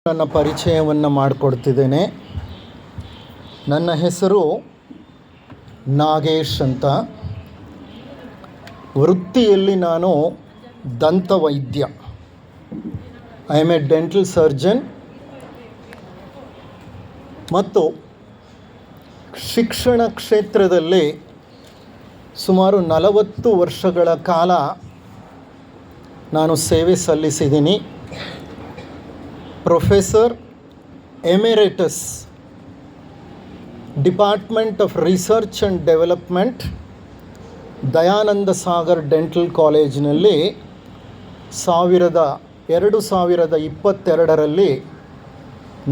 ನನ್ನ ಪರಿಚಯವನ್ನು ಮಾಡಿಕೊಡ್ತಿದ್ದೇನೆ. ನನ್ನ ಹೆಸರು ನಾಗೇಶ್ ಅಂತ. ವೃತ್ತಿಯಲ್ಲಿ ನಾನು ದಂತವೈದ್ಯ. I am a dental surgeon ಮತ್ತು ಶಿಕ್ಷಣ ಕ್ಷೇತ್ರದಲ್ಲಿ ಸುಮಾರು 40 ವರ್ಷಗಳ ಕಾಲ ನಾನು ಸೇವೆ ಸಲ್ಲಿಸಿದ್ದೀನಿ. Professor emeritus, department of research and development, Dayananda Sagar dental ಕಾಲೇಜಿನಲ್ಲಿ 2022ರಲ್ಲಿ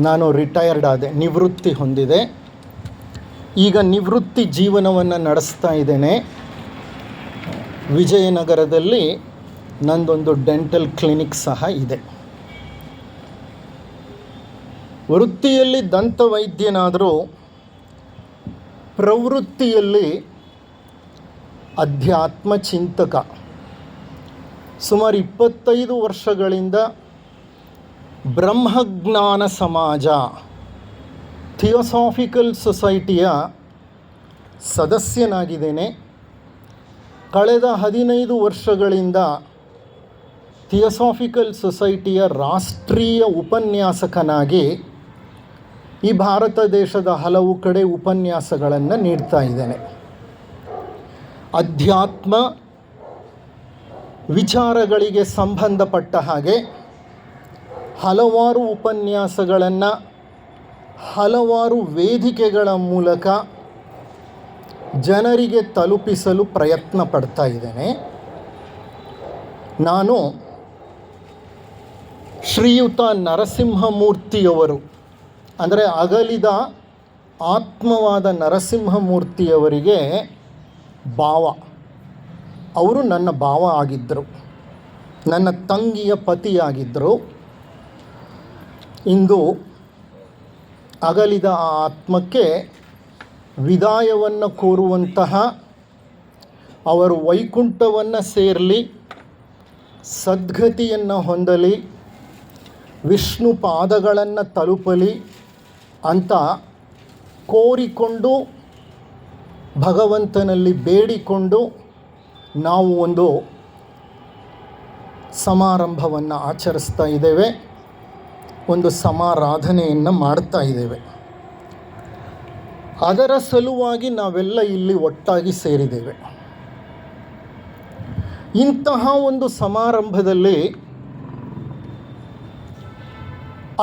ನಾನು ರಿಟೈರ್ಡ್ ಆದೆ, ನಿವೃತ್ತಿ ಹೊಂದಿದೆ. ಈಗ ನಿವೃತ್ತಿ ಜೀವನವನ್ನು ನಡೆಸ್ತಾ ಇದ್ದೇನೆ. ವಿಜಯನಗರದಲ್ಲಿ ನಂದೊಂದು ಡೆಂಟಲ್ ಕ್ಲಿನಿಕ್ ಸಹ ಇದೆ. ವೃತ್ತಿಯಲ್ಲಿ ದಂತವೈದ್ಯನಾದರೂ ಪ್ರವೃತ್ತಿಯಲ್ಲಿ ಅಧ್ಯಾತ್ಮ ಚಿಂತಕ. ಸುಮಾರು 25 ವರ್ಷಗಳಿಂದ ಬ್ರಹ್ಮಜ್ಞಾನ ಸಮಾಜ ಥಿಯೋಸಾಫಿಕಲ್ ಸೊಸೈಟಿಯ ಸದಸ್ಯನಾಗಿದ್ದೇನೆ. ಕಳೆದ 15 ವರ್ಷಗಳಿಂದ ಥಿಯೋಸಾಫಿಕಲ್ ಸೊಸೈಟಿಯ ರಾಷ್ಟ್ರೀಯ ಉಪನ್ಯಾಸಕನಾಗಿ ಈ ಭಾರತ ದೇಶದ ಹಲವು ಕಡೆ ಉಪನ್ಯಾಸಗಳನ್ನು ನೀಡ್ತಾ ಇದ್ದೇನೆ. ಅಧ್ಯಾತ್ಮ ವಿಚಾರಗಳಿಗೆ ಸಂಬಂಧಪಟ್ಟ ಹಾಗೆ ಹಲವಾರು ಉಪನ್ಯಾಸಗಳನ್ನು ಹಲವಾರು ವೇದಿಕೆಗಳ ಮೂಲಕ ಜನರಿಗೆ ತಲುಪಿಸಲು ಪ್ರಯತ್ನ ಪಡ್ತಾ ಇದ್ದೇನೆ. ನಾನು ಶ್ರೀಯುತ ನರಸಿಂಹಮೂರ್ತಿಯವರು, ಅಂದರೆ ಅಗಲಿದ ಆತ್ಮವಾದ ನರಸಿಂಹಮೂರ್ತಿಯವರಿಗೆ ಭಾವ. ಅವರು ನನ್ನ ಭಾವ ಆಗಿದ್ದರು, ನನ್ನ ತಂಗಿಯ ಪತಿಯಾಗಿದ್ದರು. ಇಂದು ಅಗಲಿದ ಆ ಆತ್ಮಕ್ಕೆ ವಿದಾಯವನ್ನು ಕೋರುವಂತಹ, ಅವರು ವೈಕುಂಠವನ್ನು ಸೇರಲಿ, ಸದ್ಗತಿಯನ್ನು ಹೊಂದಲಿ, ವಿಷ್ಣು ಪಾದಗಳನ್ನು ತಲುಪಲಿ ಅಂತ ಕೋರಿಕೊಂಡು ಭಗವಂತನಲ್ಲಿ ಬೇಡಿಕೊಂಡು ನಾವು ಒಂದು ಸಮಾರಂಭವನ್ನು ಆಚರಿಸ್ತಾ ಇದ್ದೇವೆ, ಒಂದು ಸಮಾರಾಧನೆಯನ್ನು ಮಾಡ್ತಾ ಇದ್ದೇವೆ. ಅದರ ಸಲುವಾಗಿ ನಾವೆಲ್ಲ ಇಲ್ಲಿ ಒಟ್ಟಾಗಿ ಸೇರಿದ್ದೇವೆ. ಇಂತಹ ಒಂದು ಸಮಾರಂಭದಲ್ಲಿ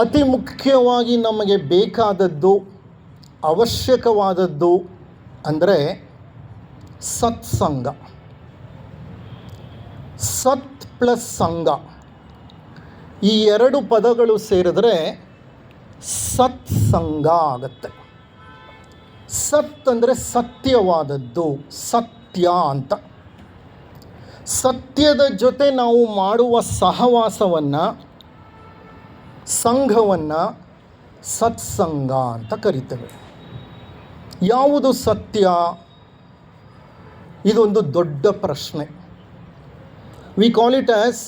ಅತಿ ಮುಖ್ಯವಾಗಿ ನಮಗೆ ಬೇಕಾದದ್ದು, ಅವಶ್ಯಕವಾದದ್ದು ಅಂದರೆ ಸತ್ಸಂಗ. ಸತ್ ಪ್ಲಸ್ ಸಂಗ, ಈ 2 ಪದಗಳು ಸೇರಿದ್ರೆ ಸತ್ಸಂಗ ಆಗತ್ತೆ. ಸತ್ ಅಂದರೆ ಸತ್ಯವಾದದ್ದು, ಸತ್ಯ ಅಂತ. ಸತ್ಯದ ಜೊತೆ ನಾವು ಮಾಡುವ ಸಹವಾಸವನ್ನು, ಸಂಘವನ್ನು ಸತ್ಸಂಗ ಅಂತ ಕರಿತೇವೆ. ಯಾವುದು ಸತ್ಯ? ಇದೊಂದು ದೊಡ್ಡ ಪ್ರಶ್ನೆ. We call it as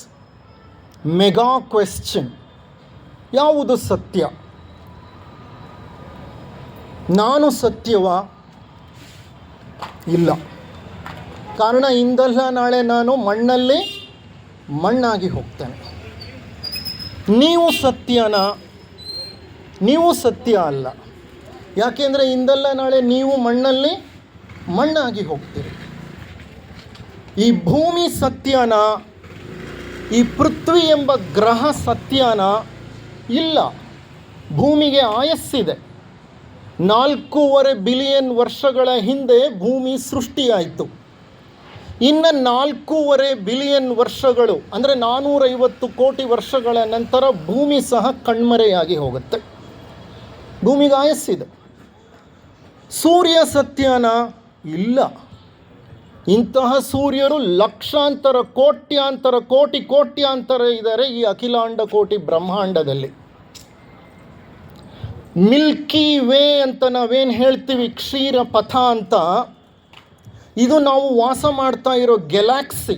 mega question. ಯಾವುದು ಸತ್ಯ? ನಾನು ಸತ್ಯವಾ? ಇಲ್ಲ. ಕಾರಣ ಇಂದಲ್ಲ ನಾಳೆ ನಾನು ಮಣ್ಣಲ್ಲಿ ಮಣ್ಣಾಗಿ ಹೋಗ್ತೇನೆ. ನೀವು ಸತ್ಯನಾ? ನೀವು ಸತ್ಯ ಅಲ್ಲ. ಯಾಕೆಂದರೆ ಇಂದಲ್ಲ ನಾಳೆ ನೀವು ಮಣ್ಣಲ್ಲಿ ಮಣ್ಣಾಗಿ ಹೋಗ್ತೀರಿ. ಈ ಭೂಮಿ ಸತ್ಯನಾ? ಈ ಪೃಥ್ವಿ ಎಂಬ ಗ್ರಹ ಸತ್ಯನಾ? ಇಲ್ಲ. ಭೂಮಿಗೆ ಆಯಸ್ಸಿದೆ. 4.5 ಬಿಲಿಯನ್ ವರ್ಷಗಳ ಹಿಂದೆ ಭೂಮಿ ಸೃಷ್ಟಿಯಾಯಿತು. ಇನ್ನು 4.5 ಬಿಲಿಯನ್ ವರ್ಷಗಳು, ಅಂದರೆ 450 ಕೋಟಿ ವರ್ಷಗಳ ನಂತರ ಭೂಮಿ ಸಹ ಕಣ್ಮರೆಯಾಗಿ ಹೋಗುತ್ತೆ. ಭೂಮಿಗೆ ಆಯಸ್ಸಿದೆ. ಸೂರ್ಯ ಸತ್ಯನಾ? ಇಲ್ಲ. ಇಂತಹ ಸೂರ್ಯರು ಲಕ್ಷಾಂತರ, ಕೋಟ್ಯಾಂತರ, ಕೋಟ್ಯಾಂತರ ಇದ್ದಾರೆ ಈ ಅಖಿಲಾಂಡ ಕೋಟಿ ಬ್ರಹ್ಮಾಂಡದಲ್ಲಿ. ಮಿಲ್ಕಿ ವೇ ಅಂತ ನಾವೇನು ಹೇಳ್ತೀವಿ, ಕ್ಷೀರ ಪಥ ಅಂತ, ಇದು ನಾವು ವಾಸ ಮಾಡ್ತಾ ಇರೋ ಗ್ಯಾಲಕ್ಸಿ.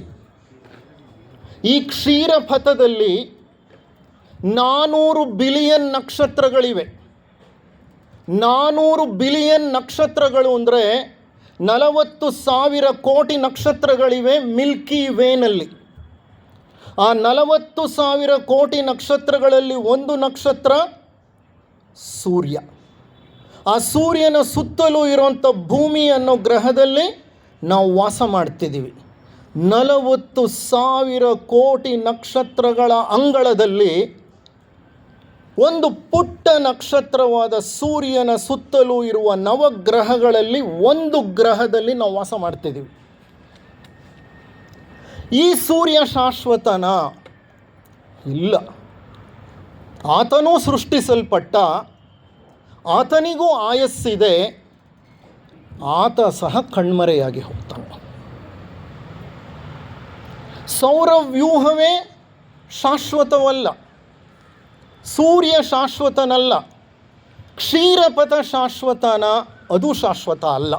ಈ ಕ್ಷೀರ ಪಥದಲ್ಲಿ 400 ಬಿಲಿಯನ್ ನಕ್ಷತ್ರಗಳಿವೆ. 400 ಬಿಲಿಯನ್ ನಕ್ಷತ್ರಗಳು ಅಂದರೆ 40,000 ಕೋಟಿ ನಕ್ಷತ್ರಗಳಿವೆ ಮಿಲ್ಕಿ ವೇನಲ್ಲಿ. ಆ 40,000 ಕೋಟಿ ನಕ್ಷತ್ರಗಳಲ್ಲಿ ಒಂದು ನಕ್ಷತ್ರ ಸೂರ್ಯ. ಆ ಸೂರ್ಯನ ಸುತ್ತಲೂ ಇರುವಂಥ ಭೂಮಿ ಅನ್ನೋ ಗ್ರಹದಲ್ಲಿ ನಾವು ವಾಸ ಮಾಡ್ತಿದ್ದೀವಿ. 40,000 ಕೋಟಿ ನಕ್ಷತ್ರಗಳ ಅಂಗಳದಲ್ಲಿ ಒಂದು ಪುಟ್ಟ ನಕ್ಷತ್ರವಾದ ಸೂರ್ಯನ ಸುತ್ತಲೂ ಇರುವ ನವಗ್ರಹಗಳಲ್ಲಿ ಒಂದು ಗ್ರಹದಲ್ಲಿ ನಾವು ವಾಸ ಮಾಡ್ತಿದ್ದೀವಿ. ಈ ಸೂರ್ಯ ಶಾಶ್ವತನ? ಇಲ್ಲ. ಆತನೂ ಸೃಷ್ಟಿಸಲ್ಪಟ್ಟ, ಆತನಿಗೂ ಆಯಸ್ಸಿದೆ, ಆತ ಸಹ ಕಣ್ಮರೆಯಾಗಿ ಹೋಗ್ತಾನೆ. ಸೌರವ್ಯೂಹವೇ ಶಾಶ್ವತವಲ್ಲ, ಸೂರ್ಯ ಶಾಶ್ವತನಲ್ಲ. ಕ್ಷೀರಪಥ ಶಾಶ್ವತನ? ಅದು ಶಾಶ್ವತ ಅಲ್ಲ.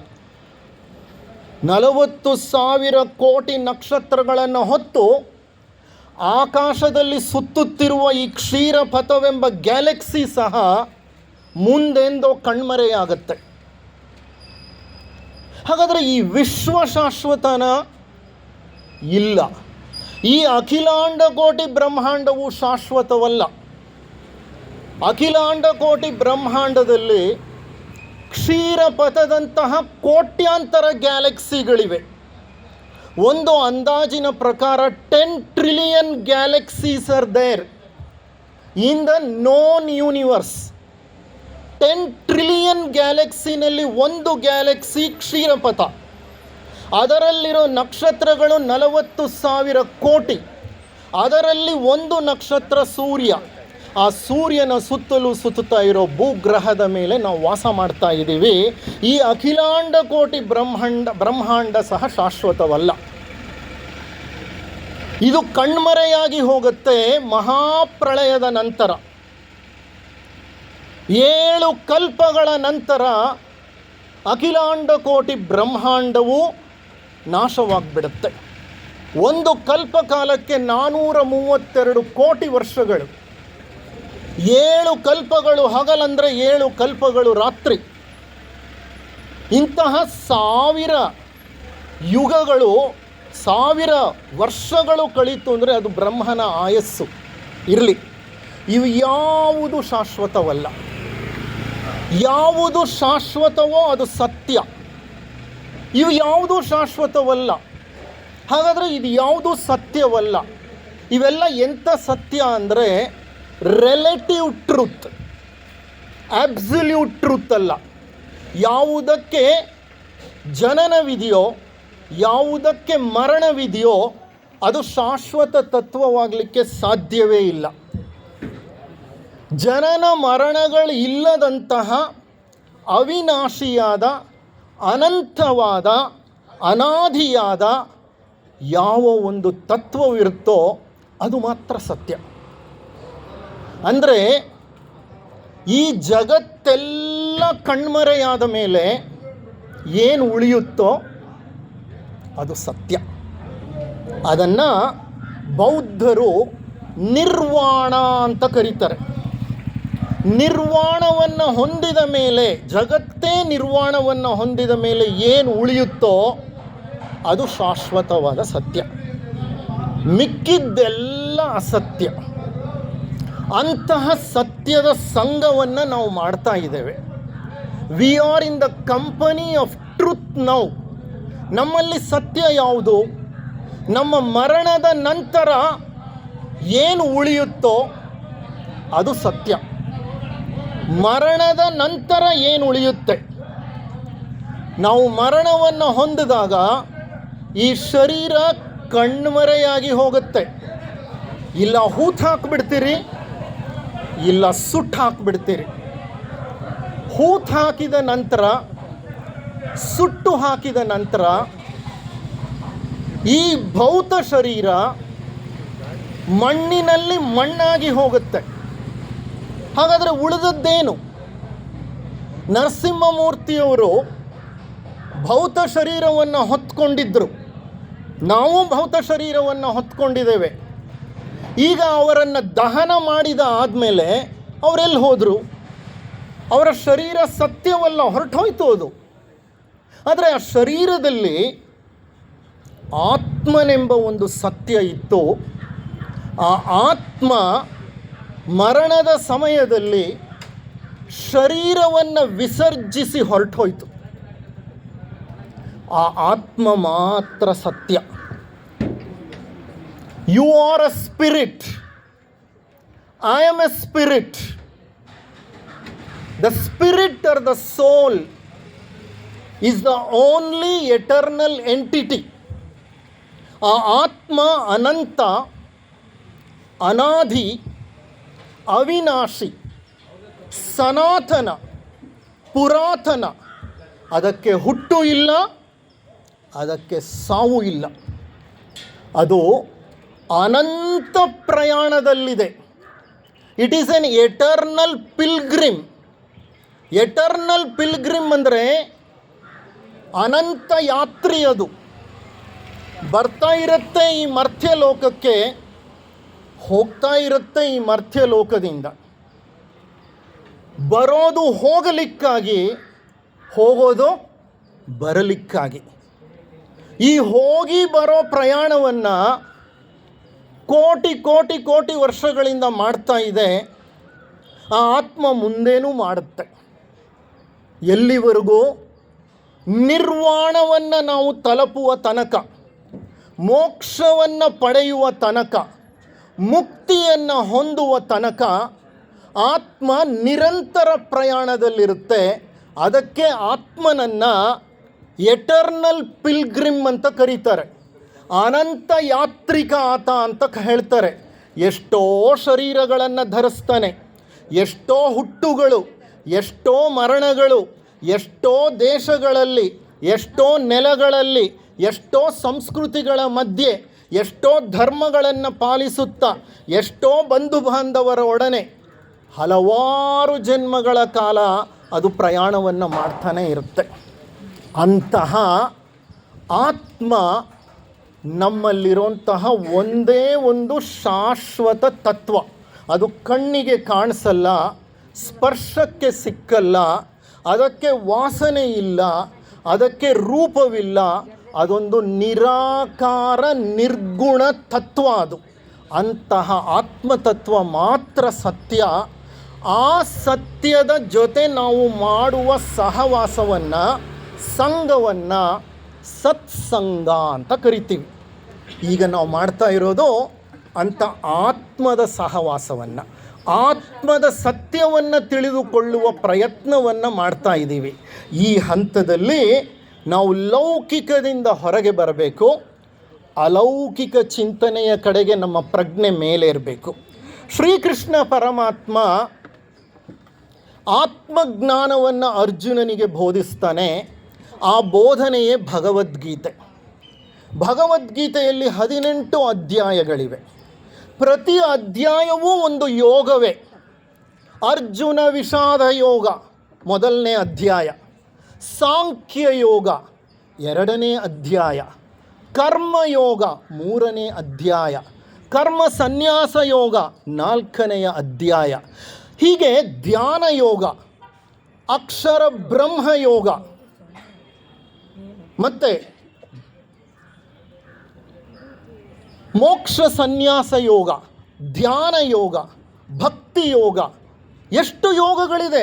40,000 ಕೋಟಿ ನಕ್ಷತ್ರಗಳನ್ನು ಹೊತ್ತು ಆಕಾಶದಲ್ಲಿ ಸುತ್ತುತ್ತಿರುವ ಈ ಕ್ಷೀರಪಥವೆಂಬ ಗ್ಯಾಲಕ್ಸಿ ಸಹ ಮುಂದೆಂದೋ ಕಣ್ಮರೆಯಾಗತ್ತೆ. ಹಾಗಾದರೆ ಈ ವಿಶ್ವ ಶಾಶ್ವತನ? ಇಲ್ಲ. ಈ ಅಖಿಲಾಂಡ ಕೋಟಿ ಬ್ರಹ್ಮಾಂಡವು ಶಾಶ್ವತವಲ್ಲ. ಅಖಿಲಾಂಡ ಕೋಟಿ ಬ್ರಹ್ಮಾಂಡದಲ್ಲಿ ಕ್ಷೀರಪಥದಂತಹ ಕೋಟ್ಯಾಂತರ ಗ್ಯಾಲಕ್ಸಿಗಳಿವೆ. ಒಂದು ಅಂದಾಜಿನ ಪ್ರಕಾರ 10 trillion galaxies are there in the known universe. 10 trillion ಗ್ಯಾಲಕ್ಸಿನಲ್ಲಿ ಒಂದು ಗ್ಯಾಲಕ್ಸಿ ಕ್ಷೀರಪಥ. ಅದರಲ್ಲಿರೋ ನಕ್ಷತ್ರಗಳು 40,000 ಕೋಟಿ. ಅದರಲ್ಲಿ ಒಂದು ನಕ್ಷತ್ರ ಸೂರ್ಯ. ಆ ಸೂರ್ಯನ ಸುತ್ತಲೂ ಸುತ್ತುತ್ತಾ ಇರೋ ಭೂಗ್ರಹದ ಮೇಲೆ ನಾವು ವಾಸ ಮಾಡ್ತಾ ಇದ್ದೀವಿ. ಈ ಅಖಿಲಾಂಡ ಕೋಟಿ ಬ್ರಹ್ಮಾಂಡ ಸಹ ಶಾಶ್ವತವಲ್ಲ. ಇದು ಕಣ್ಮರೆಯಾಗಿ ಹೋಗುತ್ತೆ ಮಹಾಪ್ರಳಯದ ನಂತರ. 7 ಕಲ್ಪಗಳ ನಂತರ ಅಖಿಲಾಂಡ ಕೋಟಿ ಬ್ರಹ್ಮಾಂಡವು ನಾಶವಾಗಿಬಿಡುತ್ತೆ. ಒಂದು ಕಲ್ಪಕಾಲಕ್ಕೆ 432 ಕೋಟಿ ವರ್ಷಗಳು. 7 ಕಲ್ಪಗಳು ಹಗಲಂದರೆ 7 ಕಲ್ಪಗಳು ರಾತ್ರಿ. ಇಂತಹ 1000 ಯುಗಗಳು, 1000 ವರ್ಷಗಳು ಕಳೀತು ಅಂದರೆ ಅದು ಬ್ರಹ್ಮನ ಆಯಸ್ಸು. ಇರಲಿ, ಇವು ಯಾವುದು ಶಾಶ್ವತವಲ್ಲ. ಯಾವುದು ಶಾಶ್ವತವೋ ಅದು ಸತ್ಯ. ಇವು ಯಾವುದೂ ಶಾಶ್ವತವಲ್ಲ. ಹಾಗಾದರೆ ಇದು ಯಾವುದೂ ಸತ್ಯವಲ್ಲ. ಇವೆಲ್ಲ ಎಂಥ ಸತ್ಯ ಅಂದರೆ ರಿಲೇಟಿವ್ ಟ್ರೂತ್, ಅಬ್ಸಲ್ಯೂಟ್ ಟ್ರೂತ್ ಅಲ್ಲ. ಯಾವುದಕ್ಕೆ ಜನನವಿದೆಯೋ, ಯಾವುದಕ್ಕೆ ಮರಣವಿದೆಯೋ ಅದು ಶಾಶ್ವತ ತತ್ವವಾಗಲಿಕ್ಕೆ ಸಾಧ್ಯವೇ ಇಲ್ಲ. ಜನನ ಮರಣಗಳು ಇಲ್ಲದಂತಹ ಅವಿನಾಶಿಯಾದ, ಅನಂತವಾದ, ಅನಾದಿಯಾದ ಯಾವ ಒಂದು ತತ್ವವಿರುತ್ತೋ ಅದು ಮಾತ್ರ ಸತ್ಯ. ಅಂದರೆ ಈ ಜಗತ್ತೆಲ್ಲ ಕಣ್ಮರೆಯಾದ ಮೇಲೆ ಏನು ಉಳಿಯುತ್ತೋ ಅದು ಸತ್ಯ. ಅದನ್ನು ಬೌದ್ಧರು ನಿರ್ವಾಣ ಅಂತ ಕರೀತಾರೆ. ನಿರ್ವಾಣವನ್ನು ಹೊಂದಿದ ಮೇಲೆ, ಜಗತ್ತೇ ನಿರ್ವಾಣವನ್ನು ಹೊಂದಿದ ಮೇಲೆ ಏನು ಉಳಿಯುತ್ತೋ ಅದು ಶಾಶ್ವತವಾದ ಸತ್ಯ. ಮಿಕ್ಕಿದ್ದೆಲ್ಲ ಅಸತ್ಯ. ಅಂತಹ ಸತ್ಯದ ಸಂಘವನ್ನು ನಾವು ಮಾಡ್ತಾ ಇದ್ದೇವೆ. We are in the company of truth now. ನಮ್ಮಲ್ಲಿ ಸತ್ಯ ಯಾವುದು? ನಮ್ಮ ಮರಣದ ನಂತರ ಏನು ಉಳಿಯುತ್ತೋ ಅದು ಸತ್ಯ. ಮರಣದ ನಂತರ ಏನು ಉಳಿಯುತ್ತೆ? ನಾವು ಮರಣವನ್ನು ಹೊಂದಿದಾಗ ಈ ಶರೀರ ಕಣ್ಮರೆಯಾಗಿ ಹೋಗುತ್ತೆ. ಇಲ್ಲ ಹೂತು ಹಾಕಿಬಿಡ್ತೀರಿ, ಇಲ್ಲ ಸುಟ್ಟು ಹಾಕಿಬಿಡ್ತೀರಿ. ಹೂತು ಹಾಕಿದ ನಂತರ, ಸುಟ್ಟು ಹಾಕಿದ ನಂತರ ಈ ಭೌತ ಶರೀರ ಮಣ್ಣಿನಲ್ಲಿ ಮಣ್ಣಾಗಿ ಹೋಗುತ್ತೆ. ಹಾಗಾದರೆ ಉಳಿದದ್ದೇನು? ನರಸಿಂಹಮೂರ್ತಿಯವರು ಭೌತ ಶರೀರವನ್ನು ಹೊತ್ಕೊಂಡಿದ್ದರು. ನಾವು ಭೌತ ಶರೀರವನ್ನು ಹೊತ್ಕೊಂಡಿದ್ದೇವೆ. ಈಗ ಅವರನ್ನು ದಹನ ಮಾಡಿದ ಆದಮೇಲೆ ಅವರೆಲ್ಲಿ ಹೋದರು? ಅವರ ಶರೀರ ಸತ್ಯವಲ್ಲ, ಹೊರಟೋಯ್ತು ಅದು. ಆದರೆ ಆ ಶರೀರದಲ್ಲಿ ಆತ್ಮನೆಂಬ ಒಂದು ಸತ್ಯ ಇತ್ತು. ಆ ಆತ್ಮ ಮರಣದ ಸಮಯದಲ್ಲಿ ಶರೀರವನ್ನು ವಿಸರ್ಜಿಸಿ ಹೊರಟೋಯ್ತು. ಆ ಆತ್ಮ ಮಾತ್ರ ಸತ್ಯ. You are a spirit, I am a spirit. The spirit or the soul is the only eternal entity. ಆ ಆತ್ಮ ಅನಂತ, ಅನಾದಿ, ಅವಿನಾಶಿ, ಸನಾತನ, ಪುರಾತನ. ಅದಕ್ಕೆ ಹುಟ್ಟು ಇಲ್ಲ, ಅದಕ್ಕೆ ಸಾವು ಇಲ್ಲ. ಅದು ಅನಂತ ಪ್ರಯಾಣದಲ್ಲಿದೆ. It is an eternal pilgrim. Eternal pilgrim ಅಂದರೆ ಅನಂತ ಯಾತ್ರಿ. ಅದು ಬರ್ತಾ ಇರುತ್ತೆ ಈ ಮರ್ತ್ಯ ಲೋಕಕ್ಕೆ, ಹೋಗ್ತಾ ಇರುತ್ತೆ ಈ ಮರ್ತ್ಯ ಲೋಕದಿಂದ. ಬರೋದು ಹೋಗಲಿಕ್ಕಾಗಿ, ಹೋಗೋದು ಬರಲಿಕ್ಕಾಗಿ. ಈ ಹೋಗಿ ಬರೋ ಪ್ರಯಾಣವನ್ನು ಕೋಟಿ ಕೋಟಿ ಕೋಟಿ ವರ್ಷಗಳಿಂದ ಮಾಡ್ತಾ ಇದೆ. ಆ ಆತ್ಮ ಮುಂದೇನೂ ಮಾಡುತ್ತೆ. ಎಲ್ಲಿವರೆಗೂ? ನಿರ್ವಾಣವನ್ನು ನಾವು ತಲುಪುವ ತನಕ, ಮೋಕ್ಷವನ್ನು ಪಡೆಯುವ ತನಕ, ಮುಕ್ತಿಯನ್ನು ಹೊಂದುವ ತನಕ ಆತ್ಮ ನಿರಂತರ ಪ್ರಯಾಣದಲ್ಲಿರುತ್ತೆ. ಅದಕ್ಕೆ ಆತ್ಮನನ್ನು ಎಟರ್ನಲ್ ಪಿಲ್ಗ್ರಿಮ್ ಅಂತ ಕರೀತಾರೆ. ಅನಂತ ಯಾತ್ರಿಕ ಆತ ಅಂತ ಹೇಳ್ತಾರೆ. ಎಷ್ಟೋ ಶರೀರಗಳನ್ನು ಧರಿಸ್ತಾನೆ, ಎಷ್ಟೋ ಹುಟ್ಟುಗಳು, ಎಷ್ಟೋ ಮರಣಗಳು, ಎಷ್ಟೋ ದೇಶಗಳಲ್ಲಿ, ಎಷ್ಟೋ ನೆಲಗಳಲ್ಲಿ, ಎಷ್ಟೋ ಸಂಸ್ಕೃತಿಗಳ ಮಧ್ಯೆ, ಎಷ್ಟೋ ಧರ್ಮಗಳನ್ನು ಪಾಲಿಸುತ್ತಾ, ಎಷ್ಟೋ ಬಂಧು ಬಾಂಧವರ ಒಡನೆ ಹಲವಾರು ಜನ್ಮಗಳ ಕಾಲ ಅದು ಪ್ರಯಾಣವನ್ನು ಮಾಡ್ತಾನೆ ಇರುತ್ತೆ. ಅಂತಹ ಆತ್ಮ ನಮ್ಮಲ್ಲಿರುವಂತಹ ಒಂದೇ ಒಂದು ಶಾಶ್ವತ ತತ್ವ. ಅದು ಕಣ್ಣಿಗೆ ಕಾಣಿಸಲ್ಲ, ಸ್ಪರ್ಶಕ್ಕೆ ಸಿಕ್ಕಲ್ಲ, ಅದಕ್ಕೆ ವಾಸನೆ ಇಲ್ಲ, ಅದಕ್ಕೆ ರೂಪವಿಲ್ಲ. ಅದೊಂದು ನಿರಾಕಾರ ನಿರ್ಗುಣ ತತ್ವ. ಅದು ಅಂತಹ ಆತ್ಮತತ್ವ ಮಾತ್ರ ಸತ್ಯ. ಆ ಸತ್ಯದ ಜೊತೆ ನಾವು ಮಾಡುವ ಸಹವಾಸವನ್ನು, ಸಂಘವನ್ನು ಸತ್ಸಂಗ ಅಂತ ಕರಿತೀವಿ. ಈಗ ನಾವು ಮಾಡ್ತಾ ಇರೋದು ಅಂಥ ಆತ್ಮದ ಸಹವಾಸವನ್ನು, ಆತ್ಮದ ಸತ್ಯವನ್ನು ತಿಳಿದುಕೊಳ್ಳುವ ಪ್ರಯತ್ನವನ್ನು ಮಾಡ್ತಾ ಇದ್ದೀವಿ. ಈ ಹಂತದಲ್ಲಿ ನಾವು ಲೌಕಿಕದಿಂದ ಹೊರಗೆ ಬರಬೇಕು, ಅಲೌಕಿಕ ಚಿಂತನೆಯ ಕಡೆಗೆ ನಮ್ಮ ಪ್ರಜ್ಞೆ ಮೇಲೇರಬೇಕು. ಶ್ರೀಕೃಷ್ಣ ಪರಮಾತ್ಮ ಆತ್ಮಜ್ಞಾನವನ್ನು ಅರ್ಜುನನಿಗೆ ಬೋಧಿಸ್ತಾನೆ. ಆ ಬೋಧನೆಯೇ ಭಗವದ್ಗೀತೆ. ಭಗವದ್ಗೀತೆಯಲ್ಲಿ 18 ಅಧ್ಯಾಯಗಳಿವೆ. ಪ್ರತಿ ಅಧ್ಯಾಯವೂ ಒಂದು ಯೋಗವೇ. ಅರ್ಜುನ ವಿಷಾದ ಯೋಗ ಮೊದಲನೇ ಅಧ್ಯಾಯ, ಸಾಂಖ್ಯ ಯೋಗ 2ನೇ ಅಧ್ಯಾಯ, ಕರ್ಮಯೋಗ 3ನೇ ಅಧ್ಯಾಯ, ಕರ್ಮ ಸನ್ಯಾಸ ಯೋಗ 4ನೆಯ ಅಧ್ಯಾಯ. ಹೀಗೆ ಧ್ಯಾನ ಯೋಗ, ಅಕ್ಷರ ಬ್ರಹ್ಮ ಯೋಗ, ಮತ್ತು ಮೋಕ್ಷ ಸನ್ಯಾಸ ಯೋಗ, ಧ್ಯಾನ ಯೋಗ, ಭಕ್ತಿ ಯೋಗ, ಎಷ್ಟು ಯೋಗಗಳಿದೆ.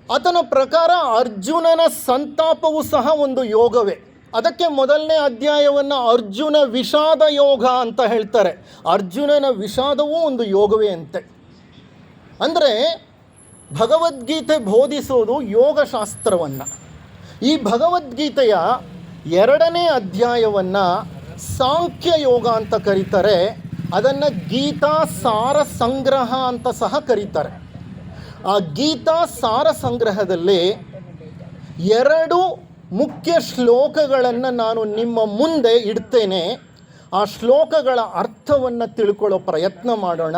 ಆತನ ಪ್ರಕಾರ ಅರ್ಜುನನ ಸಂತಾಪವು ಸಹ ಒಂದು ಯೋಗವೇ. ಅದಕ್ಕೆ ಮೊದಲನೇ ಅಧ್ಯಾಯವನ್ನು ಅರ್ಜುನ ವಿಷಾದ ಯೋಗ ಅಂತ ಹೇಳ್ತಾರೆ. ಅರ್ಜುನನ ವಿಷಾದವೂ ಒಂದು ಯೋಗವೇ ಅಂತೆ. ಅಂದರೆ ಭಗವದ್ಗೀತೆ ಬೋಧಿಸೋದು ಯೋಗಶಾಸ್ತ್ರವನ್ನು. ಈ ಭಗವದ್ಗೀತೆಯ 2ನೇ ಅಧ್ಯಾಯವನ್ನು ಸಾಂಖ್ಯ ಯೋಗ ಅಂತ ಕರೀತಾರೆ. ಅದನ್ನು ಗೀತಾ ಸಾರ ಸಂಗ್ರಹ ಅಂತ ಸಹ ಕರೀತಾರೆ. ಆ ಗೀತಾ ಸಾರ ಸಂಗ್ರಹದಲ್ಲಿ 2 ಮುಖ್ಯ ಶ್ಲೋಕಗಳನ್ನು ನಾನು ನಿಮ್ಮ ಮುಂದೆ ಇಡ್ತೇನೆ. ಆ ಶ್ಲೋಕಗಳ ಅರ್ಥವನ್ನು ತಿಳ್ಕೊಳ್ಳೋ ಪ್ರಯತ್ನ ಮಾಡೋಣ.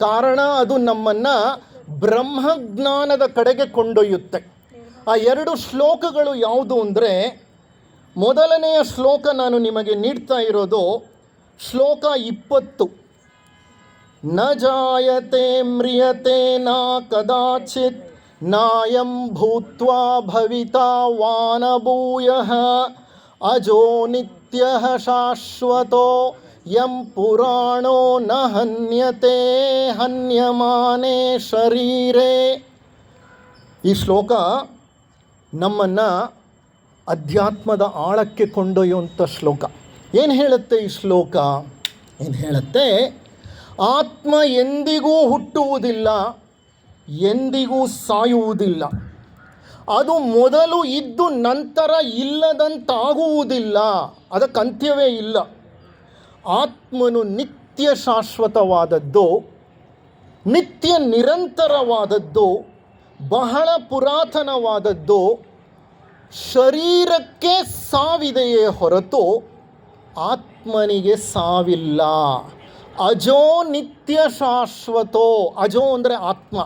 ಕಾರಣ ಅದು ನಮ್ಮನ್ನು ಬ್ರಹ್ಮಜ್ಞಾನದ ಕಡೆಗೆ ಕೊಂಡೊಯ್ಯುತ್ತೆ. ಆ 2 ಶ್ಲೋಕಗಳು ಯಾವುದು ಅಂದರೆ, ಮೊದಲನೆಯ ಶ್ಲೋಕ ನಾನು ನಿಮಗೆ ನೀಡ್ತಾ ಇರೋದು ಶ್ಲೋಕ 20. ನ ಜಾಯತೆ ಮ್ರಿಯತೆ ನ ಕದಾಚಿತ್ ನಾಯಂ ಭೂತ್ವಾ ಭವಿತಾ ವಾನಭೂಯಃ ಅಜೋ ನಿತ್ಯಃ ಶಾಶ್ವತೋ ಯಂ ಪುರಾಣೋ ನ ಹನ್ಯತೆ ಹನ್ಯಮಾನೆ ಶರೀರೇ. ಈ ಶ್ಲೋಕ ನಮ್ಮನ್ನು ಅಧ್ಯಾತ್ಮದ ಆಳಕ್ಕೆ ಕೊಂಡೊಯ್ಯುವಂಥ ಶ್ಲೋಕ. ಏನು ಹೇಳುತ್ತೆ ಈ ಶ್ಲೋಕ? ಏನು ಹೇಳುತ್ತೆ? ಆತ್ಮ ಎಂದಿಗೂ ಹುಟ್ಟುವುದಿಲ್ಲ, ಎಂದಿಗೂ ಸಾಯುವುದಿಲ್ಲ. ಅದು ಮೊದಲು ಇದ್ದು ನಂತರ ಇಲ್ಲದಂತಾಗುವುದಿಲ್ಲ, ಅದಕ್ಕೆ ಅಂತ್ಯವೇ ಇಲ್ಲ. ಆತ್ಮನು ನಿತ್ಯ ಶಾಶ್ವತವಾದದ್ದು, ನಿತ್ಯ ನಿರಂತರವಾದದ್ದು, ಬಹಳ ಪುರಾತನವಾದದ್ದು. ಶರೀರಕ್ಕೆ ಸಾವಿದೆಯೇ ಹೊರತು ಆತ್ಮನಿಗೆ ಸಾವಿಲ್ಲ. ಅಜೋ ನಿತ್ಯ ಶಾಶ್ವತೋ. ಅಜೋ ಅಂದರೆ ಆತ್ಮ.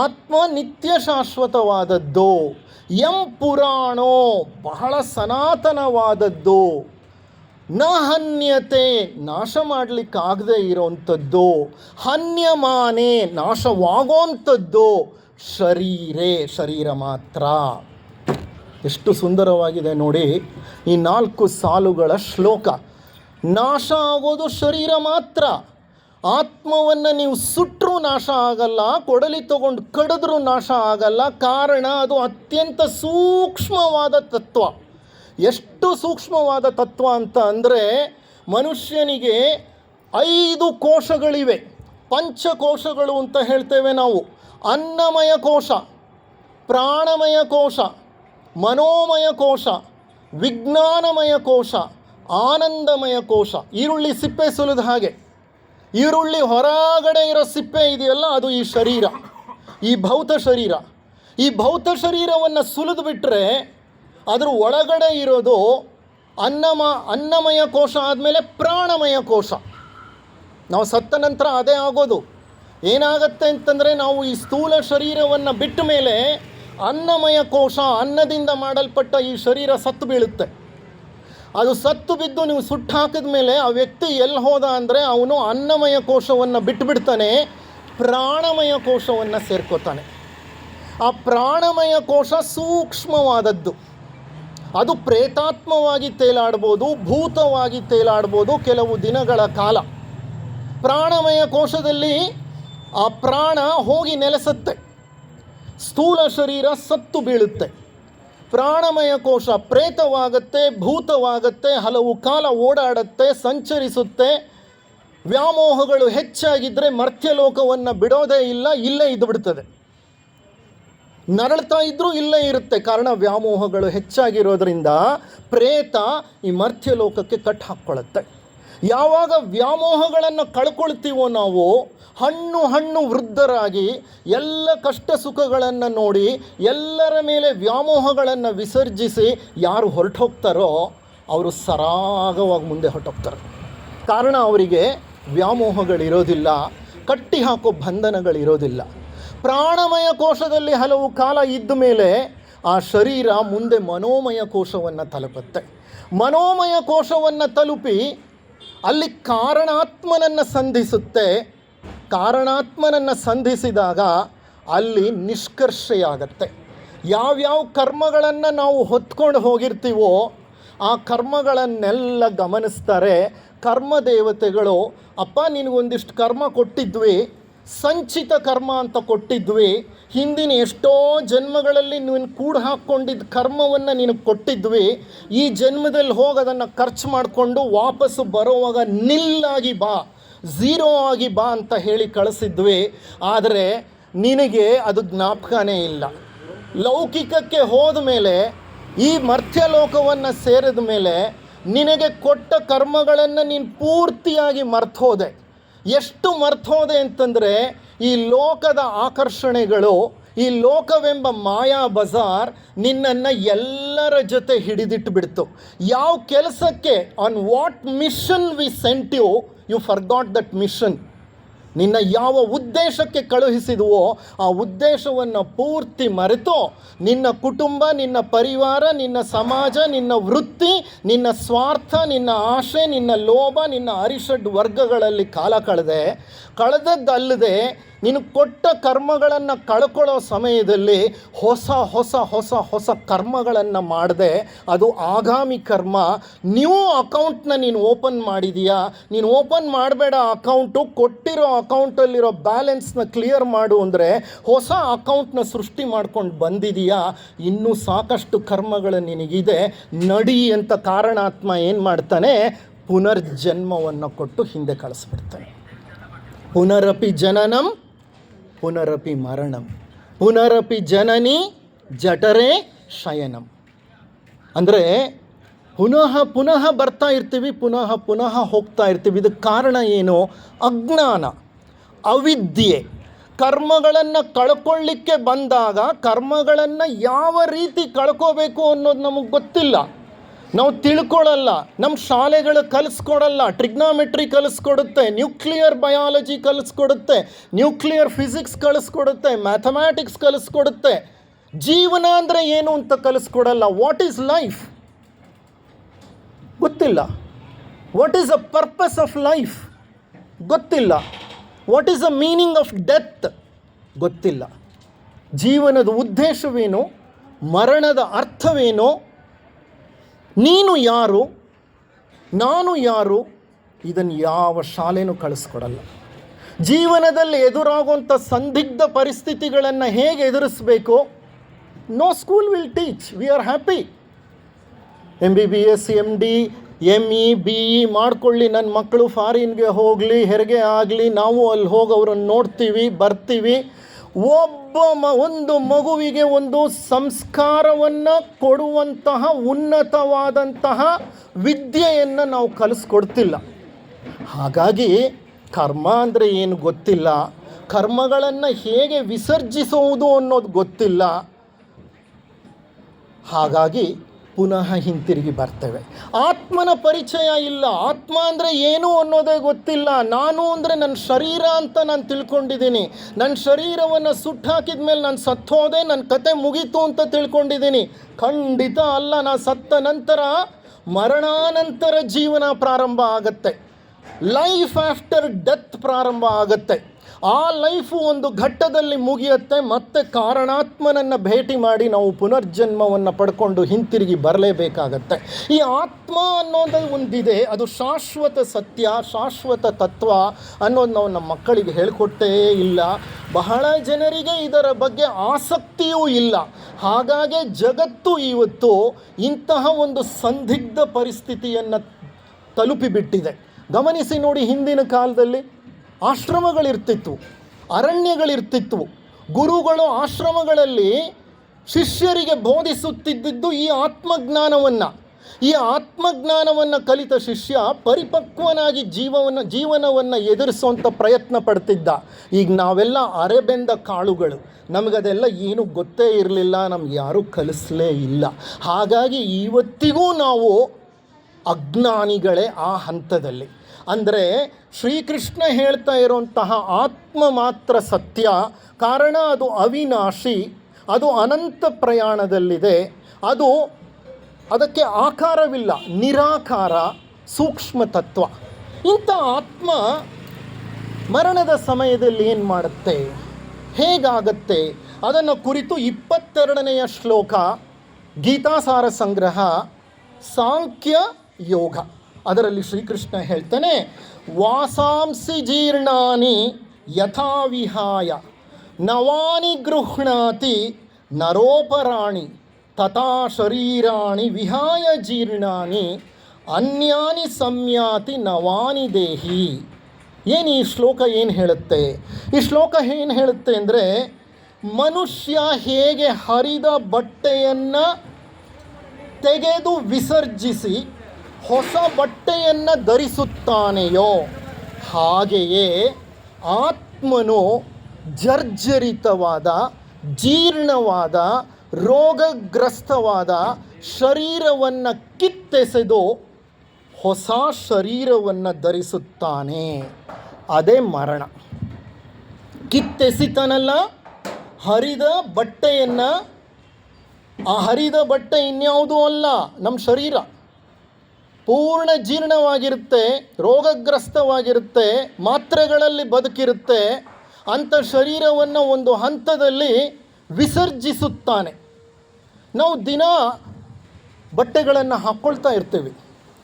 ಆತ್ಮ ನಿತ್ಯ ಶಾಶ್ವತವಾದದ್ದು. ಯಂ ಪುರಾಣೋ, ಬಹಳ ಸನಾತನವಾದದ್ದು. ನ ಹನ್ಯತೆ, ನಾಶ ಮಾಡಲಿಕ್ಕಾಗದೇ ಇರೋವಂಥದ್ದು. ಹನ್ಯಮಾನೆ, ನಾಶವಾಗೋವಂಥದ್ದು. ಶರೀರೇ, ಶರೀರ ಮಾತ್ರ. ಎಷ್ಟು ಸುಂದರವಾಗಿದೆ ನೋಡಿ ಈ 4 ಸಾಲುಗಳ ಶ್ಲೋಕ. ನಾಶ ಆಗೋದು ಶರೀರ ಮಾತ್ರ. ಆತ್ಮವನ್ನು ನೀವು ಸುಟ್ಟರೂ ನಾಶ ಆಗಲ್ಲ, ಕೊಡಲಿ ತಗೊಂಡು ಕಡಿದ್ರೂ ನಾಶ ಆಗಲ್ಲ. ಕಾರಣ ಅದು ಅತ್ಯಂತ ಸೂಕ್ಷ್ಮವಾದ ತತ್ವ. ಎಷ್ಟು ಸೂಕ್ಷ್ಮವಾದ ತತ್ವ ಅಂತ ಅಂದರೆ, ಮನುಷ್ಯನಿಗೆ 5 ಕೋಶಗಳಿವೆ. ಪಂಚಕೋಶಗಳು ಅಂತ ಹೇಳ್ತೇವೆ ನಾವು. ಅನ್ನಮಯ ಕೋಶ, ಪ್ರಾಣಮಯ ಕೋಶ, ಮನೋಮಯ ಕೋಶ, ವಿಜ್ಞಾನಮಯ ಕೋಶ, ಆನಂದಮಯ ಕೋಶ. ಈರುಳ್ಳಿ ಸಿಪ್ಪೆ ಸುಲಿದ ಹಾಗೆ ಈರುಳ್ಳಿ ಹೊರಗಡೆ ಇರೋ ಸಿಪ್ಪೆ ಇದೆಯಲ್ಲ, ಅದು ಈ ಶರೀರ, ಈ ಭೌತ ಶರೀರ. ಈ ಭೌತ ಶರೀರವನ್ನು ಸುಲಿದು ಬಿಟ್ಟರೆ ಅದರ ಒಳಗಡೆ ಇರೋದು ಅನ್ನಮಯ ಕೋಶ ಆದಮೇಲೆ ಪ್ರಾಣಮಯ ಕೋಶ. ನಾವು ಸತ್ತ ನಂತರ ಅದೇ ಆಗೋದು. ಏನಾಗತ್ತೆ ಅಂತಂದರೆ, ನಾವು ಈ ಸ್ಥೂಲ ಶರೀರವನ್ನು ಬಿಟ್ಟ ಮೇಲೆ ಅನ್ನಮಯ ಕೋಶ, ಅನ್ನದಿಂದ ಮಾಡಲ್ಪಟ್ಟ ಈ ಶರೀರ ಸತ್ತು ಬೀಳುತ್ತೆ. ಅದು ಸತ್ತು ಬಿದ್ದು ನೀವು ಸುಟ್ಟು ಹಾಕಿದ ಮೇಲೆ ಆ ವ್ಯಕ್ತಿ ಎಲ್ಲಿ ಹೋದ ಅಂದರೆ, ಅವನು ಅನ್ನಮಯ ಕೋಶವನ್ನು ಬಿಟ್ಟುಬಿಡ್ತಾನೆ, ಪ್ರಾಣಮಯ ಕೋಶವನ್ನು ಸೇರ್ಕೋತಾನೆ. ಆ ಪ್ರಾಣಮಯ ಕೋಶ ಸೂಕ್ಷ್ಮವಾದದ್ದು. ಅದು ಪ್ರೇತಾತ್ಮವಾಗಿ ತೇಲಾಡ್ಬೋದು, ಭೂತವಾಗಿ ತೇಲಾಡ್ಬೋದು ಕೆಲವು ದಿನಗಳ ಕಾಲ. ಪ್ರಾಣಮಯ ಕೋಶದಲ್ಲಿ ಆ ಪ್ರಾಣ ಹೋಗಿ ನೆಲೆಸುತ್ತೆ, ಸ್ಥೂಲ ಶರೀರ ಸತ್ತು ಬೀಳುತ್ತೆ. ಪ್ರಾಣಮಯ ಕೋಶ ಪ್ರೇತವಾಗುತ್ತೆ, ಭೂತವಾಗುತ್ತೆ, ಹಲವು ಕಾಲ ಓಡಾಡುತ್ತೆ, ಸಂಚರಿಸುತ್ತೆ. ವ್ಯಾಮೋಹಗಳು ಹೆಚ್ಚಾಗಿದ್ದರೆ ಮರ್ತ್ಯಲೋಕವನ್ನು ಬಿಡೋದೇ ಇಲ್ಲ, ಇಲ್ಲೇ ಇದ್ದು ಬಿಡ್ತದೆ. ನರಳ್ತಾ ಇದ್ದರೂ ಇಲ್ಲೇ ಇರುತ್ತೆ. ಕಾರಣ ವ್ಯಾಮೋಹಗಳು ಹೆಚ್ಚಾಗಿರೋದ್ರಿಂದ ಪ್ರೇತ ಈ ಮರ್ತ್ಯಲೋಕಕ್ಕೆ ಕಟ್ ಹಾಕ್ಕೊಳ್ಳುತ್ತೆ. ಯಾವಾಗ ವ್ಯಾಮೋಹಗಳನ್ನು ಕಳ್ಕೊಳ್ತೀವೋ ನಾವು, ಹಣ್ಣು ವೃದ್ಧರಾಗಿ ಎಲ್ಲ ಕಷ್ಟ ಸುಖಗಳನ್ನು ನೋಡಿ ಎಲ್ಲರ ಮೇಲೆ ವ್ಯಾಮೋಹಗಳನ್ನು ವಿಸರ್ಜಿಸಿ ಯಾರು ಹೊರಟೋಗ್ತಾರೋ ಅವರು ಸರಾಗವಾಗಿ ಮುಂದೆ ಹೊರಟೋಗ್ತಾರೆ. ಕಾರಣ ಅವರಿಗೆ ವ್ಯಾಮೋಹಗಳಿರೋದಿಲ್ಲ, ಕಟ್ಟಿ ಹಾಕೋ ಬಂಧನಗಳಿರೋದಿಲ್ಲ. ಪ್ರಾಣಮಯ ಕೋಶದಲ್ಲಿ ಹಲವು ಕಾಲ ಇದ್ದ ಮೇಲೆ ಆ ಶರೀರ ಮುಂದೆ ಮನೋಮಯ ಕೋಶವನ್ನು ತಲುಪುತ್ತೆ. ಮನೋಮಯ ಕೋಶವನ್ನು ತಲುಪಿ ಅಲ್ಲಿ ಕಾರಣಾತ್ಮನನ್ನು ಸಂಧಿಸುತ್ತೆ. ಕಾರಣಾತ್ಮನನ್ನು ಸಂಧಿಸಿದಾಗ ಅಲ್ಲಿ ನಿಷ್ಕರ್ಷೆಯಾಗತ್ತೆ. ಯಾವ್ಯಾವ ಕರ್ಮಗಳನ್ನು ನಾವು ಹೊತ್ಕೊಂಡು ಹೋಗಿರ್ತೀವೋ ಆ ಕರ್ಮಗಳನ್ನೆಲ್ಲ ಗಮನಿಸ್ತಾರೆ ಕರ್ಮದೇವತೆಗಳು. ಅಪ್ಪ, ನಿನಗೊಂದಿಷ್ಟು ಕರ್ಮ ಕೊಟ್ಟಿದ್ವಿ, ಸಂಚಿತ ಕರ್ಮ ಅಂತ ಕೊಟ್ಟಿದ್ವಿ, ಹಿಂದಿನ ಎಷ್ಟೋ ಜನ್ಮಗಳಲ್ಲಿ ನೀನು ಕೂಡ ಹಾಕ್ಕೊಂಡಿದ್ದ ಕರ್ಮವನ್ನು ನಿನಗೆ ಕೊಟ್ಟಿದ್ವಿ, ಈ ಜನ್ಮದಲ್ಲಿ ಹೋಗಿ ಅದನ್ನು ಖರ್ಚು ಮಾಡಿಕೊಂಡು ವಾಪಸ್ಸು ಬರೋವಾಗ ನಿಲ್ಲಾಗಿ ಬಾ, ಝೀರೋ ಆಗಿ ಬಾ ಅಂತ ಹೇಳಿ ಕಳಿಸಿದ್ವಿ. ಆದರೆ ನಿನಗೆ ಅದು ಜ್ಞಾಪಕನೇ ಇಲ್ಲ. ಲೌಕಿಕಕ್ಕೆ ಹೋದ ಮೇಲೆ, ಈ ಮರ್ತ್ಯಲೋಕವನ್ನು ಸೇರಿದ ಮೇಲೆ ನಿನಗೆ ಕೊಟ್ಟ ಕರ್ಮಗಳನ್ನು ನೀನು ಪೂರ್ತಿಯಾಗಿ ಮರ್ತೋದೆ. ಎಷ್ಟು ಮರ್ತೋದೆ ಅಂತಂದರೆ, ಈ ಲೋಕದ ಆಕರ್ಷಣೆಗಳು, ಈ ಲೋಕವೆಂಬ ಮಾಯಾ ಬಜಾರ್ ನಿನ್ನನ್ನು ಎಲ್ಲರ ಜೊತೆ ಹಿಡಿದಿಟ್ಟು ಬಿಡ್ತು. ಯಾವ ಕೆಲಸಕ್ಕೆ, on what mission we sent you, you forgot that mission. ನಿನ್ನ ಯಾವ ಉದ್ದೇಶಕ್ಕೆ ಕಳುಹಿಸಿದುವೋ ಆ ಉದ್ದೇಶವನ್ನು ಪೂರ್ತಿ ಮರೆತು ನಿನ್ನ ಕುಟುಂಬ, ನಿನ್ನ ಪರಿವಾರ, ನಿನ್ನ ಸಮಾಜ, ನಿನ್ನ ವೃತ್ತಿ, ನಿನ್ನ ಸ್ವಾರ್ಥ, ನಿನ್ನ ಆಶೆ, ನಿನ್ನ ಲೋಭ, ನಿನ್ನ ಅರಿಷಡ್ ವರ್ಗಗಳಲ್ಲಿ ಕಾಲ ಕಳೆದದ್ದಲ್ಲದೆ ನೀನು ಕೊಟ್ಟ ಕರ್ಮಗಳನ್ನು ಕಳ್ಕೊಳ್ಳೋ ಸಮಯದಲ್ಲಿ ಹೊಸ ಹೊಸ ಹೊಸ ಹೊಸ ಕರ್ಮಗಳನ್ನು ಮಾಡದೆ, ಅದು ಆಗಾಮಿ ಕರ್ಮ. ನ್ಯೂ ಅಕೌಂಟ್ನ ನೀನು ಓಪನ್ ಮಾಡಿದೀಯಾ? ನೀನು ಓಪನ್ ಮಾಡಬೇಡ ಅಕೌಂಟು, ಕೊಟ್ಟಿರೋ ಅಕೌಂಟಲ್ಲಿರೋ ಬ್ಯಾಲೆನ್ಸ್ನ ಕ್ಲಿಯರ್ ಮಾಡು ಅಂದರೆ ಹೊಸ ಅಕೌಂಟ್ನ ಸೃಷ್ಟಿ ಮಾಡ್ಕೊಂಡು ಬಂದಿದೀಯಾ? ಇನ್ನೂ ಸಾಕಷ್ಟು ಕರ್ಮಗಳು ನಿನಗಿದೆ, ನಡಿ ಅಂತ ಕಾರಣಾತ್ಮ ಏನು ಮಾಡ್ತಾನೆ? ಪುನರ್ಜನ್ಮವನ್ನು ಕೊಟ್ಟು ಹಿಂದೆ ಕಳಿಸ್ಬಿಡ್ತಾನೆ. ಪುನರಪಿ ಜನನಂ ಪುನರಪಿ ಮರಣಂ ಪುನರಪಿ ಜನನಿ ಜಠರೇ ಶಯನಂ. ಅಂದರೆ ಪುನಃ ಪುನಃ ಬರ್ತಾ ಇರ್ತೀವಿ, ಪುನಃ ಪುನಃ ಹೋಗ್ತಾ ಇರ್ತೀವಿ. ಇದಕ್ಕೆ ಕಾರಣ ಏನು? ಅಜ್ಞಾನ, ಅವಿದ್ಯೆ. ಕರ್ಮಗಳನ್ನು ಕಳ್ಕೊಳ್ಳಿಕ್ಕೆ ಬಂದಾಗ ಕರ್ಮಗಳನ್ನು ಯಾವ ರೀತಿ ಕಳ್ಕೋಬೇಕು ಅನ್ನೋದು ನಮಗೆ ಗೊತ್ತಿಲ್ಲ, ನಾವು ತಿಳ್ಕೊಳ್ಳಲ್ಲ. ನಮ್ಮ ಶಾಲೆಗಳು ಕಲಿಸ್ಕೊಡಲ್ಲ. ಟ್ರಿಗ್ನಾಮೆಟ್ರಿ ಕಲಿಸ್ಕೊಡುತ್ತೆ, ನ್ಯೂಕ್ಲಿಯರ್ ಬಯಾಲಜಿ ಕಲಿಸ್ಕೊಡುತ್ತೆ, ನ್ಯೂಕ್ಲಿಯರ್ ಫಿಸಿಕ್ಸ್ ಕಲಿಸ್ಕೊಡುತ್ತೆ, ಮ್ಯಾಥಮ್ಯಾಟಿಕ್ಸ್ ಕಲಿಸ್ಕೊಡುತ್ತೆ. ಜೀವನ ಅಂದರೆ ಏನು ಅಂತ ಕಲಿಸ್ಕೊಡಲ್ಲ. ವಾಟ್ ಈಸ್ ಲೈಫ್ ಗೊತ್ತಿಲ್ಲ. What is a purpose of life ಗೊತ್ತಿಲ್ಲ. What is a meaning of death ಗೊತ್ತಿಲ್ಲ. ಜೀವನದ ಉದ್ದೇಶವೇನು, ಮರಣದ ಅರ್ಥವೇನು, ನೀನು ಯಾರು, ನಾನು ಯಾರು, ಇದನ್ನು ಯಾವ ಶಾಲೆನೂ ಕಳಿಸ್ಕೊಡಲ್ಲ. ಜೀವನದಲ್ಲಿ ಎದುರಾಗುವಂಥ ಸಂದಿಗ್ಧ ಪರಿಸ್ಥಿತಿಗಳನ್ನು ಹೇಗೆ ಎದುರಿಸಬೇಕು, no school will teach. We are happy. MBBS MD ME BE ಮಾಡ್ಕೊಳ್ಳಿ, ನನ್ನ ಮಕ್ಕಳು ಫಾರಿನ್ಗೆ ಹೋಗಲಿ, ಹೆರಿಗೆ ಆಗಲಿ, ನಾವು ಅಲ್ಲಿ ಹೋಗಿ ಅವರನ್ನು ನೋಡ್ತೀವಿ, ಬರ್ತೀವಿ. ಒಂದು ಮಗುವಿಗೆ ಒಂದು ಸಂಸ್ಕಾರವನ್ನು ಕೊಡುವಂತಹ ಉನ್ನತವಾದಂತಹ ವಿದ್ಯೆಯನ್ನು ನಾವು ಕಲಿಸ್ಕೊಡ್ತಿಲ್ಲ. ಹಾಗಾಗಿ ಕರ್ಮ ಅಂದರೆ ಏನು ಗೊತ್ತಿಲ್ಲ, ಕರ್ಮಗಳನ್ನು ಹೇಗೆ ವಿಸರ್ಜಿಸುವುದು ಅನ್ನೋದು ಗೊತ್ತಿಲ್ಲ. ಹಾಗಾಗಿ ಪುನಃ ಹಿಂತಿರುಗಿ ಬರ್ತೇವೆ. ಆತ್ಮನ ಪರಿಚಯ ಇಲ್ಲ, ಆತ್ಮ ಅಂದರೆ ಏನು ಅನ್ನೋದೇ ಗೊತ್ತಿಲ್ಲ. ನಾನು ಅಂದರೆ ನನ್ನ ಶರೀರ ಅಂತ ನಾನು ತಿಳ್ಕೊಂಡಿದ್ದೀನಿ. ನನ್ನ ಶರೀರವನ್ನು ಸುಟ್ಟಾಕಿದ ಮೇಲೆ ನಾನು ಸತ್ತೋದೆ, ನನ್ನ ಕತೆ ಮುಗೀತು ಅಂತ ತಿಳ್ಕೊಂಡಿದ್ದೀನಿ. ಖಂಡಿತ ಅಲ್ಲ. ನಾನು ಸತ್ತ ನಂತರ ಮರಣಾನಂತರ ಜೀವನ ಪ್ರಾರಂಭ ಆಗುತ್ತೆ. ಲೈಫ್ ಆಫ್ಟರ್ ಡೆತ್ ಪ್ರಾರಂಭ ಆಗುತ್ತೆ. ಆ ಲೈಫು ಒಂದು ಘಟ್ಟದಲ್ಲಿ ಮುಗಿಯುತ್ತೆ. ಮತ್ತೆ ಕಾರಣಾತ್ಮನನ್ನು ಭೇಟಿ ಮಾಡಿ ನಾವು ಪುನರ್ಜನ್ಮವನ್ನು ಪಡ್ಕೊಂಡು ಹಿಂತಿರುಗಿ ಬರಲೇಬೇಕಾಗತ್ತೆ. ಈ ಆತ್ಮ ಅನ್ನೋದು ಒಂದಿದೆ, ಅದು ಶಾಶ್ವತ ಸತ್ಯ, ಶಾಶ್ವತ ತತ್ವ ಅನ್ನೋದು ನಾವು ನಮ್ಮ ಮಕ್ಕಳಿಗೆ ಹೇಳಿಕೊಟ್ಟೇ ಇಲ್ಲ. ಬಹಳ ಜನರಿಗೆ ಇದರ ಬಗ್ಗೆ ಆಸಕ್ತಿಯೂ ಇಲ್ಲ. ಹಾಗಾಗಿ ಜಗತ್ತು ಇವತ್ತು ಇಂತಹ ಒಂದು ಸಂದಿಗ್ಧ ಪರಿಸ್ಥಿತಿಯನ್ನು ತಲುಪಿಬಿಟ್ಟಿದೆ. ಗಮನಿಸಿ ನೋಡಿ, ಹಿಂದಿನ ಕಾಲದಲ್ಲಿ ಆಶ್ರಮಗಳಿರ್ತಿತ್ತು, ಅರಣ್ಯಗಳಿರ್ತಿತ್ತು. ಗುರುಗಳು ಆಶ್ರಮಗಳಲ್ಲಿ ಶಿಷ್ಯರಿಗೆ ಬೋಧಿಸುತ್ತಿದ್ದುದು ಈ ಆತ್ಮಜ್ಞಾನವನ್ನು. ಈ ಆತ್ಮಜ್ಞಾನವನ್ನು ಕಲಿತ ಶಿಷ್ಯ ಪರಿಪಕ್ವನಾಗಿ ಜೀವನವನ್ನು ಎದುರಿಸುವಂಥ ಪ್ರಯತ್ನ ಪಡ್ತಿದ್ದ. ಈಗ ನಾವೆಲ್ಲ ಅರೆಬೆಂದ ಕಾಳುಗಳು, ನಮಗದೆಲ್ಲ ಏನೂ ಗೊತ್ತೇ ಇರಲಿಲ್ಲ, ನಮ್ಗೆ ಯಾರೂ ಕಲಿಸಲೇ ಇಲ್ಲ. ಹಾಗಾಗಿ ಇವತ್ತಿಗೂ ನಾವು ಅಜ್ಞಾನಿಗಳೇ ಆ ಹಂತದಲ್ಲಿ. ಅಂದರೆ ಶ್ರೀಕೃಷ್ಣ ಹೇಳ್ತಾ ಇರುವಂತಹ ಆತ್ಮ ಮಾತ್ರ ಸತ್ಯ. ಕಾರಣ ಅದು ಅವಿನಾಶಿ, ಅದು ಅನಂತ ಪ್ರಯಾಣದಲ್ಲಿದೆ, ಅದಕ್ಕೆ ಆಕಾರವಿಲ್ಲ, ನಿರಾಕಾರ, ಸೂಕ್ಷ್ಮ ತತ್ವ. ಇಂಥ ಆತ್ಮ ಮರಣದ ಸಮಯದಲ್ಲಿ ಏನು ಮಾಡುತ್ತೆ, ಹೇಗಾಗತ್ತೆ, ಅದನ್ನು ಕುರಿತು 22ನೆಯ ಶ್ಲೋಕ ಗೀತಾಸಾರ ಸಂಗ್ರಹ ಸಾಂಖ್ಯ ಯೋಗ. ಅದರಲ್ಲಿ ಶ್ರೀಕೃಷ್ಣ ಹೇಳ್ತಾನೆ, ವಾಸಾಂಸಿ ಜೀರ್ಣಾನಿ ಯಥಾ ವಿಹಾಯ ನವಾನಿ ಗೃಹ್ಣಾತಿ ನರೋಪರಾಣಿ ತಥಾ ಶರೀರಾಣಿ ವಿಹಾಯ ಜೀರ್ಣಾನಿ ಅನ್ಯಾನಿ ಸಂಯಾತಿ ನವಾನಿ ದೇಹಿ. ಏನು ಈ ಶ್ಲೋಕ ಏನು ಹೇಳುತ್ತೆ? ಈ ಶ್ಲೋಕ ಏನು ಹೇಳುತ್ತೆ ಅಂದರೆ, ಮನುಷ್ಯ ಹೇಗೆ ಹರಿದ ಬಟ್ಟೆಯನ್ನು ತೆಗೆದು ವಿಸರ್ಜಿಸಿ ಹೊಸ ಬಟ್ಟೆಯನ್ನು ಧರಿಸುತ್ತಾನೆಯೋ ಹಾಗೆಯೇ ಆತ್ಮನು ಜರ್ಜರಿತವಾದ, ಜೀರ್ಣವಾದ, ರೋಗಗ್ರಸ್ತವಾದ ಶರೀರವನ್ನು ಕಿತ್ತೆಸೆದು ಹೊಸ ಶರೀರವನ್ನು ಧರಿಸುತ್ತಾನೆ. ಅದೇ ಮರಣ. ಕಿತ್ತೆಸಿತಾನಲ್ಲ ಹರಿದ ಬಟ್ಟೆಯನ್ನು, ಆ ಹರಿದ ಬಟ್ಟೆ ಇನ್ಯಾವುದೂ ಅಲ್ಲ, ನಮ್ಮ ಶರೀರ ಪೂರ್ಣ ಜೀರ್ಣವಾಗಿರುತ್ತೆ, ರೋಗಗ್ರಸ್ತವಾಗಿರುತ್ತೆ, ಮಾತ್ರೆಗಳಲ್ಲಿ ಬದುಕಿರುತ್ತೆ. ಅಂಥ ಶರೀರವನ್ನು ಒಂದು ಹಂತದಲ್ಲಿ ವಿಸರ್ಜಿಸುತ್ತಾನೆ. ನಾವು ದಿನ ಬಟ್ಟೆಗಳನ್ನು ಹಾಕ್ಕೊಳ್ತಾ ಇರ್ತೀವಿ.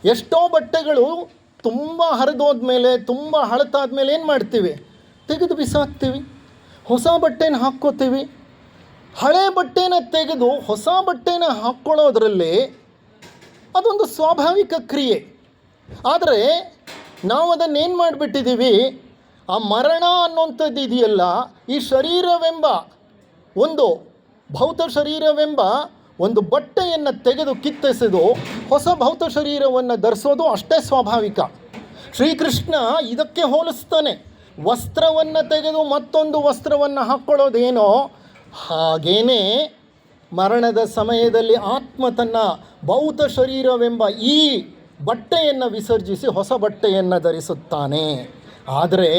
ಎಷ್ಟೋ ಬಟ್ಟೆಗಳು ತುಂಬ ಹರಿದೋದ್ಮೇಲೆ, ತುಂಬ ಹಳತಾದ್ಮೇಲೆ ಏನು ಮಾಡ್ತೀವಿ? ತೆಗೆದು ಬಿಸಾಕ್ತೀವಿ, ಹೊಸ ಬಟ್ಟೆನ ಹಾಕ್ಕೋತೀವಿ. ಹಳೆ ಬಟ್ಟೆನ ತೆಗೆದು ಹೊಸ ಬಟ್ಟೆನ ಹಾಕ್ಕೊಳ್ಳೋದ್ರಲ್ಲಿ ಅದೊಂದು ಸ್ವಾಭಾವಿಕ ಕ್ರಿಯೆ. ಆದರೆ ನಾವು ಅದನ್ನೇನು ಮಾಡಿಬಿಟ್ಟಿದ್ದೀವಿ, ಆ ಮರಣ ಅನ್ನೋಂಥದ್ದು ಇದೆಯಲ್ಲ, ಈ ಶರೀರವೆಂಬ ಒಂದು ಭೌತ ಶರೀರವೆಂಬ ಒಂದು ಬಟ್ಟೆಯನ್ನು ತೆಗೆದು ಕಿತ್ತೆಸೆದು ಹೊಸ ಭೌತ ಶರೀರವನ್ನು ಧರಿಸೋದು ಅಷ್ಟೇ ಸ್ವಾಭಾವಿಕ. ಶ್ರೀಕೃಷ್ಣ ಇದಕ್ಕೆ ಹೋಲಿಸ್ತಾನೆ. ವಸ್ತ್ರವನ್ನು ತೆಗೆದು ಮತ್ತೊಂದು ವಸ್ತ್ರವನ್ನು ಹಾಕ್ಕೊಳ್ಳೋದೇನೋ ಹಾಗೇನೇ ಮರಣದ ಸಮಯದಲ್ಲಿ ಆತ್ಮ ತನ್ನ ಭೌತ ಶರೀರವೆಂಬ ಈ ಬಟ್ಟೆಯನ್ನು ವಿಸರ್ಜಿಸಿ ಹೊಸ ಬಟ್ಟೆಯನ್ನು ಧರಿಸುತ್ತಾನೆ. ಆದರೆ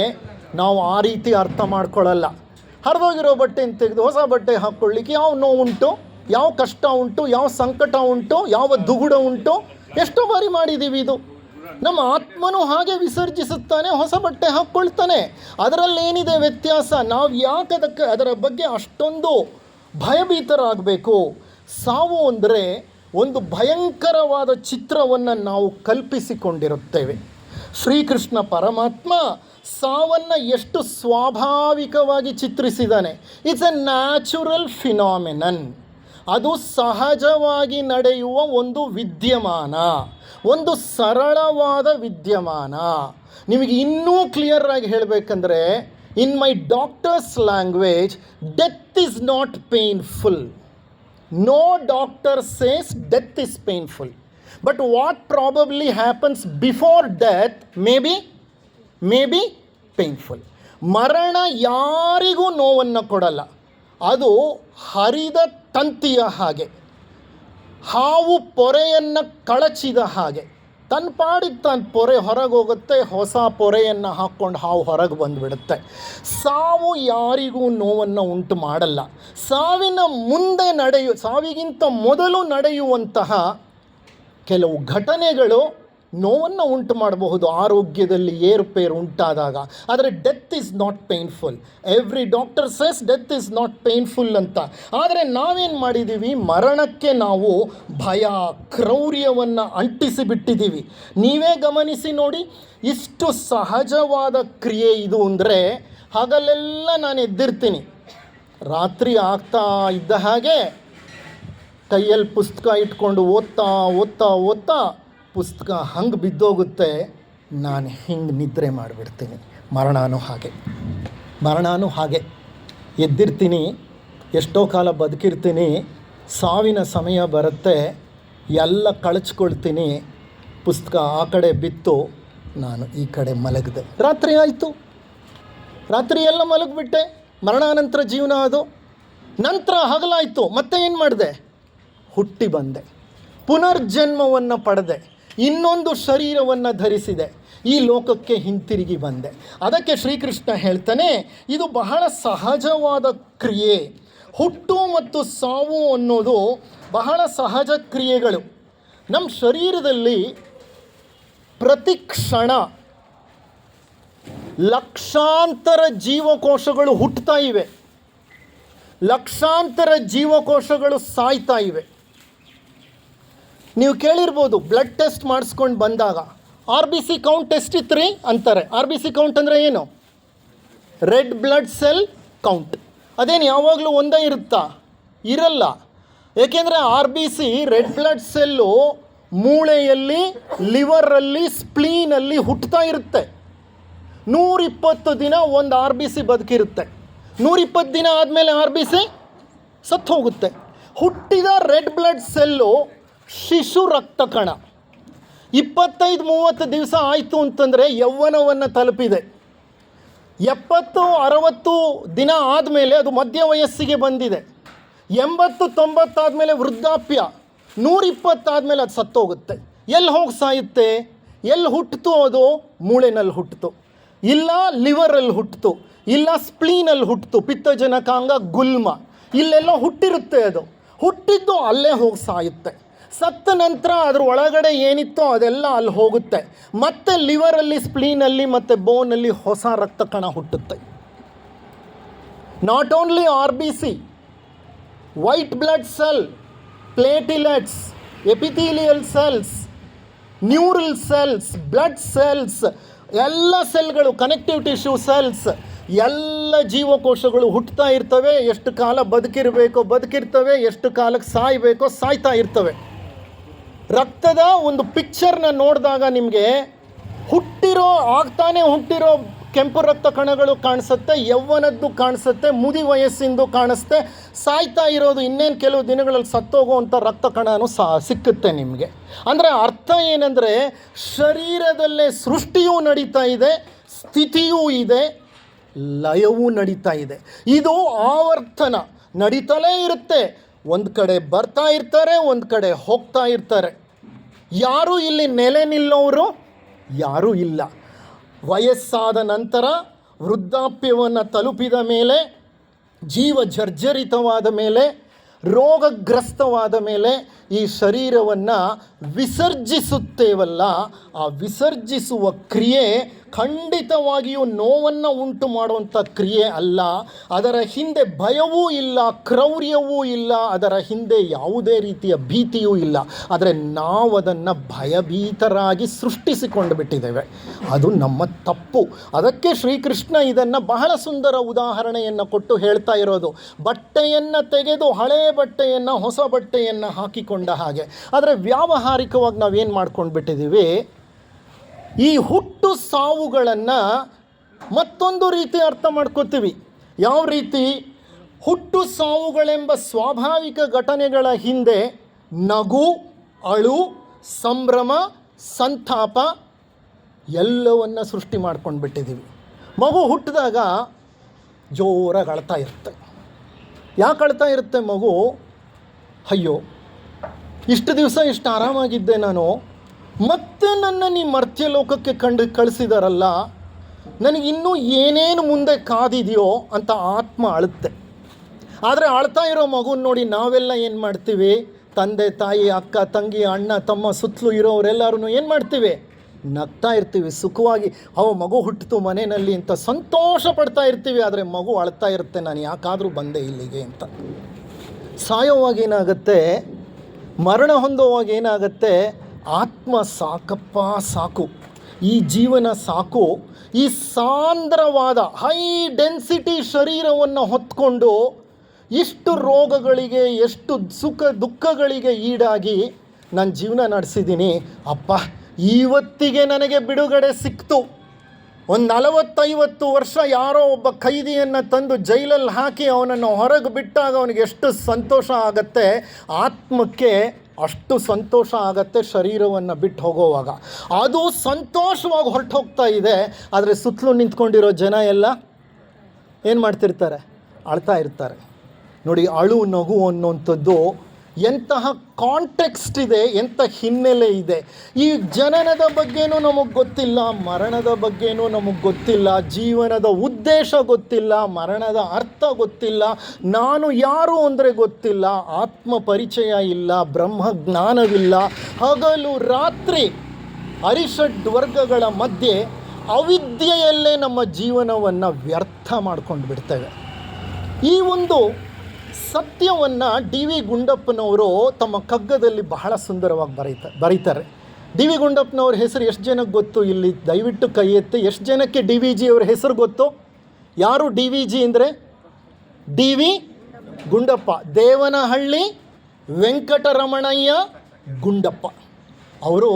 ನಾವು ಆ ರೀತಿ ಅರ್ಥ ಮಾಡ್ಕೊಳ್ಳಲ್ಲ. ಹರಿದೋಗಿರೋ ಬಟ್ಟೆಯನ್ನು ತೆಗೆದು ಹೊಸ ಬಟ್ಟೆ ಹಾಕ್ಕೊಳ್ಳಿಕ್ಕೆ ಯಾವ ನೋವುಂಟು, ಯಾವ ಕಷ್ಟ ಉಂಟು, ಯಾವ ಸಂಕಟ ಉಂಟು, ಯಾವ ದುಗುಡ ಉಂಟು, ಎಷ್ಟೋ ಬಾರಿ ಮಾಡಿದ್ದೀವಿ ಇದು. ನಮ್ಮ ಆತ್ಮನೂ ಹಾಗೆ ವಿಸರ್ಜಿಸುತ್ತಾನೆ, ಹೊಸ ಬಟ್ಟೆ ಹಾಕ್ಕೊಳ್ತಾನೆ. ಅದರಲ್ಲೇನಿದೆ ವ್ಯತ್ಯಾಸ? ನಾವು ಯಾಕೆ ಅದರ ಬಗ್ಗೆ ಅಷ್ಟೊಂದು ಭಯಭೀತರಾಗಬೇಕು? ಸಾವು ಅಂದರೆ ಒಂದು ಭಯಂಕರವಾದ ಚಿತ್ರವನ್ನು ನಾವು ಕಲ್ಪಿಸಿಕೊಂಡಿರುತ್ತೇವೆ. ಶ್ರೀಕೃಷ್ಣ ಪರಮಾತ್ಮ ಸಾವನ್ನು ಎಷ್ಟು ಸ್ವಾಭಾವಿಕವಾಗಿ ಚಿತ್ರಿಸಿದ್ದಾನೆ. It's a natural phenomenon. ಅದು ಸಹಜವಾಗಿ ನಡೆಯುವ ಒಂದು ವಿದ್ಯಮಾನ, ಒಂದು ಸರಳವಾದ ವಿದ್ಯಮಾನ. ನಿಮಗೆ ಇನ್ನೂ ಕ್ಲಿಯರ್ ಆಗಿ ಹೇಳಬೇಕಂದ್ರೆ, in my doctors language, death is not painful. No doctor says death is painful. But what probably happens before death may be painful. ಮರಣ ಯಾರಿಗೂ ನೋವನ್ನು ಕೊಡಲ್ಲ. ಅದು ಹರಿದ ತಂತಿಯ ಹಾಗೆ, ಹಾವು ಪೊರೆಯನ್ನು ಕಳಚಿದ ಹಾಗೆ. ತನ್ನ ಪಾಡಿಗೆ ತಾನು ಪೊರೆ ಹೊರಗೆ ಹೋಗುತ್ತೆ, ಹೊಸ ಪೊರೆಯನ್ನು ಹಾಕ್ಕೊಂಡು ಹಾವು ಹೊರಗೆ ಬಂದುಬಿಡುತ್ತೆ. ಸಾವು ಯಾರಿಗೂ ನೋವನ್ನು ಉಂಟು ಮಾಡಲ್ಲ. ಸಾವಿನ ಮುಂದೆ ಸಾವಿಗಿಂತ ಮೊದಲು ನಡೆಯುವಂತಹ ಕೆಲವು ಘಟನೆಗಳು ನೋವನ್ನು ಉಂಟು ಮಾಡಬಹುದು ಆರೋಗ್ಯದಲ್ಲಿ ಏರುಪೇರು ಉಂಟಾದಾಗ. ಆದರೆ death is not painful. Every doctor says death is not painful ಅಂತ. ಆದರೆ ನಾವೇನು ಮಾಡಿದ್ದೀವಿ? ಮರಣಕ್ಕೆ ನಾವು ಭಯ, ಕ್ರೌರ್ಯವನ್ನು ಅಂಟಿಸಿಬಿಟ್ಟಿದ್ದೀವಿ. ನೀವೇ ಗಮನಿಸಿ ನೋಡಿ, ಇಷ್ಟು ಸಹಜವಾದ ಕ್ರಿಯೆ ಇದು ಅಂದರೆ, ಹಗಲೆಲ್ಲ ನಾನು ಎದ್ದಿರ್ತೀನಿ, ರಾತ್ರಿ ಆಗ್ತಾ ಇದ್ದ ಹಾಗೆ ಕೈಯಲ್ಲಿ ಪುಸ್ತಕ ಇಟ್ಕೊಂಡು ಓದ್ತಾ ಪುಸ್ತಕ ಹಂಗೆ ಬಿದ್ದೋಗುತ್ತೆ, ನಾನು ಹಿಂಗೆ ನಿದ್ರೆ ಮಾಡಿಬಿಡ್ತೀನಿ. ಮರಣನೂ ಹಾಗೆ ಎದ್ದಿರ್ತೀನಿ, ಎಷ್ಟೋ ಕಾಲ ಬದುಕಿರ್ತೀನಿ, ಸಾವಿನ ಸಮಯ ಬರುತ್ತೆ, ಎಲ್ಲ ಕಳಚ್ಕೊಳ್ತೀನಿ, ಪುಸ್ತಕ ಆ ಕಡೆ ಬಿತ್ತು, ನಾನು ಈ ಕಡೆ ಮಲಗಿದೆ. ರಾತ್ರಿ ಆಯಿತು, ರಾತ್ರಿ ಎಲ್ಲ ಮಲಗಿಬಿಟ್ಟೆ. ಮರಣಾನಂತರ ಜೀವನ ಅದು. ನಂತರ ಹಗಲಾಯಿತು, ಮತ್ತೆ ಏನು ಮಾಡಿದೆ? ಹುಟ್ಟಿ ಬಂದೆ, ಪುನರ್ಜನ್ಮವನ್ನು ಪಡೆದೆ, ಇನ್ನೊಂದು ಶರೀರವನ್ನು ಧರಿಸಿದೆ, ಈ ಲೋಕಕ್ಕೆ ಹಿಂತಿರುಗಿ ಬಂದೆ. ಅದಕ್ಕೆ ಶ್ರೀಕೃಷ್ಣ ಹೇಳ್ತಾನೆ, ಇದು ಬಹಳ ಸಹಜವಾದ ಕ್ರಿಯೆ. ಹುಟ್ಟು ಮತ್ತು ಸಾವು ಅನ್ನೋದು ಬಹಳ ಸಹಜ ಕ್ರಿಯೆಗಳು. ನಮ್ಮ ಶರೀರದಲ್ಲಿ ಪ್ರತಿ ಕ್ಷಣ ಲಕ್ಷಾಂತರ ಜೀವಕೋಶಗಳು ಹುಟ್ಟುತ್ತಾ ಇವೆ, ಲಕ್ಷಾಂತರ ಜೀವಕೋಶಗಳು ಸಾಯ್ತಾ ಇವೆ. ನೀವು ಕೇಳಿರ್ಬೋದು, ಬ್ಲಡ್ ಟೆಸ್ಟ್ ಮಾಡಿಸ್ಕೊಂಡು ಬಂದಾಗ RBC ಕೌಂಟ್ ಎಷ್ಟಿತ್ತು ಅಂತಾರೆ. RBC ಕೌಂಟ್ ಅಂದರೆ ಏನು? Red blood cell count. ಅದೇನು ಯಾವಾಗಲೂ ಒಂದೇ ಇರುತ್ತಾ? ಇರಲ್ಲ. ಏಕೆಂದರೆ RBC ರೆಡ್ ಬ್ಲಡ್ ಸೆಲ್ಲು ಮೂಳೆಯಲ್ಲಿ, ಲಿವರಲ್ಲಿ, ಸ್ಪ್ಲೀನಲ್ಲಿ ಹುಟ್ಟುತ್ತಾ ಇರುತ್ತೆ. 120 ದಿನ ಒಂದು RBC ಬದುಕಿರುತ್ತೆ. 120 ದಿನ ಆದಮೇಲೆ RBC ಸತ್ತು ಹೋಗುತ್ತೆ. ಹುಟ್ಟಿದ ರೆಡ್ ಬ್ಲಡ್ ಸೆಲ್ಲು ಶಿಶು ರಕ್ತ ಕಣ. 25-30 ದಿವಸ ಆಯಿತು ಅಂತಂದರೆ ಯೌವನವನ್ನು ತಲುಪಿದೆ. 70-60 ದಿನ ಆದಮೇಲೆ ಅದು ಮಧ್ಯ ವಯಸ್ಸಿಗೆ ಬಂದಿದೆ. 80-90 ಆದಮೇಲೆ ವೃದ್ಧಾಪ್ಯ. 120 ಆದಮೇಲೆ ಅದು ಸತ್ತೋಗುತ್ತೆ. ಎಲ್ಲಿ ಹೋಗಿ ಸಾಯುತ್ತೆ? ಎಲ್ಲಿ ಹುಟ್ಟಿತು? ಅದು ಮೂಳೆನಲ್ಲಿ ಹುಟ್ಟಿತು, ಇಲ್ಲ ಲಿವರಲ್ಲಿ ಹುಟ್ಟಿತು, ಇಲ್ಲ ಸ್ಪ್ಲೀನಲ್ಲಿ ಹುಟ್ಟಿತು, ಪಿತ್ತಜನಕಾಂಗ, ಗುಲ್ಮ, ಇಲ್ಲೆಲ್ಲ ಹುಟ್ಟಿರುತ್ತೆ. ಅದು ಹುಟ್ಟಿದ್ದು ಅಲ್ಲೇ ಹೋಗಿ ಸಾಯುತ್ತೆ. ಸತ್ತ ನಂತರ ಅದ್ರ ಒಳಗಡೆ ಏನಿತ್ತೋ ಅದೆಲ್ಲ ಅಲ್ಲಿ ಹೋಗುತ್ತೆ. ಮತ್ತೆ ಲಿವರಲ್ಲಿ, ಸ್ಪ್ಲೀನಲ್ಲಿ ಮತ್ತು ಬೋನಲ್ಲಿ ಹೊಸ ರಕ್ತ ಕಣ ಹುಟ್ಟುತ್ತೆ. Not only RBC, white blood cell, platelets, epithelial cells, neural cells, blood cells, ಎಲ್ಲ ಸೆಲ್ಗಳು, ಕನೆಕ್ಟಿವ್ ಟಿಶ್ಯೂ ಸೆಲ್ಸ್, ಎಲ್ಲ ಜೀವಕೋಶಗಳು ಹುಟ್ಟುತ್ತಾ ಇರ್ತವೆ. ಎಷ್ಟು ಕಾಲ ಬದುಕಿರಬೇಕೋ ಬದುಕಿರ್ತವೆ, ಎಷ್ಟು ಕಾಲಕ್ಕೆ ಸಾಯಬೇಕೋ ಸಾಯ್ತಾ ಇರ್ತವೆ. ರಕ್ತದ ಒಂದು ಪಿಕ್ಚರ್ನ ನೋಡಿದಾಗ ನಿಮಗೆ ಆಗ್ತಾನೆ ಹುಟ್ಟಿರೋ ಕೆಂಪು ರಕ್ತ ಕಣಗಳು ಕಾಣಿಸುತ್ತೆ, ಯೌವನದ್ದು ಕಾಣಿಸುತ್ತೆ, ಮುದಿ ವಯಸ್ಸಿಂದು ಕಾಣಿಸುತ್ತೆ, ಸಾಯ್ತಾ ಇರೋದು ಇನ್ನೇನು ಕೆಲವು ದಿನಗಳಲ್ಲಿ ಸತ್ತೋಗುವಂಥ ರಕ್ತ ಕಣನೂ ಸಿಕ್ಕುತ್ತೆ ನಿಮಗೆ. ಅಂದರೆ ಅರ್ಥ ಏನಂದರೆ, ಶರೀರದಲ್ಲೇ ಸೃಷ್ಟಿಯೂ ನಡೀತಾ ಇದೆ, ಸ್ಥಿತಿಯೂ ಇದೆ, ಲಯವೂ ನಡೀತಾ ಇದೆ. ಇದು ಆವರ್ತನ ನಡೀತಲೇ ಇರುತ್ತೆ. ಒಂದು ಕಡೆ ಬರ್ತಾ ಇರ್ತಾರೆ, ಒಂದು ಕಡೆ ಹೋಗ್ತಾ ಇರ್ತಾರೆ. ಯಾರೂ ಇಲ್ಲಿ ನೆಲೆ ನಿಲ್ಲೋರು ಯಾರೂ ಇಲ್ಲ. ವಯಸ್ಸಾದ ನಂತರ, ವೃದ್ಧಾಪ್ಯವನ್ನು ತಲುಪಿದ ಮೇಲೆ, ಜೀವ ಜರ್ಜರಿತವಾದ ಮೇಲೆ, ರೋಗಗ್ರಸ್ತವಾದ ಮೇಲೆ ಈ ಶರೀರವನ್ನು ವಿಸರ್ಜಿಸುತ್ತೇವಲ್ಲ, ಆ ವಿಸರ್ಜಿಸುವ ಕ್ರಿಯೆ ಖಂಡಿತವಾಗಿಯೂ ನೋವನ್ನು ಉಂಟು ಮಾಡುವಂಥ ಕ್ರಿಯೆ ಅಲ್ಲ. ಅದರ ಹಿಂದೆ ಭಯವೂ ಇಲ್ಲ, ಕ್ರೌರ್ಯವೂ ಇಲ್ಲ, ಅದರ ಹಿಂದೆ ಯಾವುದೇ ರೀತಿಯ ಭೀತಿಯೂ ಇಲ್ಲ. ಆದರೆ ನಾವು ಅದನ್ನು ಭಯಭೀತರಾಗಿ ಸೃಷ್ಟಿಸಿಕೊಂಡು ಬಿಟ್ಟಿದ್ದೇವೆ. ಅದು ನಮ್ಮ ತಪ್ಪು. ಅದಕ್ಕೆ ಶ್ರೀಕೃಷ್ಣ ಇದನ್ನು ಬಹಳ ಸುಂದರ ಉದಾಹರಣೆಯನ್ನು ಕೊಟ್ಟು ಹೇಳ್ತಾ ಇರೋದು, ಬಟ್ಟೆಯನ್ನು ತೆಗೆದು ಹಳೆಯ ಬಟ್ಟೆಯನ್ನು ಹೊಸ ಬಟ್ಟೆಯನ್ನು ಹಾಕಿಕೊಂಡ ಹಾಗೆ. ಆದರೆ ವ್ಯಾವಹಾರಿಕವಾಗಿ ನಾವೇನು ಮಾಡ್ಕೊಂಡು ಬಿಟ್ಟಿದ್ದೀವಿ, ಈ ಹುಟ್ಟು ಸಾವುಗಳನ್ನು ಮತ್ತೊಂದು ರೀತಿ ಅರ್ಥ ಮಾಡ್ಕೋತೀವಿ. ಯಾವ ರೀತಿ? ಹುಟ್ಟು ಸಾವುಗಳೆಂಬ ಸ್ವಾಭಾವಿಕ ಘಟನೆಗಳ ಹಿಂದೆ ನಗು, ಅಳು, ಸಂಭ್ರಮ, ಸಂತಾಪ ಎಲ್ಲವನ್ನು ಸೃಷ್ಟಿ ಮಾಡ್ಕೊಂಡು ಬಿಟ್ಟಿದ್ದೀವಿ. ಮಗು ಹುಟ್ಟಿದಾಗ ಜೋರಾಗಿ ಅಳ್ತಾ ಇರುತ್ತೆ. ಯಾಕೆ ಅಳ್ತಾ ಇರುತ್ತೆ ಮಗು? ಅಯ್ಯೋ, ಇಷ್ಟು ದಿವಸ ಇಷ್ಟು ಆರಾಮಾಗಿದ್ದೆ ನಾನು, ಮತ್ತೆ ನನ್ನ ನೀ ಮರ್ತ್ಯಲೋಕಕ್ಕೆ ಕಳಿಸಿದಾರಲ್ಲ, ನನಗಿನ್ನೂ ಏನೇನು ಮುಂದೆ ಕಾದಿದೆಯೋ ಅಂತ ಆತ್ಮ ಅಳುತ್ತೆ. ಆದರೆ ಅಳ್ತಾ ಇರೋ ಮಗುನ ನೋಡಿ ನಾವೆಲ್ಲ ಏನು ಮಾಡ್ತೀವಿ? ತಂದೆ ತಾಯಿ, ಅಕ್ಕ ತಂಗಿ, ಅಣ್ಣ ತಮ್ಮ, ಸುತ್ತಲೂ ಇರೋರೆಲ್ಲರೂ ಏನು ಮಾಡ್ತೀವಿ? ನಗ್ತಾ ಇರ್ತೀವಿ, ಸುಖವಾಗಿ ಮಗು ಹುಟ್ಟಿತು ಮನೆಯಲ್ಲಿ ಅಂತ ಸಂತೋಷ ಪಡ್ತಾ ಇರ್ತೀವಿ. ಆದರೆ ಮಗು ಅಳ್ತಾ ಇರುತ್ತೆ, ನಾನು ಯಾಕಾದರೂ ಬಂದೆ ಇಲ್ಲಿಗೆ ಅಂತ. ಸಾಯೋವಾಗ ಏನಾಗುತ್ತೆ? ಮರಣ ಹೊಂದೋವಾಗ ಏನಾಗುತ್ತೆ? ಆತ್ಮ ಸಾಕಪ್ಪ ಸಾಕು, ಈ ಜೀವನ ಸಾಕು, ಈ ಸಾಂದ್ರವಾದ ಹೈ ಡೆನ್ಸಿಟಿ ಶರೀರವನ್ನು ಹೊತ್ಕೊಂಡು ಇಷ್ಟು ರೋಗಗಳಿಗೆ, ಎಷ್ಟು ಸುಖ ದುಃಖಗಳಿಗೆ ಈಡಾಗಿ ನಾನು ಜೀವನ ನಡೆಸಿದ್ದೀನಿ. ಅಪ್ಪ, ಇವತ್ತಿಗೆ ನನಗೆ ಬಿಡುಗಡೆ ಸಿಕ್ತು. ಒಂದು 40-50 ವರ್ಷ ಯಾರೋ ಒಬ್ಬ ಖೈದಿಯನ್ನು ತಂದು ಜೈಲಲ್ಲಿ ಹಾಕಿ ಅವನನ್ನು ಹೊರಗೆ ಬಿಟ್ಟಾಗ ಅವನಿಗೆ ಎಷ್ಟು ಸಂತೋಷ ಆಗತ್ತೆ, ಆತ್ಮಕ್ಕೆ ಅಷ್ಟು ಸಂತೋಷ ಆಗತ್ತೆ ಶರೀರವನ್ನು ಬಿಟ್ಟು ಹೋಗೋವಾಗ. ಅದು ಸಂತೋಷವಾಗಿ ಹೊರಟು ಹೋಗ್ತಾ ಇದೆ. ಆದರೆ ಸುತ್ತಲೂ ನಿಂತ್ಕೊಂಡಿರೋ ಜನ ಎಲ್ಲ ಏನು ಮಾಡ್ತಿರ್ತಾರೆ? ಅಳ್ತಾ ಇರ್ತಾರೆ. ನೋಡಿ, ಅಳು ನಗು ಅನ್ನೋಂಥದ್ದು ಎಂತಹ ಕಾಂಟೆಕ್ಸ್ಟ್ ಇದೆ, ಎಂಥ ಹಿನ್ನೆಲೆ ಇದೆ. ಈ ಜನನದ ಬಗ್ಗೆನೂ ನಮಗೆ ಗೊತ್ತಿಲ್ಲ, ಮರಣದ ಬಗ್ಗೆನೂ ನಮಗೆ ಗೊತ್ತಿಲ್ಲ, ಜೀವನದ ಉದ್ದೇಶ ಗೊತ್ತಿಲ್ಲ, ಮರಣದ ಅರ್ಥ ಗೊತ್ತಿಲ್ಲ, ನಾನು ಯಾರು ಅಂದರೆ ಗೊತ್ತಿಲ್ಲ, ಆತ್ಮ ಪರಿಚಯ ಇಲ್ಲ, ಬ್ರಹ್ಮಜ್ಞಾನವಿಲ್ಲ. ಹಗಲು ರಾತ್ರಿ ಅರಿಷಡ್ ವರ್ಗಗಳ ಮಧ್ಯೆ ಅವಿದ್ಯೆಯಲ್ಲೇ ನಮ್ಮ ಜೀವನವನ್ನು ವ್ಯರ್ಥ ಮಾಡ್ಕೊಂಡು ಬಿಡ್ತೇವೆ. ಈ ಒಂದು ಸತ್ಯವನ್ನು ಡಿ.ವಿ. ಗುಂಡಪ್ಪನವರು ತಮ್ಮ ಕಗ್ಗದಲ್ಲಿ ಬಹಳ ಸುಂದರವಾಗಿ ಬರೀತಾರೆ. ಡಿ.ವಿ. ಗುಂಡಪ್ಪನವ್ರ ಹೆಸರು ಎಷ್ಟು ಜನಕ್ಕೆ ಗೊತ್ತು? ಇಲ್ಲಿ ದಯವಿಟ್ಟು ಕೈ ಎತ್ತಿ. ಎಷ್ಟು ಜನಕ್ಕೆ ಡಿ.ವಿ.ಜಿ ಅವರ ಹೆಸರು ಗೊತ್ತು? ಯಾರು ಡಿ.ವಿ.ಜಿ ಅಂದರೆ? ಡಿ.ವಿ. ಗುಂಡಪ್ಪ, ದೇವನಹಳ್ಳಿ ವೆಂಕಟರಮಣಯ್ಯ ಗುಂಡಪ್ಪ. ಅವರು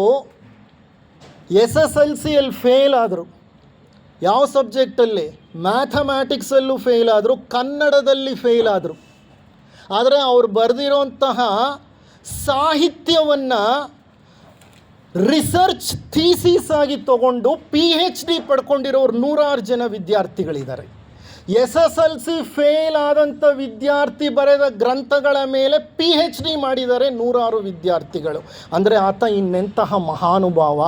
SSLCಯಲ್ಲಿ ಫೇಲ್ ಆದರು. ಯಾವ ಸಬ್ಜೆಕ್ಟಲ್ಲಿ? ಮ್ಯಾಥಮ್ಯಾಟಿಕ್ಸಲ್ಲೂ ಫೇಲ್ ಆದರು, ಕನ್ನಡದಲ್ಲಿ ಫೇಲ್ ಆದರು. ಆದರೆ ಅವರು ಬರೆದಿರೋಂತಹ ಸಾಹಿತ್ಯವನ್ನು ರಿಸರ್ಚ್ ಥೀಸಿಸ್ ಆಗಿ ತಗೊಂಡು PhD ಪಡ್ಕೊಂಡಿರೋರು 100 ಜನ ವಿದ್ಯಾರ್ಥಿಗಳಿದ್ದಾರೆ. SSLC ಫೇಲ್ ಆದಂಥ ವಿದ್ಯಾರ್ಥಿ ಬರೆದ ಗ್ರಂಥಗಳ ಮೇಲೆ PhD ಮಾಡಿದ್ದಾರೆ ನೂರಾರು ವಿದ್ಯಾರ್ಥಿಗಳು. ಅಂದರೆ ಆತ ಇನ್ನೆಂತಹ ಮಹಾನುಭಾವ,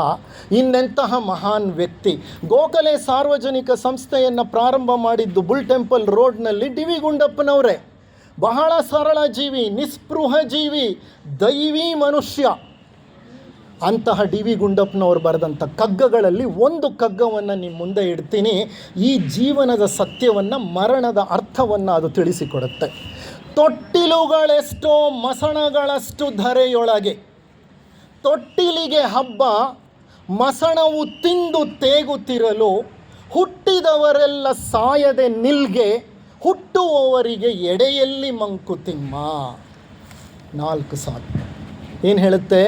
ಇನ್ನೆಂತಹ ಮಹಾನ್ ವ್ಯಕ್ತಿ. ಗೋಖಲೆ ಸಾರ್ವಜನಿಕ ಸಂಸ್ಥೆಯನ್ನು ಪ್ರಾರಂಭ ಮಾಡಿದ್ದು ಬುಲ್ ಟೆಂಪಲ್ ರೋಡ್ನಲ್ಲಿ ಡಿ ವಿ ಗುಂಡಪ್ಪನವರೇ. ಬಹಳ ಸರಳ ಜೀವಿ, ನಿಸ್ಪೃಹ ಜೀವಿ, ದೈವಿ ಮನುಷ್ಯ. ಅಂತಹ ಡಿ ವಿ ಗುಂಡಪ್ಪನವರು ಬರೆದಂಥ ಕಗ್ಗಗಳಲ್ಲಿ ಒಂದು ಕಗ್ಗವನ್ನು ನಿಮ್ಮ ಮುಂದೆ ಇಡ್ತೀನಿ. ಈ ಜೀವನದ ಸತ್ಯವನ್ನು, ಮರಣದ ಅರ್ಥವನ್ನು ಅದು ತಿಳಿಸಿಕೊಡುತ್ತೆ. ತೊಟ್ಟಿಲುಗಳೆಷ್ಟೋ ಮಸಣಗಳಷ್ಟು ಧರೆಯೊಳಗೆ, ತೊಟ್ಟಿಲಿಗೆ ಹಬ್ಬ ಮಸಣವು ತಿಂದು ತೇಗುತ್ತಿರಲು, ಹುಟ್ಟಿದವರೆಲ್ಲ ಸಾಯದೆ ನಿಲ್ಗೆ, ಹುಟ್ಟುವವರಿಗೆ ಎಡೆಯಲ್ಲಿ ಮಂಕುತಿಮ್ಮ. 4 ಸಾಲು ಏನು ಹೇಳುತ್ತೆ?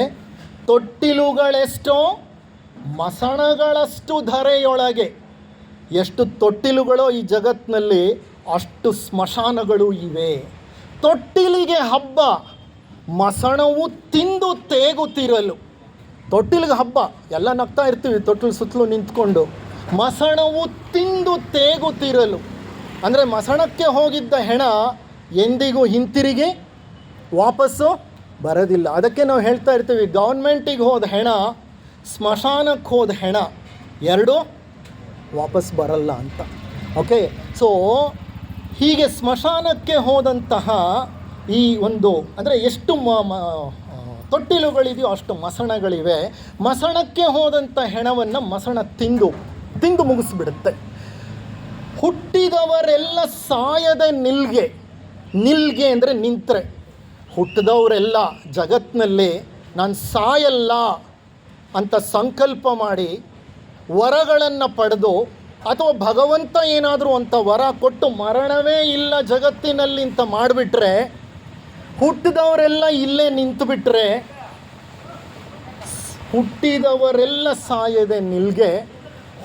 ತೊಟ್ಟಿಲುಗಳೆಷ್ಟೋ ಮಸಣಗಳಷ್ಟು ಧರೆಯೊಳಗೆ. ಎಷ್ಟು ತೊಟ್ಟಿಲುಗಳೋ ಈ ಜಗತ್ತಿನಲ್ಲಿ ಅಷ್ಟು ಸ್ಮಶಾನಗಳು ಇವೆ. ತೊಟ್ಟಿಲಿಗೆ ಹಬ್ಬ ಮಸಣವು ತಿಂದು ತೇಗುತ್ತಿರಲು. ತೊಟ್ಟಿಲಿಗೆ ಹಬ್ಬ, ಎಲ್ಲ ನಗ್ತಾ ಇರ್ತೀವಿ ತೊಟ್ಟಿಲು ಸುತ್ತಲೂ ನಿಂತ್ಕೊಂಡು. ಮಸಣವು ತಿಂದು ತೇಗುತ್ತಿರಲು ಅಂದರೆ ಮಸಣಕ್ಕೆ ಹೋಗಿದ್ದ ಹೆಣ ಎಂದಿಗೂ ಹಿಂತಿರುಗಿ ವಾಪಸ್ಸು ಬರೋದಿಲ್ಲ. ಅದಕ್ಕೆ ನಾವು ಹೇಳ್ತಾ ಇರ್ತೀವಿ, ಗೌರ್ಮೆಂಟಿಗೆ ಹೋದ ಹೆಣ, ಸ್ಮಶಾನಕ್ಕೆ ಹೋದ ಹೆಣ ಎರಡೂ ವಾಪಸ್ ಬರಲ್ಲ ಅಂತ. ಓಕೆ, ಸೊ ಹೀಗೆ ಸ್ಮಶಾನಕ್ಕೆ ಹೋದಂತಹ ಈ ಒಂದು ಅಂದರೆ ಎಷ್ಟು ತೊಟ್ಟಿಲುಗಳಿದೆಯೋ ಅಷ್ಟು ಮಸಣಗಳಿವೆ. ಮಸಣಕ್ಕೆ ಹೋದಂಥ ಹೆಣವನ್ನು ಮಸಣ ತಿಂದು ಮುಗಿಸ್ಬಿಡುತ್ತೆ. ಹುಟ್ಟಿದವರೆಲ್ಲ ಸಾಯದೆ ನಿಲ್ಗೆ ಅಂದರೆ ನಿಂತರೆ. ಹುಟ್ಟಿದವರೆಲ್ಲ ಜಗತ್ತಿನಲ್ಲಿ ನಾನು ಸಾಯಲ್ಲ ಅಂತ ಸಂಕಲ್ಪ ಮಾಡಿ ವರಗಳನ್ನು ಪಡೆದು, ಅಥವಾ ಭಗವಂತ ಏನಾದರೂ ಅಂತ ವರ ಕೊಟ್ಟು ಮರಣವೇ ಇಲ್ಲ ಜಗತ್ತಿನಲ್ಲಿ ಅಂತ ಮಾಡಿಬಿಟ್ರೆ, ಹುಟ್ಟಿದವರೆಲ್ಲ ಇಲ್ಲೇ ನಿಂತುಬಿಟ್ರೆ, ಹುಟ್ಟಿದವರೆಲ್ಲ ಸಾಯದೆ ನಿಲ್ಗೆ,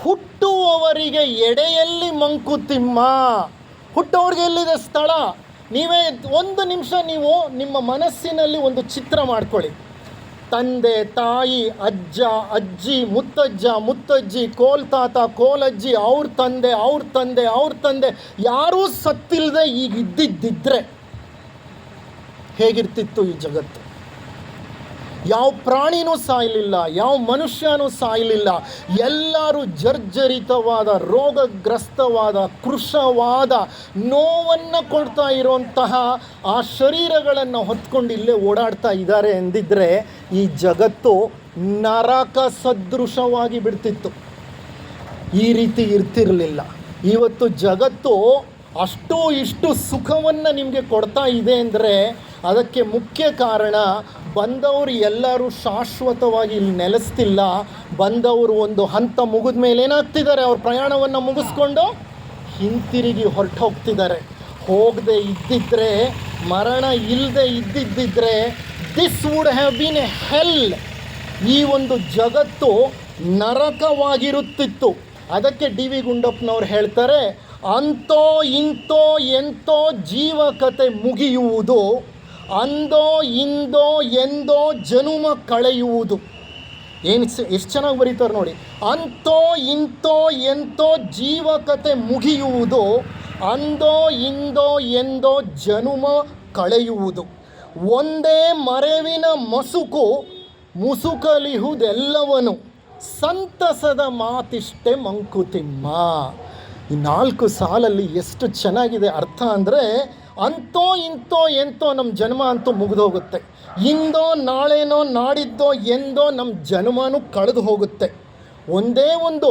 ಹುಟ್ಟುವವರಿಗೆ ಎಡೆಯಲ್ಲಿ ಮಂಕುತಿಮ್ಮ. ಹುಟ್ಟೋರಿಗೆ ಎಲ್ಲಿದೆ ಸ್ಥಳ? ನೀವೇ ಒಂದು ನಿಮಿಷ ನೀವು ನಿಮ್ಮ ಮನಸ್ಸಿನಲ್ಲಿ ಒಂದು ಚಿತ್ರ ಮಾಡ್ಕೊಳ್ಳಿ. ತಂದೆ, ತಾಯಿ, ಅಜ್ಜ, ಅಜ್ಜಿ, ಮುತ್ತಜ್ಜಿ, ಕೋಲ್ತಾತ, ಕೋಲಜ್ಜಿ, ಅವ್ರ ತಂದೆ ಯಾರೂ ಸತ್ತಿಲ್ಲದೆ ಈಗ ಇದ್ದಿದ್ದಿದ್ರೆ ಹೇಗಿರ್ತಿತ್ತು ಈ ಜಗತ್ತು? ಯಾವ ಪ್ರಾಣಿನೂ ಸಾಯಲಿಲ್ಲ, ಯಾವ ಮನುಷ್ಯನೂ ಸಾಯಲಿಲ್ಲ. ಎಲ್ಲರೂ ಜರ್ಜರಿತವಾದ, ರೋಗಗ್ರಸ್ತವಾದ, ಕೃಶವಾದ, ನೋವನ್ನು ಕೊಡ್ತಾ ಇರುವಂತಹ ಆ ಶರೀರಗಳನ್ನು ಹೊತ್ಕೊಂಡು ಇಲ್ಲೇ ಓಡಾಡ್ತಾ ಇದ್ದಾರೆ ಎಂದಿದ್ದರೆ ಈ ಜಗತ್ತು ನರಕ ಸದೃಶವಾಗಿ ಬಿಡ್ತಿತ್ತು. ಈ ರೀತಿ ಇರ್ತಿರಲಿಲ್ಲ. ಇವತ್ತು ಜಗತ್ತು ಅಷ್ಟು ಇಷ್ಟು ಸುಖವನ್ನು ನಿಮಗೆ ಕೊಡ್ತಾ ಇದೆ ಅಂದರೆ ಅದಕ್ಕೆ ಮುಖ್ಯ ಕಾರಣ, ಬಂದವರು ಎಲ್ಲರೂ ಶಾಶ್ವತವಾಗಿ ಇಲ್ಲಿ ನೆಲೆಸ್ತಿಲ್ಲ. ಬಂದವರು ಒಂದು ಹಂತ ಮುಗಿದ ಮೇಲೆ ಏನಾಗ್ತಿದ್ದಾರೆ? ಅವ್ರ ಪ್ರಯಾಣವನ್ನು ಮುಗಿಸ್ಕೊಂಡು ಹಿಂತಿರುಗಿ ಹೊರಟು ಹೋಗ್ತಿದ್ದಾರೆ. ಹೋಗದೆ ಇದ್ದಿದ್ದರೆ, ಮರಣ ಇಲ್ಲದೆ ಇದ್ದಿದ್ದರೆ, this would have been a hell. ಈ ಒಂದು ಜಗತ್ತು ನರಕವಾಗಿರುತ್ತಿತ್ತು. ಅದಕ್ಕೆ ಡಿ ವಿ ಗುಂಡಪ್ಪನವ್ರು ಹೇಳ್ತಾರೆ, ಅಂತೋ ಇಂತೋ ಎಂತೋ ಜೀವಕತೆ ಮುಗಿಯುವುದು, ಅಂದೋ ಇಂದೋ ಎಂದೋ ಜನುಮ ಕಳೆಯುವುದು. ಎಷ್ಟು ಚೆನ್ನಾಗಿ ಬರೀತಾರೆ ನೋಡಿ. ಅಂತೋ ಇಂತೋ ಎಂತೋ ಜೀವಕತೆ ಮುಗಿಯುವುದು, ಅಂದೋ ಇಂದೋ ಎಂದೋ ಜನುಮ ಕಳೆಯುವುದು. ಒಂದೇ ಮರೆವಿನ ಮುಸುಕಲಿಹುದೆಲ್ಲವನು, ಸಂತಸದ ಮಾತಿಷ್ಟೆ ಮಂಕುತಿಮ್ಮ. ಈ 4 ಸಾಲಲ್ಲಿ ಎಷ್ಟು ಚೆನ್ನಾಗಿದೆ ಅರ್ಥ ಅಂದರೆ, ಅಂತೋ ಇಂತೋ ಎಂತೋ ನಮ್ಮ ಜನ್ಮ ಅಂತೂ ಮುಗಿದೋಗುತ್ತೆ. ಇಂದೋ ನಾಳೆನೋ ನಾಡಿದ್ದೋ ಎಂದೋ ನಮ್ಮ ಜನ್ಮನೂ ಕಳೆದು ಹೋಗುತ್ತೆ. ಒಂದೇ ಒಂದು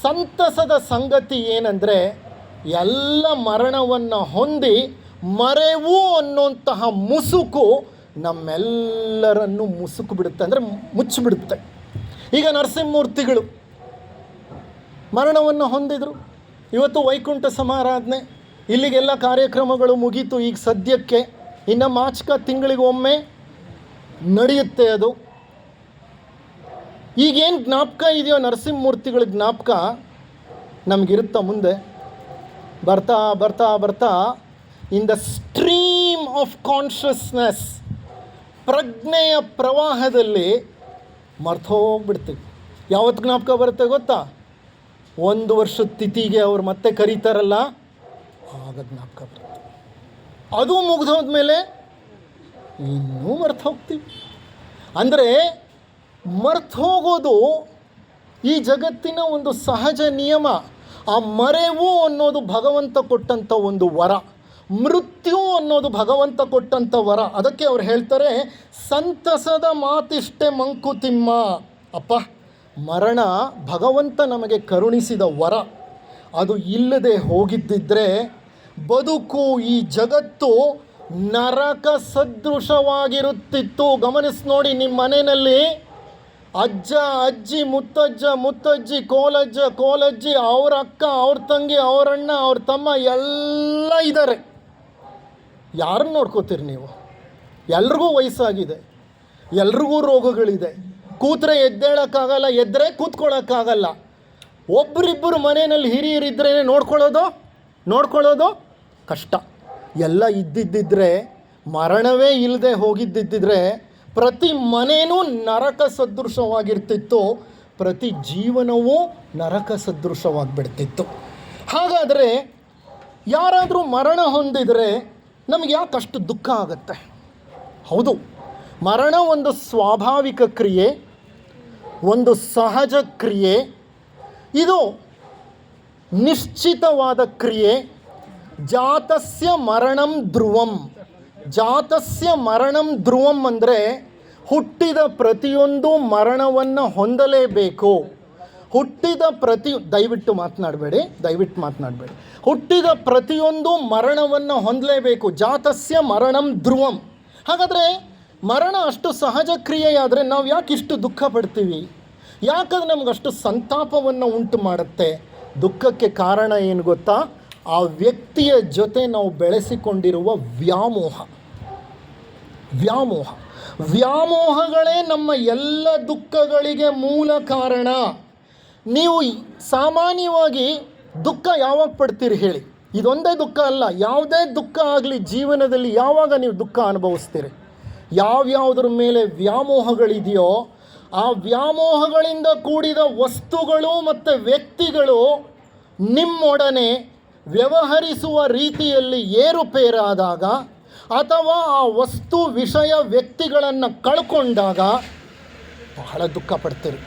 ಸಂತಸದ ಸಂಗತಿ ಏನಂದರೆ, ಎಲ್ಲ ಮರಣವನ್ನು ಹೊಂದಿ ಮರೆವು ಅನ್ನುವಂತಹ ಮುಸುಕು ನಮ್ಮೆಲ್ಲರನ್ನು ಮುಸುಕು ಬಿಡುತ್ತೆ, ಅಂದರೆ ಮುಚ್ಚಿಬಿಡುತ್ತೆ. ಈಗ ನರಸಿಂಹಮೂರ್ತಿಗಳು ಮರಣವನ್ನು ಹೊಂದಿದರು. ಇವತ್ತು ವೈಕುಂಠ ಸಮಾರಾಧನೆ, ಇಲ್ಲಿಗೆಲ್ಲ ಕಾರ್ಯಕ್ರಮಗಳು ಮುಗೀತು. ಈಗ ಸದ್ಯಕ್ಕೆ ಇನ್ನು ಮಾರ್ಚ್ ತಿಂಗಳಿಗೊಮ್ಮೆ ನಡೆಯುತ್ತೆ ಅದು. ಈಗೇನು ಜ್ಞಾಪಕ ಇದೆಯೋ ನರಸಿಂಹಮೂರ್ತಿಗಳ ಜ್ಞಾಪಕ ನಮಗಿರುತ್ತಾ ಮುಂದೆ? ಬರ್ತಾ ಬರ್ತಾ ಬರ್ತಾ in the stream of consciousness, ಪ್ರಜ್ಞೆಯ ಪ್ರವಾಹದಲ್ಲಿ ಮರ್ತೋಗ್ಬಿಡ್ತೀವಿ. ಯಾವತ್ತು ಜ್ಞಾಪಕ ಬರುತ್ತೆ ಗೊತ್ತಾ? 1 ವರ್ಷದ ತಿಥಿಗೆ ಅವ್ರು ಮತ್ತೆ ಕರೀತಾರಲ್ಲ, ಆಗ ಜ್ಞಾಪಕ ಬರುತ್ತೆ. ಅದು ಮುಗಿದೋದ್ಮೇಲೆ ಇನ್ನೂ ಮರ್ತು ಹೋಗ್ತೀವಿ. ಅಂದರೆ ಮರ್ತು ಹೋಗೋದು ಈ ಜಗತ್ತಿನ ಒಂದು ಸಹಜ ನಿಯಮ. ಆ ಮರೆವು ಅನ್ನೋದು ಭಗವಂತ ಕೊಟ್ಟಂಥ ಒಂದು ವರ. ಮೃತ್ಯು ಅನ್ನೋದು ಭಗವಂತ ಕೊಟ್ಟಂಥ ವರ. ಅದಕ್ಕೆ ಅವ್ರು ಹೇಳ್ತಾರೆ, ಸಂತಸದ ಮಾತಿಷ್ಟೆ ಮಂಕುತಿಮ್ಮ. ಅಪ್ಪ, ಮರಣ ಭಗವಂತ ನಮಗೆ ಕರುಣಿಸಿದ ವರ. ಅದು ಇಲ್ಲದೆ ಹೋಗಿದ್ದಿದ್ರೆ ಬದುಕು, ಈ ಜಗತ್ತು ನರಕ ಸದೃಶವಾಗಿರುತ್ತಿತ್ತು. ಗಮನಿಸಿ ನೋಡಿ, ನಿಮ್ಮ ಮನೆಯಲ್ಲಿ ಅಜ್ಜ, ಅಜ್ಜಿ, ಮುತ್ತಜ್ಜ, ಮುತ್ತಜ್ಜಿ, ಕೋಲಜ್ಜಿ, ಅವ್ರ ಅಕ್ಕ, ಅವ್ರ ತಂಗಿ, ಅವರಣ್ಣ, ಅವ್ರ ತಮ್ಮ ಎಲ್ಲ ಇದ್ದಾರೆ. ಯಾರನ್ನು ನೋಡ್ಕೋತೀರಿ ನೀವು? ಎಲ್ರಿಗೂ ವಯಸ್ಸಾಗಿದೆ, ಎಲ್ರಿಗೂ ರೋಗಗಳಿದೆ. ಕೂತ್ರೆ ಎದ್ದೇಳೋಕ್ಕಾಗಲ್ಲ, ಎದ್ದರೆ ಕೂತ್ಕೊಳ್ಳೋಕ್ಕಾಗಲ್ಲ. ಒಬ್ಬರಿಬ್ಬರು ಮನೆಯಲ್ಲಿ ಹಿರಿಯರಿದ್ರೇ ನೋಡ್ಕೊಳ್ಳೋದು ಕಷ್ಟ. ಎಲ್ಲ ಇದ್ದಿದ್ದಿದ್ರೆ, ಮರಣವೇ ಇಲ್ಲದೆ ಹೋಗಿದ್ದಿದ್ದರೆ ಪ್ರತಿ ಮನೆಯೂ ನರಕ ಸದೃಶವಾಗಿರ್ತಿತ್ತು, ಪ್ರತಿ ಜೀವನವೂ ನರಕ ಸದೃಶವಾಗಿಬಿಡ್ತಿತ್ತು. ಹಾಗಾದರೆ ಯಾರಾದರೂ ಮರಣ ಹೊಂದಿದರೆ ನಮಗೆ ಯಾಕಷ್ಟು ದುಃಖ ಆಗುತ್ತೆ? ಹೌದು, ಮರಣ ಒಂದು ಸ್ವಾಭಾವಿಕ ಕ್ರಿಯೆ, ಒಂದು ಸಹಜ ಕ್ರಿಯೆ. ಇದು ನಿಶ್ಚಿತವಾದ ಕ್ರಿಯೆ. ಜಾತಸ್ಯ ಮರಣಂ ಧ್ರುವಂ. ಜಾತಸ್ಯ ಮರಣಂ ಧ್ರುವಂ ಅಂದರೆ ಹುಟ್ಟಿದ ಪ್ರತಿಯೊಂದು ಮರಣವನ್ನು ಹೊಂದಲೇಬೇಕು. ದಯವಿಟ್ಟು ಮಾತನಾಡಬೇಡಿ. ಹುಟ್ಟಿದ ಪ್ರತಿಯೊಂದು ಮರಣವನ್ನು ಹೊಂದಲೇಬೇಕು. ಜಾತಸ್ಯ ಮರಣಂ ಧ್ರುವಂ. ಹಾಗಾದರೆ ಮರಣ ಅಷ್ಟು ಸಹಜ ಕ್ರಿಯೆಯಾದರೆ ನಾವು ಯಾಕೆ ಇಷ್ಟು ದುಃಖ ಪಡ್ತೀವಿ? ಯಾಕಂದ್ರೆ ನಮಗಷ್ಟು ಸಂತಾಪವನ್ನು ಉಂಟು ಮಾಡುತ್ತೆ? ದುಃಖಕ್ಕೆ ಕಾರಣ ಏನು ಗೊತ್ತಾ? ಆ ವ್ಯಕ್ತಿಯ ಜೊತೆ ನಾವು ಬೆಳೆಸಿಕೊಂಡಿರುವ ವ್ಯಾಮೋಹಗಳೇ ನಮ್ಮ ಎಲ್ಲ ದುಃಖಗಳಿಗೆ ಮೂಲ ಕಾರಣ. ನೀವು ಸಾಮಾನ್ಯವಾಗಿ ದುಃಖ ಯಾವಾಗ ಪಡ್ತೀರಿ ಹೇಳಿ? ಇದೊಂದೇ ದುಃಖ ಅಲ್ಲ, ಯಾವುದೇ ದುಃಖ ಆಗಲಿ ಜೀವನದಲ್ಲಿ ಯಾವಾಗ ನೀವು ದುಃಖ ಅನುಭವಿಸ್ತೀರಿ? ಯಾವ್ಯಾವುದ್ರ ಮೇಲೆ ವ್ಯಾಮೋಹಗಳಿದೆಯೋ ಆ ವ್ಯಾಮೋಹಗಳಿಂದ ಕೂಡಿದ ವಸ್ತುಗಳು ಮತ್ತು ವ್ಯಕ್ತಿಗಳು ನಿಮ್ಮೊಡನೆ ವ್ಯವಹರಿಸುವ ರೀತಿಯಲ್ಲಿ ಏರುಪೇರಾದಾಗ, ಅಥವಾ ಆ ವಸ್ತು, ವಿಷಯ, ವ್ಯಕ್ತಿಗಳನ್ನು ಕಳ್ಕೊಂಡಾಗ ಬಹಳ ದುಃಖ ಪಡ್ತೀರಿ.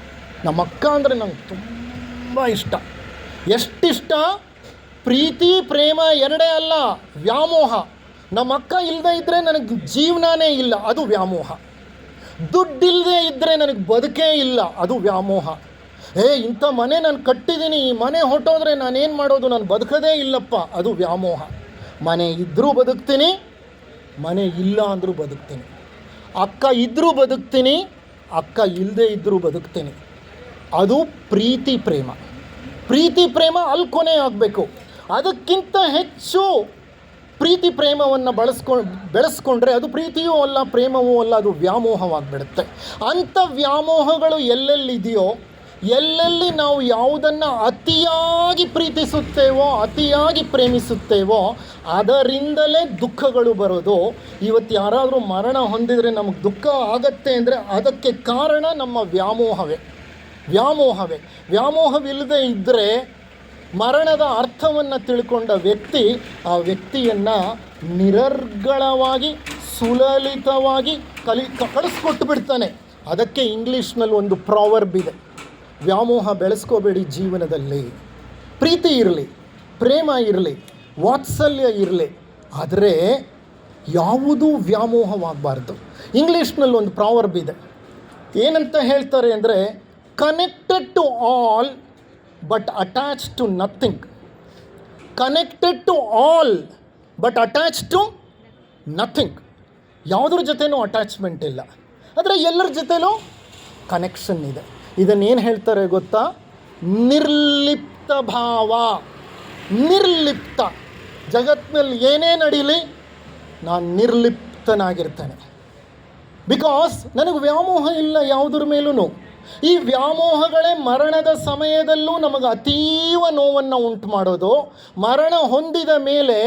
ನಮ್ಮ ಅಕ್ಕ ಅಂದರೆ ನಂಗೆ ತುಂಬ ಇಷ್ಟ. ಎಷ್ಟಿಷ್ಟ? ಪ್ರೀತಿ, ಪ್ರೇಮ ಎರಡೇ ಅಲ್ಲ, ವ್ಯಾಮೋಹ. ನಮ್ಮ ಅಕ್ಕ ಇಲ್ಲದೆ ಇದ್ದರೆ ನನಗೆ ಜೀವನನೇ ಇಲ್ಲ, ಅದು ವ್ಯಾಮೋಹ. ದುಡ್ಡಿಲ್ಲದೆ ಇದ್ದರೆ ನನಗೆ ಬದುಕೇ ಇಲ್ಲ, ಅದು ವ್ಯಾಮೋಹ. ಇಂಥ ಮನೆ ನಾನು ಕಟ್ಟಿದ್ದೀನಿ, ಈ ಮನೆ ಹೊಟ್ಟೋದ್ರೆ ನಾನೇನು ಮಾಡೋದು? ನಾನು ಬದುಕದೇ ಇಲ್ಲಪ್ಪ, ಅದು ವ್ಯಾಮೋಹ. ಮನೆ ಇದ್ದರೂ ಬದುಕ್ತೀನಿ, ಮನೆ ಇಲ್ಲ ಅಂದರೂ ಬದುಕ್ತೀನಿ. ಅಕ್ಕ ಇದ್ದರೂ ಬದುಕ್ತೀನಿ, ಅಕ್ಕ ಇಲ್ಲದೆ ಇದ್ದರೂ ಬದುಕ್ತೀನಿ. ಅದು ಪ್ರೀತಿ ಪ್ರೇಮ. ಪ್ರೀತಿ ಪ್ರೇಮ ಅಲ್ಲಿ ಕೊನೆ ಆಗಬೇಕು. ಅದಕ್ಕಿಂತ ಹೆಚ್ಚು ಪ್ರೀತಿ ಪ್ರೇಮವನ್ನು ಬೆಳೆಸ್ಕೊಂಡ್ರೆ ಅದು ಪ್ರೀತಿಯೂ ಅಲ್ಲ, ಪ್ರೇಮವೂ ಅಲ್ಲ, ಅದು ವ್ಯಾಮೋಹವಾಗಿಬಿಡುತ್ತೆ. ಅಂಥ ವ್ಯಾಮೋಹಗಳು ಎಲ್ಲೆಲ್ಲಿದೆಯೋ, ಎಲ್ಲೆಲ್ಲಿ ನಾವು ಯಾವುದನ್ನು ಅತಿಯಾಗಿ ಪ್ರೀತಿಸುತ್ತೇವೋ, ಅತಿಯಾಗಿ ಪ್ರೇಮಿಸುತ್ತೇವೋ, ಅದರಿಂದಲೇ ದುಃಖಗಳು ಬರೋದು. ಇವತ್ತು ಯಾರಾದರೂ ಮರಣ ಹೊಂದಿದರೆ ನಮಗೆ ದುಃಖ ಆಗತ್ತೆ ಅಂದರೆ ಅದಕ್ಕೆ ಕಾರಣ ನಮ್ಮ ವ್ಯಾಮೋಹವೇ. ವ್ಯಾಮೋಹವಿಲ್ಲದೆ ಇದ್ದರೆ ಮರಣದ ಅರ್ಥವನ್ನು ತಿಳ್ಕೊಂಡ ವ್ಯಕ್ತಿ ಆ ವ್ಯಕ್ತಿಯನ್ನು ನಿರರ್ಗಳವಾಗಿ, ಸುಲಲಿತವಾಗಿ ಕಳಿಸ್ಕೊಟ್ಟು ಬಿಡ್ತಾನೆ. ಅದಕ್ಕೆ ಇಂಗ್ಲೀಷ್ನಲ್ಲಿ ಒಂದು ಪ್ರಾವರ್ಬ್ ಇದೆ, ವ್ಯಾಮೋಹ ಬೆಳೆಸ್ಕೋಬೇಡಿ ಜೀವನದಲ್ಲಿ. ಪ್ರೀತಿ ಇರಲಿ, ಪ್ರೇಮ ಇರಲಿ, ವಾತ್ಸಲ್ಯ ಇರಲಿ, ಆದರೆ ಯಾವುದೂ ವ್ಯಾಮೋಹವಾಗಬಾರ್ದು. ಇಂಗ್ಲೀಷ್ನಲ್ಲಿ ಒಂದು ಪ್ರಾವರ್ಬ್ ಇದೆ. ಏನಂತ ಹೇಳ್ತಾರೆ ಅಂದರೆ, connected to all but attach to nothing. Connected to all but attach to nothing. ಯಾವುದ್ರ ಜೊತೆನೂ ಅಟ್ಯಾಚ್ಮೆಂಟ್ ಇಲ್ಲ, ಆದರೆ ಎಲ್ಲರ ಜೊತೆಲೂ ಕನೆಕ್ಷನ್ ಇದೆ. ಇದನ್ನೇನು ಹೇಳ್ತಾರೆ ಗೊತ್ತಾ? ನಿರ್ಲಿಪ್ತ ಭಾವ. ನಿರ್ಲಿಪ್ತ. ಜಗತ್ತಿನಲ್ಲಿ ಏನೇ ನಡೀಲಿ ನಾನು ನಿರ್ಲಿಪ್ತನಾಗಿರ್ತೇನೆ. ಬಿಕಾಸ್ ನನಗೆ ವ್ಯಾಮೋಹ ಇಲ್ಲ ಯಾವುದ್ರ ಮೇಲೂ. ಈ ವ್ಯಾಮೋಹಗಳೇ ಮರಣದ ಸಮಯದಲ್ಲೂ ನಮಗೆ ಅತೀವ ನೋವನ್ನು ಉಂಟು ಮಾಡೋದು. ಮರಣ ಹೊಂದಿದ ಮೇಲೆ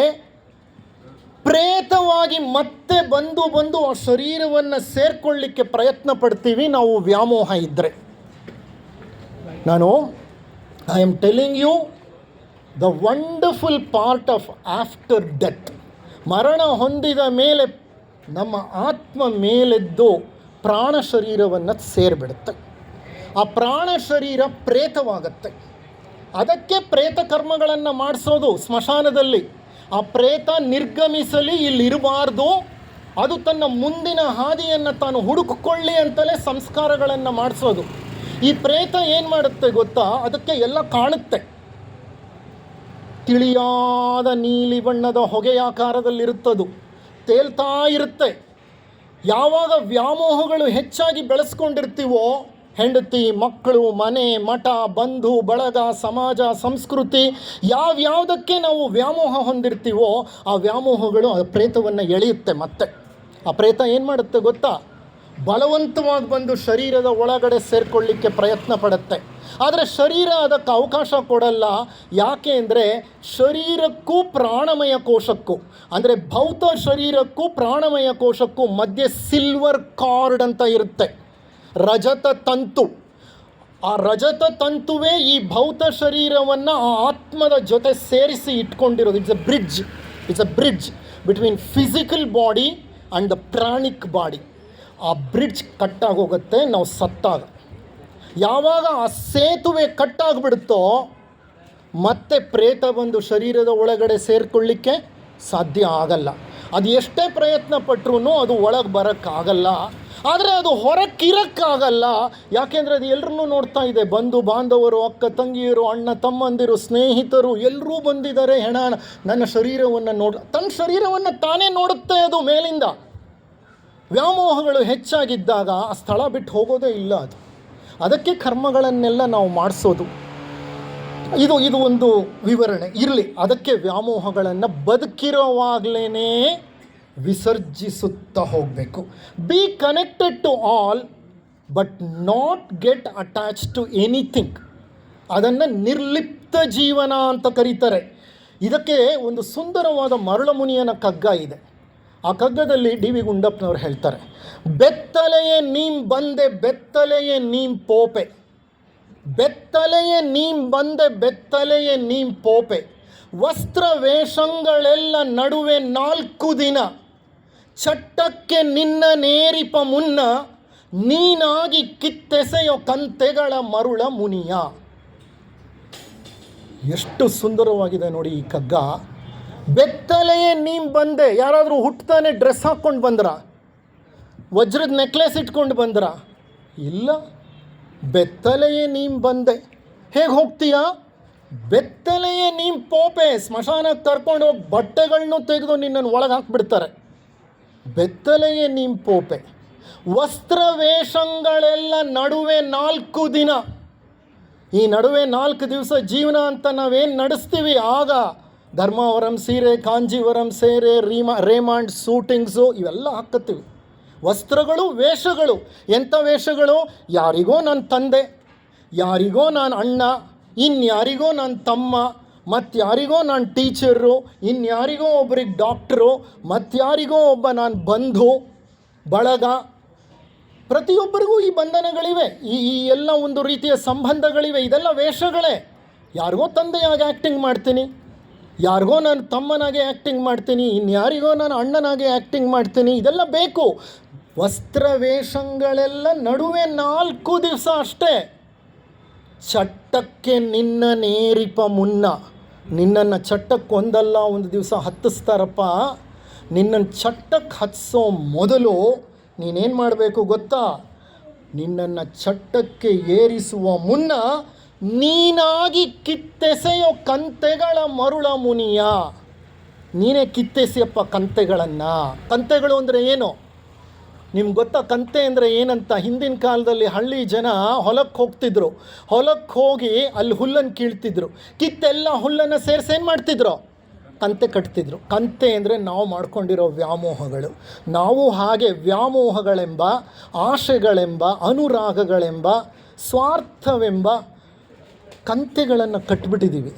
ಪ್ರೇತವಾಗಿ ಮತ್ತೆ ಬಂದು ಆ ಶರೀರವನ್ನು ಸೇರಿಕೊಳ್ಳಿಕ್ಕೆ ಪ್ರಯತ್ನ ಪಡ್ತೀವಿ ನಾವು ವ್ಯಾಮೋಹ ಇದ್ದರೆ. I am telling you, the wonderful part of after death. ಮರಣ ಹೊಂದಿದ ಮೇಲೆ ನಮ್ಮ ಆತ್ಮ ಮೇಲೆದ್ದು ಪ್ರಾಣ ಶರೀರವನ್ನು ಸೇರಿಬಿಡುತ್ತೆ. ಆ ಪ್ರಾಣ ಶರೀರ ಪ್ರೇತವಾಗತ್ತೆ. ಅದಕ್ಕೆ ಪ್ರೇತ ಕರ್ಮಗಳನ್ನು ಮಾಡಿಸೋದು ಸ್ಮಶಾನದಲ್ಲಿ. ಆ ಪ್ರೇತ ನಿರ್ಗಮಿಸಲಿ, ಇಲ್ಲಿರಬಾರ್ದು, ಅದು ತನ್ನ ಮುಂದಿನ ಹಾದಿಯನ್ನು ತಾನು ಹುಡುಕಿಕೊಳ್ಳಿ ಅಂತಲೇ ಸಂಸ್ಕಾರಗಳನ್ನು ಮಾಡಿಸೋದು. ಈ ಪ್ರೇತ ಏನು ಮಾಡುತ್ತೆ ಗೊತ್ತಾ? ಅದಕ್ಕೆ ಎಲ್ಲ ಕಾಣುತ್ತೆ. ತಿಳಿಯಾದ ನೀಲಿ ಬಣ್ಣದ ಹೊಗೆಯಾಕಾರದಲ್ಲಿರುತ್ತದು, ತೇಲ್ತಾ ಇರುತ್ತೆ. ಯಾವಾಗ ವ್ಯಾಮೋಹಗಳು ಹೆಚ್ಚಾಗಿ ಬೆಳೆಸ್ಕೊಂಡಿರ್ತೀವೋ, ಹೆಂಡತಿ, ಮಕ್ಕಳು, ಮನೆ, ಮಠ, ಬಂಧು ಬಳಗ, ಸಮಾಜ, ಸಂಸ್ಕೃತಿ, ಯಾವ್ಯಾವುದಕ್ಕೆ ನಾವು ವ್ಯಾಮೋಹ ಹೊಂದಿರ್ತೀವೋ ಆ ವ್ಯಾಮೋಹಗಳು ಆ ಪ್ರೇತವನ್ನು ಎಳೆಯುತ್ತೆ. ಮತ್ತೆ ಆ ಪ್ರೇತ ಏನು ಮಾಡುತ್ತೆ ಗೊತ್ತಾ? ಬಲವಂತವಾಗಿ ಬಂದು ಶರೀರದ ಒಳಗಡೆ ಸೇರಿಕೊಳ್ಳಿಕ್ಕೆ ಪ್ರಯತ್ನ ಪಡುತ್ತೆ. ಆದರೆ ಶರೀರ ಅದಕ್ಕೆ ಅವಕಾಶ ಕೊಡಲ್ಲ. ಯಾಕೆ ಅಂದರೆ ಶರೀರಕ್ಕೂ ಪ್ರಾಣಮಯ ಕೋಶಕ್ಕೂ, ಅಂದರೆ ಭೌತ ಶರೀರಕ್ಕೂ ಪ್ರಾಣಮಯ ಕೋಶಕ್ಕೂ ಮಧ್ಯೆ ಸಿಲ್ವರ್ ಕಾರ್ಡ್ ಅಂತ ಇರುತ್ತೆ, ರಜತ ತಂತು. ಆ ರಜತ ತಂತುವೇ ಈ ಭೌತ ಶರೀರವನ್ನು ಆ ಆತ್ಮದ ಜೊತೆ ಸೇರಿಸಿ ಇಟ್ಕೊಂಡಿರೋದು. It's a bridge between physical body and the pranic body. ಆ ಬ್ರಿಡ್ಜ್ ಕಟ್ಟಾಗೋಗುತ್ತೆ ನಾವು ಸತ್ತಾಗ. ಯಾವಾಗ ಆ ಸೇತುವೆ ಕಟ್ಟಾಗ್ಬಿಡುತ್ತೋ ಮತ್ತೆ ಪ್ರೇತ ಬಂದು ಶರೀರದ ಒಳಗಡೆ ಸೇರಿಕೊಳ್ಳಿಕ್ಕೆ ಸಾಧ್ಯ ಆಗಲ್ಲ. ಅದು ಎಷ್ಟೇ ಪ್ರಯತ್ನ ಪಟ್ಟರೂ ಅದು ಒಳಗೆ ಬರೋಕ್ಕಾಗಲ್ಲ. ಆದರೆ ಅದು ಹೊರಕ್ಕಿರೋಕ್ಕಾಗಲ್ಲ. ಯಾಕೆಂದರೆ ಅದು ಎಲ್ಲರನ್ನೂ ನೋಡ್ತಾ ಇದೆ. ಬಂಧು ಬಾಂಧವರು, ಅಕ್ಕ ತಂಗಿಯರು, ಅಣ್ಣ ತಮ್ಮಂದಿರು, ಸ್ನೇಹಿತರು ಎಲ್ಲರೂ ಬಂದಿದ್ದಾರೆ. ಹೆಣ ನನ್ನ ಶರೀರವನ್ನು ತನ್ನ ಶರೀರವನ್ನು ತಾನೇ ನೋಡುತ್ತೆ ಅದು ಮೇಲಿಂದ. ವ್ಯಾಮೋಹಗಳು ಹೆಚ್ಚಾಗಿದ್ದಾಗ ಆ ಸ್ಥಳ ಬಿಟ್ಟು ಹೋಗೋದೇ ಇಲ್ಲ ಅದು. ಅದಕ್ಕೆ ಕರ್ಮಗಳನ್ನೆಲ್ಲ ನಾವು ಮಾಡಿಸೋದು. ಇದು ಒಂದು ವಿವರಣೆ ಇರಲಿ. ಅದಕ್ಕೆ ವ್ಯಾಮೋಹಗಳನ್ನು ಬದುಕಿರೋವಾಗಲೇ ವಿಸರ್ಜಿಸುತ್ತಾ ಹೋಗಬೇಕು. Be connected to all but not get attach to anything. ಅದನ್ನು ನಿರ್ಲಿಪ್ತ ಜೀವನ ಅಂತ ಕರೀತಾರೆ. ಇದಕ್ಕೆ ಒಂದು ಸುಂದರವಾದ ಮರಳಮುನಿಯನ ಕಗ್ಗ ಇದೆ. ಆ ಕಗ್ಗದಲ್ಲಿ ಡಿ ವಿ ಗುಂಡಪ್ಪನವರು ಹೇಳ್ತಾರೆ, ಬೆತ್ತಲೆಯೇ ನೀಂ ಬಂದೆ ಬೆತ್ತಲೆಯೇ ನೀಂ ಪೋಪೆ, ಬೆತ್ತಲೆಯೇ ನೀಂ ಬಂದೆ ಬೆತ್ತಲೆಯೇ ನೀಂ ಪೋಪೆ, ವಸ್ತ್ರ ವೇಷಗಳೆಲ್ಲ ನಡುವೆ 4 ದಿನ, ಚಟ್ಟಕ್ಕೆ ನಿನ್ನ ನೇರಿಪ ಮುನ್ನ, ನೀನಾಗಿ ಕಿತ್ತೆಸೆಯೋ ಕಂತೆಗಳ ಮರುಳ ಮುನಿಯ. ಎಷ್ಟು ಸುಂದರವಾಗಿದೆ ನೋಡಿ ಈ ಕಗ್ಗ. ಬೆತ್ತಲೆಯೇ ನೀಂ ಬಂದೆ. ಯಾರಾದರೂ ಹುಟ್ಟುತ್ತಾನೆ ಡ್ರೆಸ್ ಹಾಕ್ಕೊಂಡು ಬಂದ್ರ? ವಜ್ರದ ನೆಕ್ಲೆಸ್ ಇಟ್ಕೊಂಡು ಬಂದ್ರ? ಇಲ್ಲ. ಬೆತ್ತಲೆಯೇ ನೀಂ ಬಂದೆ. ಹೇಗೆ ಹೋಗ್ತೀಯಾ? ಬೆತ್ತಲೆಯೇ ನೀಂ ಪೋಪೆ. ಸ್ಮಶಾನಕ್ಕೆ ಕರ್ಕೊಂಡು ಹೋಗಿ ಬಟ್ಟೆಗಳನ್ನೂ ತೆಗೆದು ನಿನ್ನನ್ನು ಒಳಗೆ ಹಾಕ್ಬಿಡ್ತಾರೆ. ಬೆತ್ತಲೆಯೇ ನೀಂ ಪೋಪೆ. ವಸ್ತ್ರ ವೇಷಗಳೆಲ್ಲ ನಡುವೆ 4 ದಿನ. ಈ ನಡುವೆ 4 ದಿವಸ ಜೀವನ ಅಂತ ನಾವೇನು ನಡೆಸ್ತೀವಿ, ಆಗ ಧರ್ಮಾವರಂ ಸೀರೆ, ಕಾಂಜೀವರಂ ಸೇರೆ, ರೇಮಾಂಡ್ ಸೂಟಿಂಗ್ಸು ಇವೆಲ್ಲ ಹಾಕತ್ತೀವಿ. ವಸ್ತ್ರಗಳು, ವೇಷಗಳು. ಎಂಥ ವೇಷಗಳು? ಯಾರಿಗೋ ನನ್ನ ತಂದೆ, ಯಾರಿಗೋ ನಾನು ಅಣ್ಣ, ಇನ್ಯಾರಿಗೋ ನನ್ನ ತಮ್ಮ, ಮತ್ತಾರಿಗೋ ನಾನು ಟೀಚರು, ಇನ್ಯಾರಿಗೋ ಒಬ್ರಿಗೆ ಡಾಕ್ಟ್ರು, ಮತ್ತಾರಿಗೋ ಒಬ್ಬ ನಾನು ಬಂಧು ಬಳಗ. ಪ್ರತಿಯೊಬ್ಬರಿಗೂ ಈ ಬಂಧನಗಳಿವೆ, ಈ ಎಲ್ಲ ಒಂದು ರೀತಿಯ ಸಂಬಂಧಗಳಿವೆ. ಇದೆಲ್ಲ ವೇಷಗಳೇ. ಯಾರಿಗೋ ತಂದೆಯಾಗಿ ಆ್ಯಕ್ಟಿಂಗ್ ಮಾಡ್ತೀನಿ, ಯಾರಿಗೋ ನಾನು ತಮ್ಮನಾಗೆ ಆ್ಯಕ್ಟಿಂಗ್ ಮಾಡ್ತೀನಿ, ಇನ್ಯಾರಿಗೋ ನಾನು ಅಣ್ಣನಾಗೆ ಆ್ಯಕ್ಟಿಂಗ್ ಮಾಡ್ತೀನಿ. ಇದೆಲ್ಲ ಬೇಕು. ವಸ್ತ್ರ ವೇಷಗಳೆಲ್ಲ ನಡುವೆ 4 ದಿವಸ ಅಷ್ಟೇ. ಚಟ್ಟಕ್ಕೆ ನಿನ್ನ ನೇರಿಪ ಮುನ್ನ. ನಿನ್ನನ್ನು ಚಟ್ಟಕ್ಕೆ ಒಂದಲ್ಲ ಒಂದು ದಿವಸ ಹತ್ತಿಸ್ತಾರಪ್ಪ. ನಿನ್ನನ್ನು ಚಟ್ಟಕ್ಕೆ ಹತ್ತಿಸೋ ಮೊದಲು ನೀನೇನು ಮಾಡಬೇಕು ಗೊತ್ತಾ? ನಿನ್ನನ್ನು ಚಟ್ಟಕ್ಕೆ ಏರಿಸುವ ಮುನ್ನ ನೀನಾಗಿ ಕಿತ್ತೆಸೆಯೋ ಕಂತೆಗಳ ಮರುಳ ಮುನಿಯ. ನೀನೇ ಕಿತ್ತೆಸೆಯಪ್ಪ ಕಂತೆಗಳನ್ನು. ಕಂತೆಗಳು ಅಂದರೆ ಏನು ನಿಮ್ಗೆ ಗೊತ್ತಾ? ಕಂತೆ ಅಂದರೆ ಏನಂತ? ಹಿಂದಿನ ಕಾಲದಲ್ಲಿ ಹಳ್ಳಿ ಜನ ಹೊಲಕ್ಕೆ ಹೋಗ್ತಿದ್ರು. ಹೊಲಕ್ಕೆ ಹೋಗಿ ಅಲ್ಲಿ ಹುಲ್ಲನ್ನು ಕೀಳ್ತಿದ್ರು. ಕಿತ್ತೆಲ್ಲ ಹುಲ್ಲನ್ನು ಸೇರಿಸಿ ಏನು ಮಾಡ್ತಿದ್ರು? ಕಂತೆ ಕಟ್ತಿದ್ರು. ಕಂತೆ ಅಂದರೆ ನಾವು ಮಾಡ್ಕೊಂಡಿರೋ ವ್ಯಾಮೋಹಗಳು. ನಾವು ಹಾಗೆ ವ್ಯಾಮೋಹಗಳೆಂಬ, ಆಶೆಗಳೆಂಬ, ಅನುರಾಗಗಳೆಂಬ, ಸ್ವಾರ್ಥವೆಂಬ ಕಂತೆಗಳನ್ನು ಕಟ್ಬಿಟ್ಟಿದ್ದೀವಿ.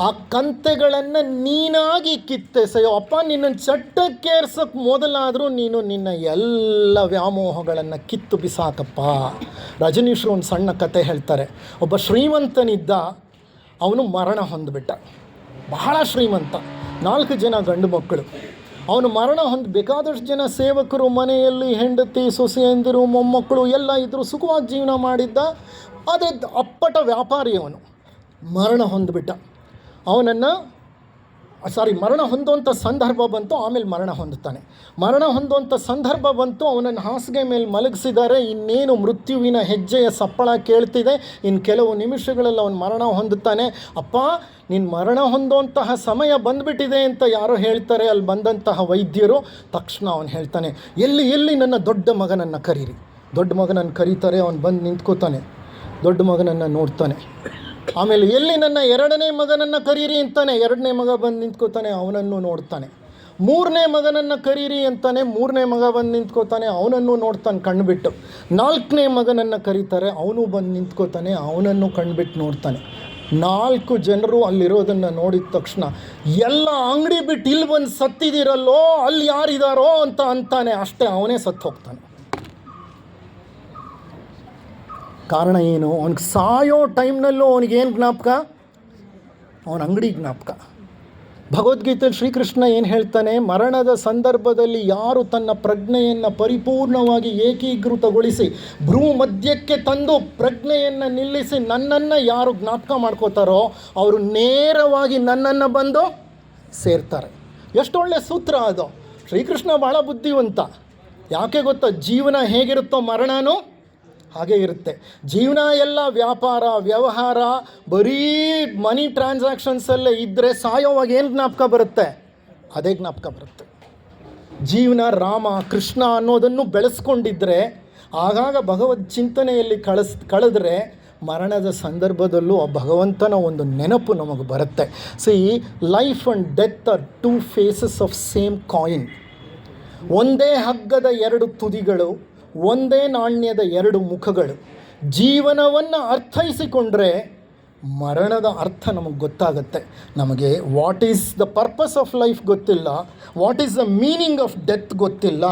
ಆ ಕಂತೆಗಳನ್ನು ನೀನಾಗಿ ಕಿತ್ತೆಸೆಯೋ ಅಪ್ಪ. ನಿನ್ನನ್ನು ಚಟ್ಟಕ್ಕೇರ್ಸೋಕ್ಕೆ ಮೊದಲಾದರೂ ನೀನು ನಿನ್ನ ಎಲ್ಲ ವ್ಯಾಮೋಹಗಳನ್ನು ಕಿತ್ತು ಬಿಸಾಕಪ್ಪ. ರಜನೀಶ್ರು ಒಂದು ಸಣ್ಣ ಕತೆ ಹೇಳ್ತಾರೆ. ಒಬ್ಬ ಶ್ರೀಮಂತನಿದ್ದ, ಅವನು ಮರಣ ಹೊಂದ್ಬಿಟ್ಟ. ಬಹಳ ಶ್ರೀಮಂತ, 4 ಜನ ಗಂಡು ಮಕ್ಕಳು. ಅವನು ಮರಣ ಬೇಕಾದಷ್ಟು ಜನ ಸೇವಕರು, ಮನೆಯಲ್ಲಿ ಹೆಂಡತಿ, ಸೊಸೆಯಂದಿರು, ಮೊಮ್ಮಕ್ಕಳು ಎಲ್ಲ ಇದ್ದರು, ಸುಖವಾಗಿ ಜೀವನ ಮಾಡಿದ್ದ. ಆದರೆ ಅಪ್ಪಟ ವ್ಯಾಪಾರಿ ಅವನು ಮರಣ ಹೊಂದಿಬಿಟ್ಟ. ಮರಣ ಹೊಂದುವಂಥ ಸಂದರ್ಭ ಬಂತು. ಆಮೇಲೆ ಮರಣ ಹೊಂದುವಂಥ ಸಂದರ್ಭ ಬಂತು. ಅವನನ್ನು ಹಾಸಿಗೆ ಮೇಲೆ ಮಲಗಿಸಿದ್ದಾರೆ. ಇನ್ನೇನು ಮೃತ್ಯುವಿನ ಹೆಜ್ಜೆಯ ಸಪ್ಪಳ ಕೇಳ್ತಿದೆ. ಇನ್ನು ಕೆಲವು ನಿಮಿಷಗಳಲ್ಲಿ ಅವನು ಮರಣ ಹೊಂದುತ್ತಾನೆ. ಅಪ್ಪ, ನೀನು ಮರಣ ಹೊಂದುವಂತಹ ಸಮಯ ಬಂದುಬಿಟ್ಟಿದೆ ಅಂತ ಯಾರೋ ಹೇಳ್ತಾರೆ. ಅಲ್ಲಿ ಬಂದಂತಹ ವೈದ್ಯರು ತಕ್ಷಣ ಅವನು ಹೇಳ್ತಾನೆ, ಎಲ್ಲಿ ನನ್ನ ದೊಡ್ಡ ಮಗನನ್ನು ಕರೀರಿ. ದೊಡ್ಡ ಮಗನನ್ನು ಕರೀತಾರೆ. ಅವನು ಬಂದು ನಿಂತ್ಕೋತಾನೆ, ದೊಡ್ಡ ಮಗನನ್ನು ನೋಡ್ತಾನೆ. ಆಮೇಲೆ ಎಲ್ಲಿ ನನ್ನ 2ನೇ ಮಗನನ್ನು ಕರೀರಿ ಅಂತಾನೆ. 2ನೇ ಮಗ ಬಂದು ನಿಂತ್ಕೋತಾನೆ, ಅವನನ್ನು ನೋಡ್ತಾನೆ. 3ನೇ ಮಗನನ್ನು ಕರೀರಿ ಅಂತಾನೆ. 3ನೇ ಮಗ ಬಂದು ನಿಂತ್ಕೋತಾನೆ, ಅವನನ್ನು ನೋಡ್ತಾನೆ ಕಣ್ಬಿಟ್ಟು. 4ನೇ ಮಗನನ್ನು ಕರೀತಾರೆ, ಅವನು ಬಂದು ನಿಂತ್ಕೋತಾನೆ, ಅವನನ್ನು ಕಣ್ಬಿಟ್ಟು ನೋಡ್ತಾನೆ. 4 ಜನರು ಅಲ್ಲಿರೋದನ್ನು ನೋಡಿದ ತಕ್ಷಣ, ಎಲ್ಲ ಅಂಗಡಿ ಬಿಟ್ಟು ಇಲ್ಲಿ ಬಂದು ಸತ್ತಿದ್ದೀರಲ್ಲೋ, ಅಲ್ಲಿ ಯಾರಿದ್ದಾರೋ ಅಂತ ಅಂತಾನೆ. ಅಷ್ಟೇ, ಅವನೇ ಸತ್ತು ಹೋಗ್ತಾನೆ. ಕಾರಣ ಏನು? ಅವ್ನಿಗೆ ಸಾಯೋ ಟೈಮ್ನಲ್ಲೂ ಅವನಿಗೇನು ಜ್ಞಾಪಕ? ಅವನ ಅಂಗಡಿ ಜ್ಞಾಪಕ. ಭಗವದ್ಗೀತೆಯಲ್ಲಿ ಶ್ರೀಕೃಷ್ಣ ಏನು ಹೇಳ್ತಾನೆ? ಮರಣದ ಸಂದರ್ಭದಲ್ಲಿ ಯಾರು ತನ್ನ ಪ್ರಜ್ಞೆಯನ್ನು ಪರಿಪೂರ್ಣವಾಗಿ ಏಕೀಕೃತಗೊಳಿಸಿ ಭ್ರೂ ಮಧ್ಯಕ್ಕೆ ತಂದು ಪ್ರಜ್ಞೆಯನ್ನು ನಿಲ್ಲಿಸಿ ನನ್ನನ್ನು ಯಾರು ಜ್ಞಾಪಕ ಮಾಡ್ಕೋತಾರೋ ಅವರು ನೇರವಾಗಿ ನನ್ನನ್ನು ಬಂದು ಸೇರ್ತಾರೆ. ಎಷ್ಟು ಒಳ್ಳೆಯ ಸೂತ್ರ ಅದು. ಶ್ರೀಕೃಷ್ಣ ಭಾಳ ಬುದ್ಧಿವಂತ. ಯಾಕೆ ಗೊತ್ತಾ? ಜೀವನ ಹೇಗಿರುತ್ತೋ ಮರಣನೂ ಹಾಗೇ ಇರುತ್ತೆ. ಜೀವನ ಎಲ್ಲ ವ್ಯಾಪಾರ ವ್ಯವಹಾರ ಬರೀ ಮನಿ ಟ್ರಾನ್ಸಾಕ್ಷನ್ಸಲ್ಲೇ ಇದ್ದರೆ ಸಾಯೋವಾಗ ಏನು ಜ್ಞಾಪಕ ಬರುತ್ತೆ? ಅದೇ ಜ್ಞಾಪಕ ಬರುತ್ತೆ. ಜೀವನ ರಾಮ ಕೃಷ್ಣ ಅನ್ನೋದನ್ನು ಬೆಳೆಸ್ಕೊಂಡಿದ್ದರೆ, ಆಗಾಗ ಭಗವದ್ ಚಿಂತನೆಯಲ್ಲಿ ಕಳೆದ್ರೆ ಮರಣದ ಸಂದರ್ಭದಲ್ಲೂ ಆ ಭಗವಂತನ ಒಂದು ನೆನಪು ನಮಗೆ ಬರುತ್ತೆ. Life and death are 2 faces of same coin. ಒಂದೇ ಹಗ್ಗದ 2 ತುದಿಗಳು, ಒಂದೇ ನಾಣ್ಯದ 2 ಮುಖಗಳು. ಜೀವನವನ್ನು ಅರ್ಥೈಸಿಕೊಂಡ್ರೆ ಮರಣದ ಅರ್ಥ ನಮಗೆ ಗೊತ್ತಾಗುತ್ತೆ. ನಮಗೆ what is the purpose of life ಗೊತ್ತಿಲ್ಲ, what is the meaning of death ಗೊತ್ತಿಲ್ಲ.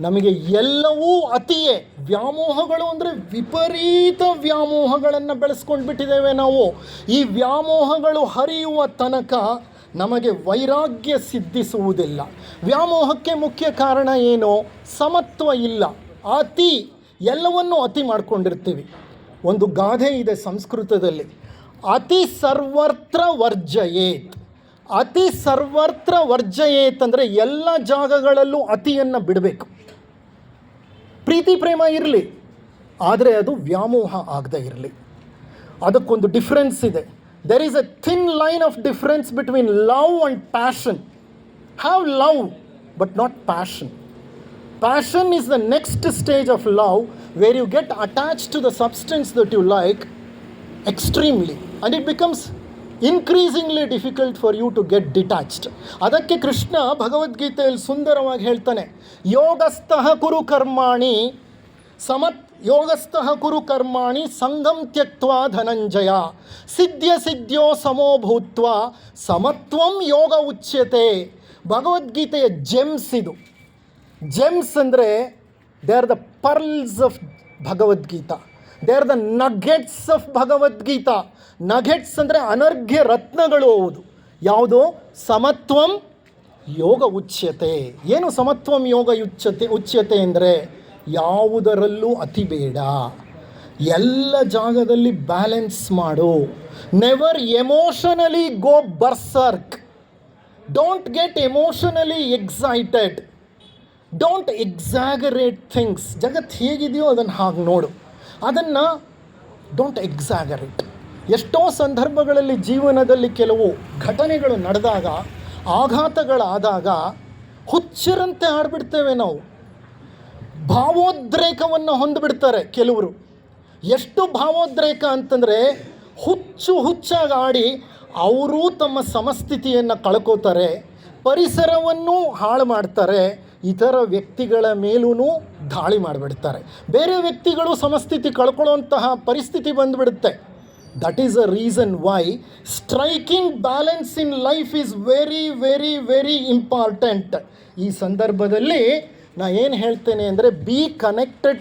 ನಮಗೆ ಎಲ್ಲವೂ ಅತಿಯೇ. ವ್ಯಾಮೋಹಗಳು ಅಂದರೆ ವಿಪರೀತ ವ್ಯಾಮೋಹಗಳನ್ನು ಬೆಳೆಸ್ಕೊಂಡು ಬಿಟ್ಟಿದ್ದೇವೆ ನಾವು. ಈ ವ್ಯಾಮೋಹಗಳು ಹರಿಯುವ ತನಕ ನಮಗೆ ವೈರಾಗ್ಯ ಸಿದ್ಧಿಸುವುದಿಲ್ಲ. ವ್ಯಾಮೋಹಕ್ಕೆ ಮುಖ್ಯ ಕಾರಣ ಏನು? ಸಮತ್ವ ಇಲ್ಲ, ಅತಿ. ಎಲ್ಲವನ್ನೂ ಅತಿ ಮಾಡ್ಕೊಂಡಿರ್ತೀವಿ. ಒಂದು ಗಾದೆ ಇದೆ ಸಂಸ್ಕೃತದಲ್ಲಿ, ಅತಿ ಸರ್ವತ್ರ ವರ್ಜಯೇತ್. ಅತಿ ಸರ್ವತ್ರ ವರ್ಜಯೇತ್ ಅಂದರೆ ಎಲ್ಲ ಜಾಗಗಳಲ್ಲೂ ಅತಿಯನ್ನು ಬಿಡಬೇಕು. ಪ್ರೀತಿ ಪ್ರೇಮ ಇರಲಿ, ಆದರೆ ಅದು ವ್ಯಾಮೋಹ ಆಗದೆ ಇರಲಿ. ಅದಕ್ಕೊಂದು ಡಿಫ್ರೆನ್ಸ್ ಇದೆ. There is A thin line of difference between love and passion. Have love but not passion. Passion is the next stage of love, where you get attached to the substance that you like extremely, and it becomes increasingly difficult for you to get detached. ಅದಕ್ಕೆ ಕೃಷ್ಣ ಭಗವದ್ಗೀತೆಯಲ್ಲಿ ಸುಂದರವಾಗಿ ಹೇಳ್ತಾನೆ, ಯೋಗಸ್ಥಃ ಕುರು ಕರ್ಮಾಣಿ ಯೋಗಸ್ಥಃ ಕುರು ಕರ್ಮಾಣಿ ಸಂಗಂ ತ್ಯಕ್ತ್ವಾ ಧನಂಜಯ ಸಿದ್ಧ್യോ ಸಮೋ ಭೂತ್ವಾ ಸಮತ್ವಂ ಯೋಗ ಉಚ್ಯತೆ. ಭಗವದ್ಗೀತೆಯ gems ಇದು. Gems ಅಂದರೆ they are the pearls of Bhagavad Gita. They are the nuggets of Bhagavad Gita. Nuggets ಅಂದರೆ ಅನರ್ಘ್ಯ ರತ್ನಗಳು. ಹೌದು. ಯಾವುದು? ಸಮತ್ವಂ ಯೋಗ ಉಚ್ಯತೆ. ಏನು ಸಮತ್ವಂ ಯೋಗ ಉಚ್ಯತೆ ಅಂದರೆ ಯಾವುದರಲ್ಲೂ ಅತಿ ಬೇಡ, ಎಲ್ಲ ಜಾಗದಲ್ಲಿ ಬ್ಯಾಲೆನ್ಸ್ ಮಾಡು. Never emotionally go berserk. Don't get emotionally excited. Don't exaggerate things. ಜಗತ್ತು ಹೇಗಿದೆಯೋ ಅದನ್ನು ಹಾಗೆ ನೋಡು. ಅದನ್ನು ಡೋಂಟ್ ಎಕ್ಸಾಗರೇಟ್. ಎಷ್ಟೋ ಸಂದರ್ಭಗಳಲ್ಲಿ ಜೀವನದಲ್ಲಿ ಕೆಲವು ಘಟನೆಗಳು ನಡೆದಾಗ, ಆಘಾತಗಳಾದಾಗ ಹುಚ್ಚರಂತೆ ಆಡ್ಬಿಡ್ತೇವೆ ನಾವು. ಭಾವೋದ್ರೇಕವನ್ನು ಹೊಂದಿಬಿಡ್ತಾರೆ ಕೆಲವರು. ಎಷ್ಟು ಭಾವೋದ್ರೇಕ ಅಂತಂದರೆ ಹುಚ್ಚಾಗಿ ಆಡಿ ಅವರೂ ತಮ್ಮ ಸಮಸ್ಥಿತಿಯನ್ನು ಕಳ್ಕೋತಾರೆ, ಪರಿಸರವನ್ನು ಹಾಳು ಮಾಡ್ತಾರೆ, ಇತರ ವ್ಯಕ್ತಿಗಳ ಮೇಲೂ ದಾಳಿ ಮಾಡಿಬಿಡ್ತಾರೆ. ಬೇರೆ ವ್ಯಕ್ತಿಗಳು ಸಮಸ್ಥಿತಿ ಕಳ್ಕೊಳ್ಳೋಂತಹ ಪರಿಸ್ಥಿತಿ ಬಂದುಬಿಡುತ್ತೆ. That is a reason why striking balance in life is very very very important. ಈ ಸಂದರ್ಭದಲ್ಲಿ ನಾ ಏನು ಹೇಳ್ತೇನೆ ಅಂದರೆ, be connected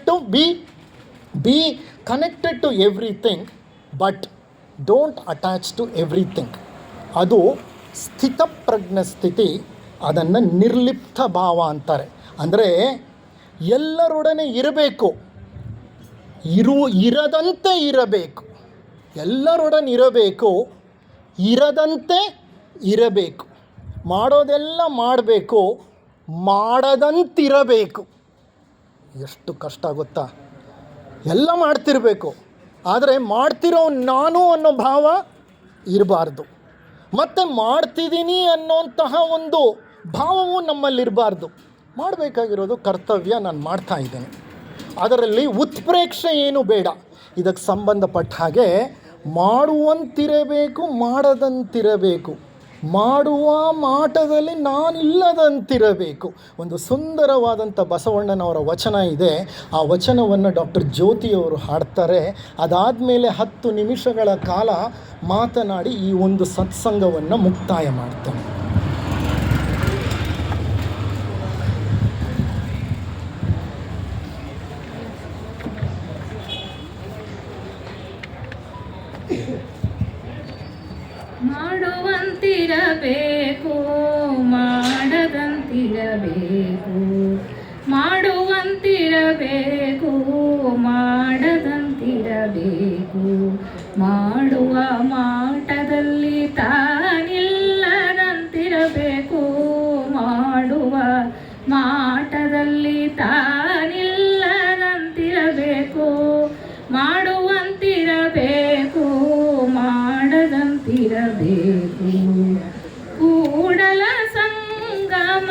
to everything but don't attach to everything. ಅದು ಸ್ಥಿತಪ್ರಜ್ಞ ಸ್ಥಿತಿ, ಅದನ್ನು ನಿರ್ಲಿಪ್ತ ಭಾವ ಅಂತಾರೆ. ಅಂದರೆ ಎಲ್ಲರೊಡನೆ ಇರಬೇಕು, ಇರದಂತೆ ಇರಬೇಕು. ಎಲ್ಲರೊಡನೆ ಇರಬೇಕು, ಇರದಂತೆ ಇರಬೇಕು. ಮಾಡೋದೆಲ್ಲ ಮಾಡಬೇಕು, ಮಾಡದಂತಿರಬೇಕು. ಎಷ್ಟು ಕಷ್ಟ ಗೊತ್ತಾ? ಎಲ್ಲ ಮಾಡ್ತಿರಬೇಕು, ಆದರೆ ಮಾಡ್ತಿರೋ ನಾನು ಅನ್ನೋ ಭಾವ ಇರಬಾರ್ದು. ಮತ್ತು ಮಾಡ್ತಿದ್ದೀನಿ ಅನ್ನೋಂತಹ ಒಂದು ಭಾವವು ನಮ್ಮಲ್ಲಿರಬಾರ್ದು. ಮಾಡಬೇಕಾಗಿರೋದು ಕರ್ತವ್ಯ, ನಾನು ಮಾಡ್ತಾ ಇದ್ದೇನೆ, ಅದರಲ್ಲಿ ಉತ್ಪ್ರೇಕ್ಷೆ ಏನು ಬೇಡ. ಇದಕ್ಕೆ ಸಂಬಂಧಪಟ್ಟ ಹಾಗೆ ಮಾಡುವಂತಿರಬೇಕು, ಮಾಡದಂತಿರಬೇಕು, ಮಾಡುವ ಮಾಟದಲ್ಲಿ ನಾನಿಲ್ಲದಂತಿರಬೇಕು. ಒಂದು ಸುಂದರವಾದಂಥ ಬಸವಣ್ಣನವರ ವಚನ ಇದೆ. ಆ ವಚನವನ್ನು ಡಾಕ್ಟರ್ ಜ್ಯೋತಿಯವರು ಹಾಡ್ತಾರೆ. ಅದಾದಮೇಲೆ 10 ನಿಮಿಷಗಳ ಕಾಲ ಮಾತನಾಡಿ ಈ ಒಂದು ಸತ್ಸಂಗವನ್ನು ಮುಕ್ತಾಯ ಮಾಡ್ತಾನೆ. ಮಾಡುವಂತಿರಬೇಕು, ಮಾಡದಂತಿರಬೇಕು, ಮಾಡುವಂತಿರಬೇಕು, ಮಾಡದಂತಿರಬೇಕು. ಮಾಡುವ ಮಾಟದಲ್ಲಿ ತಾನಿಲ್ಲದಂತಿರಬೇಕು, ಮಾಡುವ ಮಾಟದಲ್ಲಿ ತಾನಿಲ್ಲದಂತಿರಬೇಕು. ಮಾಡುವಂತಿರಬೇಕು, ಮಾಡದಂತಿರಬೇಕು. ಕೂಡಲ ಸಂಗಮ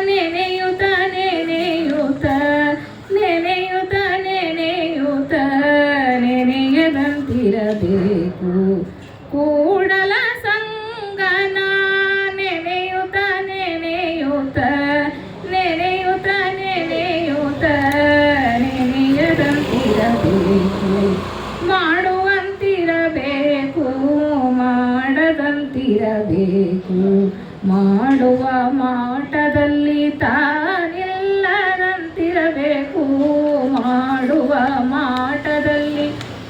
ನೆನೆಯುತ ನೆನೆಯುತ ನೆನೆಯುತ ನೆನೆಯುತ ನೆನೆಯದಂತಿರಬೇಕು. ಕೂಡಲ ಸಂಗನ ನೆನೆಯುತ ನೆನೆಯುತ ನೆನೆಯುತ ನೆನೆಯುತ ನೆನೆಯದಂತಿರಬೇಕು. ಮಾಡುವಂತಿರಬೇಕು, ಮಾಡದಂತಿರಬೇಕು. ಮಾಡುವ ಮಾಟದಲ್ಲಿ ತಾನಿಲ್ಲದಂತಿರಬೇಕು, ಮಾಡುವ ಮಾಟದಲ್ಲಿ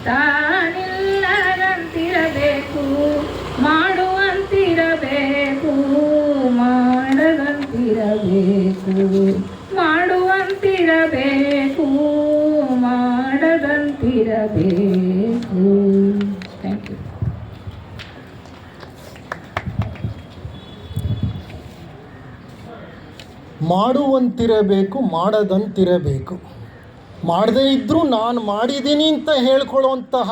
ತಾನಿಲ್ಲದಂತಿರಬೇಕು. ಮಾಡುವಂತಿರಬೇಕು, ಮಾಡದಂತಿರಬೇಕು. ಮಾಡುವಂತಿರಬೇಕು, ಮಾಡದಂತಿರಬೇಕು. Thank you. ಮಾಡುವಂತಿರಬೇಕು, ಮಾಡದಂತಿರಬೇಕು. ಮಾಡದೇ ಇದ್ದರೂ ನಾನು ಮಾಡಿದ್ದೀನಿ ಅಂತ ಹೇಳ್ಕೊಳ್ಳುವಂತಹ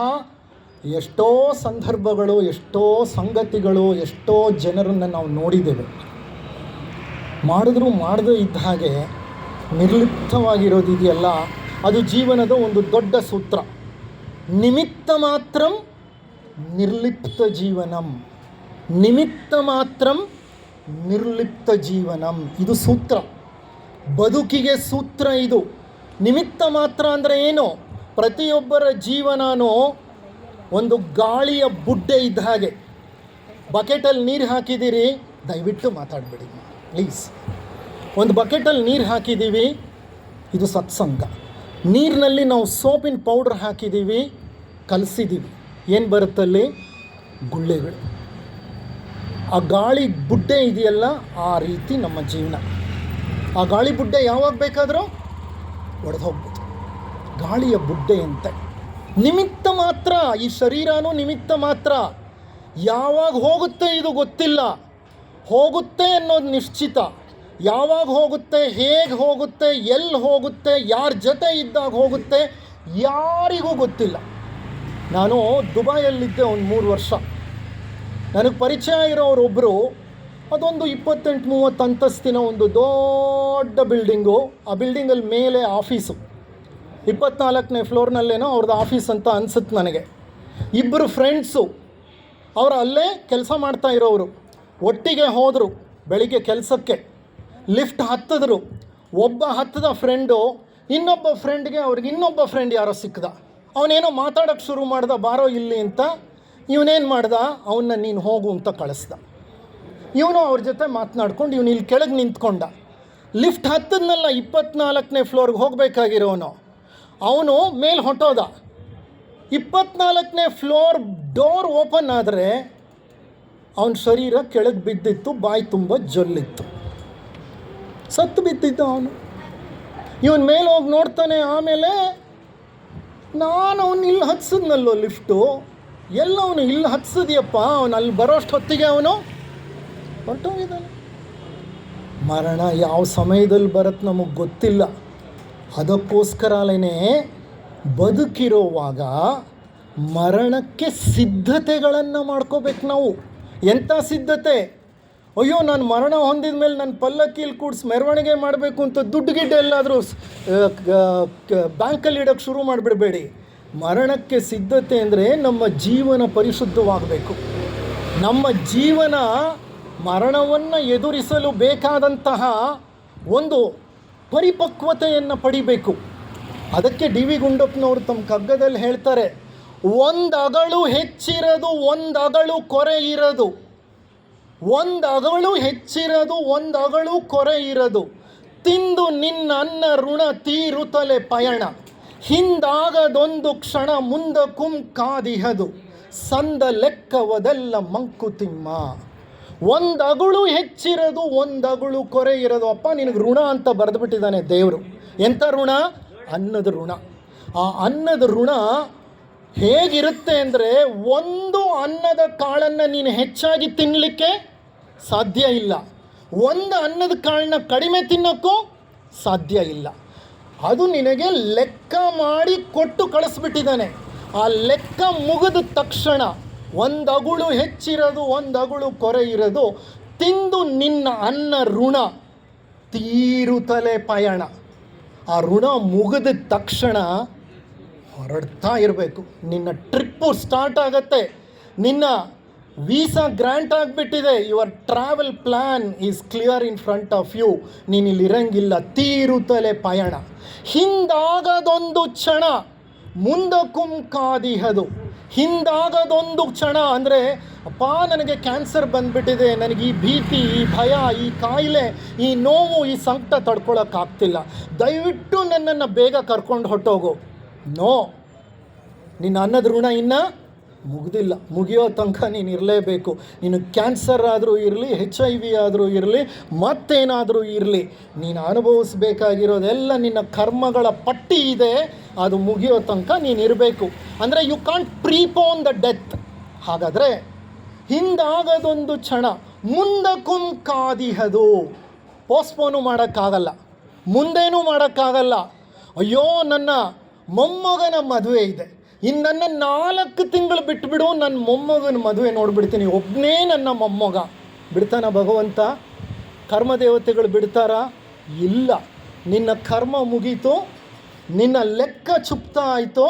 ಎಷ್ಟೋ ಸಂದರ್ಭಗಳು, ಎಷ್ಟೋ ಸಂಗತಿಗಳು, ಎಷ್ಟೋ ಜನರನ್ನು ನಾವು ನೋಡಿದ್ದೇವೆ. ಮಾಡಿದ್ರೂ ಮಾಡದೇ ಇದ್ದ ಹಾಗೆ ನಿರ್ಲಿಪ್ತವಾಗಿರೋದಿದೆಯಲ್ಲ, ಅದು ಜೀವನದ ಒಂದು ದೊಡ್ಡ ಸೂತ್ರ. ನಿಮಿತ್ತ ಮಾತ್ರಂ ನಿರ್ಲಿಪ್ತ ಜೀವನಂ, ನಿಮಿತ್ತ ಮಾತ್ರಂ ನಿರ್ಲಿಪ್ತ ಜೀವನಂ. ಇದು ಸೂತ್ರ, ಬದುಕಿಗೆ ಸೂತ್ರ ಇದು. ನಿಮಿತ್ತ ಮಾತ್ರ ಅಂದರೆ ಏನು? ಪ್ರತಿಯೊಬ್ಬರ ಜೀವನನೂ ಒಂದು ಗಾಳಿಯ ಬುಡ್ಡೆ ಇದ್ದ ಹಾಗೆ. ಬಕೆಟಲ್ಲಿ ನೀರು ಹಾಕಿದ್ದೀರಿ, ದಯವಿಟ್ಟು ಮಾತಾಡಬೇಡಿ ಪ್ಲೀಸ್. ಒಂದು ಬಕೆಟಲ್ಲಿ ನೀರು ಹಾಕಿದ್ದೀವಿ, ಇದು ಸತ್ಸಂಗ. ನೀರಿನಲ್ಲಿ ನಾವು ಸೋಪಿನ ಪೌಡ್ರ್ ಹಾಕಿದ್ದೀವಿ, ಕಲಸಿದ್ದೀವಿ, ಏನು ಬರುತ್ತಲ್ಲಿ? ಗುಳ್ಳೆಗಳು. ಆ ಗಾಳಿ ಬುಡ್ಡೆ ಇದೆಯಲ್ಲ, ಆ ರೀತಿ ನಮ್ಮ ಜೀವನ. ಆ ಗಾಳಿ ಬುಡ್ಡೆ ಯಾವಾಗ ಬೇಕಾದರೂ ಒಡೆದು ಹೋಗ್ಬೋದು, ಗಾಳಿಯ ಬುಡ್ಡೆ ಅಂತೆ. ನಿಮಿತ್ತ ಮಾತ್ರ, ಈ ಶರೀರನೂ ನಿಮಿತ್ತ ಮಾತ್ರ. ಯಾವಾಗ ಹೋಗುತ್ತೆ ಇದು ಗೊತ್ತಿಲ್ಲ, ಹೋಗುತ್ತೆ ಅನ್ನೋದು ನಿಶ್ಚಿತ. ಯಾವಾಗ ಹೋಗುತ್ತೆ, ಹೇಗೆ ಹೋಗುತ್ತೆ, ಎಲ್ಲಿ ಹೋಗುತ್ತೆ, ಯಾರ ಜೊತೆ ಇದ್ದಾಗ ಹೋಗುತ್ತೆ, ಯಾರಿಗೂ ಗೊತ್ತಿಲ್ಲ. ನಾನು ದುಬೈಯಲ್ಲಿದ್ದೆ ಒಂದು 3 ವರ್ಷ. ನನಗೆ ಪರಿಚಯ ಇರೋರೊಬ್ಬರು, ಅದೊಂದು 28-30 ಅಂತಸ್ತಿನ ಒಂದು ದೊಡ್ಡ ಬಿಲ್ಡಿಂಗು. ಆ ಬಿಲ್ಡಿಂಗಲ್ಲಿ ಮೇಲೆ ಆಫೀಸು, 24ನೇ ಫ್ಲೋರ್ನಲ್ಲೇನೋ ಅವ್ರದ್ದು ಆಫೀಸ್ ಅಂತ ಅನಿಸುತ್ತೆ ನನಗೆ. ಇಬ್ಬರು ಫ್ರೆಂಡ್ಸು, ಅವರು ಅಲ್ಲೇ ಕೆಲಸ ಮಾಡ್ತಾ ಇರೋರು. ಒಟ್ಟಿಗೆ ಹೋದರು ಬೆಳಿಗ್ಗೆ ಕೆಲಸಕ್ಕೆ. ಲಿಫ್ಟ್ ಹತ್ತಿದ್ರು. ಒಬ್ಬ ಹತ್ತದ ಫ್ರೆಂಡು ಇನ್ನೊಬ್ಬ ಫ್ರೆಂಡ್ಗೆ, ಅವ್ರಿಗೆ ಇನ್ನೊಬ್ಬ ಫ್ರೆಂಡ್ ಯಾರೋ ಸಿಕ್ಕದ. ಅವನೇನೋ ಮಾತಾಡೋಕ್ಕೆ ಶುರು ಮಾಡ್ದ, ಬಾರೋ ಇಲ್ಲಿ ಅಂತ. ಇವನೇನು ಮಾಡ್ದ, ಅವನ್ನ ನೀನು ಹೋಗು ಅಂತ ಕಳಿಸ್ದ. ಇವನು ಅವ್ರ ಜೊತೆ ಮಾತನಾಡ್ಕೊಂಡು ಇವನು ಇಲ್ಲಿ ಕೆಳಗೆ ನಿಂತ್ಕೊಂಡ. ಲಿಫ್ಟ್ ಹತ್ತದ್ನಲ್ಲ, 24ನೇ ಫ್ಲೋರ್ಗೆ ಹೋಗಬೇಕಾಗಿರೋನು, ಅವನು ಮೇಲೆ ಹೊಟ್ಟೋದ. 24ನೇ ಫ್ಲೋರ್ ಡೋರ್ ಓಪನ್ ಆದರೆ ಅವನ ಶರೀರ ಕೆಳಗೆ ಬಿದ್ದಿತ್ತು, ಬಾಯಿ ತುಂಬ ಜೊಲ್ಲಿತ್ತು, ಸತ್ತು ಬಿದ್ದಿದ್ದ ಅವನು. ಇವನ್ ಮೇಲೆ ಹೋಗಿ ನೋಡ್ತಾನೆ. ಆಮೇಲೆ ನಾನು ಅವನು ಇಲ್ಲಿ ಹತ್ಸಿದ್ನಲ್ಲೋ ಲಿಫ್ಟು, ಎಲ್ಲ ಅವನು ಇಲ್ಲಿ ಹತ್ಸಿದ್ಯಪ್ಪ, ಅವನು ಅಲ್ಲಿ ಬರೋಷ್ಟು ಹೊತ್ತಿಗೆ ಅವನು ಹೊರಟೋಗಿದ್ದಾನೆ. ಮರಣ ಯಾವ ಸಮಯದಲ್ಲಿ ಬರುತ್ತೆ ನಮಗೆ ಗೊತ್ತಿಲ್ಲ. ಅದಕ್ಕೋಸ್ಕರಲೇ ಬದುಕಿರೋವಾಗ ಮರಣಕ್ಕೆ ಸಿದ್ಧತೆಗಳನ್ನು ಮಾಡ್ಕೋಬೇಕು ನಾವು. ಎಂಥ ಸಿದ್ಧತೆ? ಅಯ್ಯೋ ನಾನು ಮರಣ ಹೊಂದಿದ ಮೇಲೆ ನನ್ನ ಪಲ್ಲಕ್ಕಿಲಿ ಕೂಡಿಸಿ ಮೆರವಣಿಗೆ ಮಾಡಬೇಕು ಅಂತ ದುಡ್ಡು ಗಿಡ್ಡು ಎಲ್ಲಾದರೂ ಬ್ಯಾಂಕಲ್ಲಿ ಇಡೋಕ್ಕೆ ಶುರು ಮಾಡಿಬಿಡಬೇಡಿ. ಮರಣಕ್ಕೆ ಸಿದ್ಧತೆ ಅಂದರೆ ನಮ್ಮ ಜೀವನ ಪರಿಶುದ್ಧವಾಗಬೇಕು. ನಮ್ಮ ಜೀವನ ಮರಣವನ್ನು ಎದುರಿಸಲು ಬೇಕಾದಂತಹ ಒಂದು ಪರಿಪಕ್ವತೆಯನ್ನು ಪಡಿಬೇಕು. ಅದಕ್ಕೆ ಡಿ ವಿ ಗುಂಡಪ್ಪನವರು ತಮ್ಮ ಕಗ್ಗದಲ್ಲಿ ಹೇಳ್ತಾರೆ, ಒಂದು ಅಗಳು ಹೆಚ್ಚಿರೋದು, ಒಂದು ಅಗಳು ಕೊರೆ ಇರೋದು, ಒಂದು ಅಗಳು ಹೆಚ್ಚಿರೋದು, ಒಂದು ಅಗಳು ಕೊರೆ ಇರೋದು, ತಿಂದು ನಿನ್ನ ಅನ್ನ ಋಣ ತೀರುತ್ತಲೆ ಪಯಣ, ಹಿಂದಾಗದೊಂದು ಕ್ಷಣ ಮುಂದಕ್ಕುಂ ಕಾದಿಹದು, ಸಂದ ಲೆಕ್ಕವದೆಲ್ಲ ಮಂಕುತಿಮ್ಮ. ಒಂದು ಅಗಳು ಹೆಚ್ಚಿರೋದು, ಒಂದು ಅಗಳು ಕೊರೆ ಇರೋದು. ಅಪ್ಪ ನಿನಗೆ ಋಣ ಅಂತ ಬರೆದುಬಿಟ್ಟಿದ್ದಾನೆ ದೇವರು. ಎಂಥ ಋಣ? ಅನ್ನದ ಋಣ. ಆ ಅನ್ನದ ಋಣ ಹೇಗಿರುತ್ತೆ ಅಂದರೆ, ಒಂದು ಅನ್ನದ ಕಾಳನ್ನು ನೀನು ಹೆಚ್ಚಾಗಿ ತಿನ್ನಲಿಕ್ಕೆ ಸಾಧ್ಯ ಇಲ್ಲ, ಒಂದು ಅನ್ನದ ಕಾಳನ್ನ ಕಡಿಮೆ ತಿನ್ನೋಕ್ಕೂ ಸಾಧ್ಯ ಇಲ್ಲ. ಅದು ನಿನಗೆ ಲೆಕ್ಕ ಮಾಡಿ ಕೊಟ್ಟು ಕಳಿಸ್ಬಿಟ್ಟಿದ್ದಾನೆ. ಆ ಲೆಕ್ಕ ಮುಗಿದ ತಕ್ಷಣ ಒಂದು ಅಗುಳು ಹೆಚ್ಚಿರೋದು, ಒಂದು ಅಗುಳು ಕೊರೆ ಇರೋದು, ತಿಂದು ನಿನ್ನ ಅನ್ನ ಋಣ ತೀರುತ್ತಲೇ ಪಯಣ. ಆ ಋಣ ಮುಗಿದ ತಕ್ಷಣ ಹೊರಡ್ತಾ ಇರಬೇಕು. ನಿನ್ನ ಟ್ರಿಪ್ಪು ಸ್ಟಾರ್ಟ್ ಆಗತ್ತೆ, ನಿನ್ನ ವೀಸಾ ಗ್ರ್ಯಾಂಟ್ ಆಗಿಬಿಟ್ಟಿದೆ, your travel plan is clear in front of you. ನೀನು ಇಲ್ಲಿರಂಗಿಲ್ಲ, ತೀರುತ್ತಲೇ ಪಯಣ. ಹಿಂದಾಗದೊಂದು ಕ್ಷಣ ಮುಂದಕ್ಕುಂ ಕಾದಿಹದು. ಹಿಂದಾಗದೊಂದು ಕ್ಷಣ ಅಂದರೆ, ಅಪ್ಪ ನನಗೆ ಕ್ಯಾನ್ಸರ್ ಬಂದುಬಿಟ್ಟಿದೆ, ನನಗೆ ಈ ಭೀತಿ, ಈ ಭಯ, ಈ ಕಾಯಿಲೆ, ಈ ನೋವು, ಈ ಸಂಕಟ ತಡ್ಕೊಳಕ್ಕಾಗ್ತಿಲ್ಲ, ದಯವಿಟ್ಟು ನನ್ನನ್ನು ಬೇಗ ಕರ್ಕೊಂಡು ಹೊರಟೋಗು. ನೋ, ನಿನ್ನ ಅನ್ನದ ಋಣ ಇನ್ನೂ ಮುಗ್ದಿಲ್ಲ. ಮುಗಿಯೋ ತನಕ ನೀನು ಇರಲೇಬೇಕು. ನೀನು ಕ್ಯಾನ್ಸರ್ ಆದರೂ ಇರಲಿ, HIV ಆದರೂ ಇರಲಿ, ಮತ್ತೇನಾದರೂ ಇರಲಿ, ನೀನು ಅನುಭವಿಸ್ಬೇಕಾಗಿರೋದೆಲ್ಲ ನಿನ್ನ ಕರ್ಮಗಳ ಪಟ್ಟಿ ಇದೆ. ಅದು ಮುಗಿಯೋ ತನಕ ನೀನು ಇರಬೇಕು. ಅಂದರೆ you can't prepone the death. ಹಾಗಾದರೆ ಹಿಂದಾಗದೊಂದು ಕ್ಷಣ ಮುಂದಕ್ಕುಂ ಕಾದಿಹದು. ಪೋಸ್ಟ್ಪೋನು ಮಾಡೋಕ್ಕಾಗಲ್ಲ, ಮುಂದೇನೂ ಮಾಡೋಕ್ಕಾಗಲ್ಲ. ಅಯ್ಯೋ ನನ್ನ ಮೊಮ್ಮಗನ ಮದುವೆ ಇದೆ, ಇನ್ನು ನನ್ನ 4 ತಿಂಗಳು ಬಿಟ್ಟುಬಿಡು, ನನ್ನ ಮೊಮ್ಮಗನ ಮದುವೆ ನೋಡಿಬಿಡ್ತೀನಿ, ಒಬ್ಬನೇ ನನ್ನ ಮೊಮ್ಮಗ. ಬಿಡ್ತಾನ ಭಗವಂತ? ಕರ್ಮದೇವತೆಗಳು ಬಿಡ್ತಾರಾ? ಇಲ್ಲ. ನಿನ್ನ ಕರ್ಮ ಮುಗೀತು, ನಿನ್ನ ಲೆಕ್ಕ ಚುಪ್ತಾ ಆಯಿತು,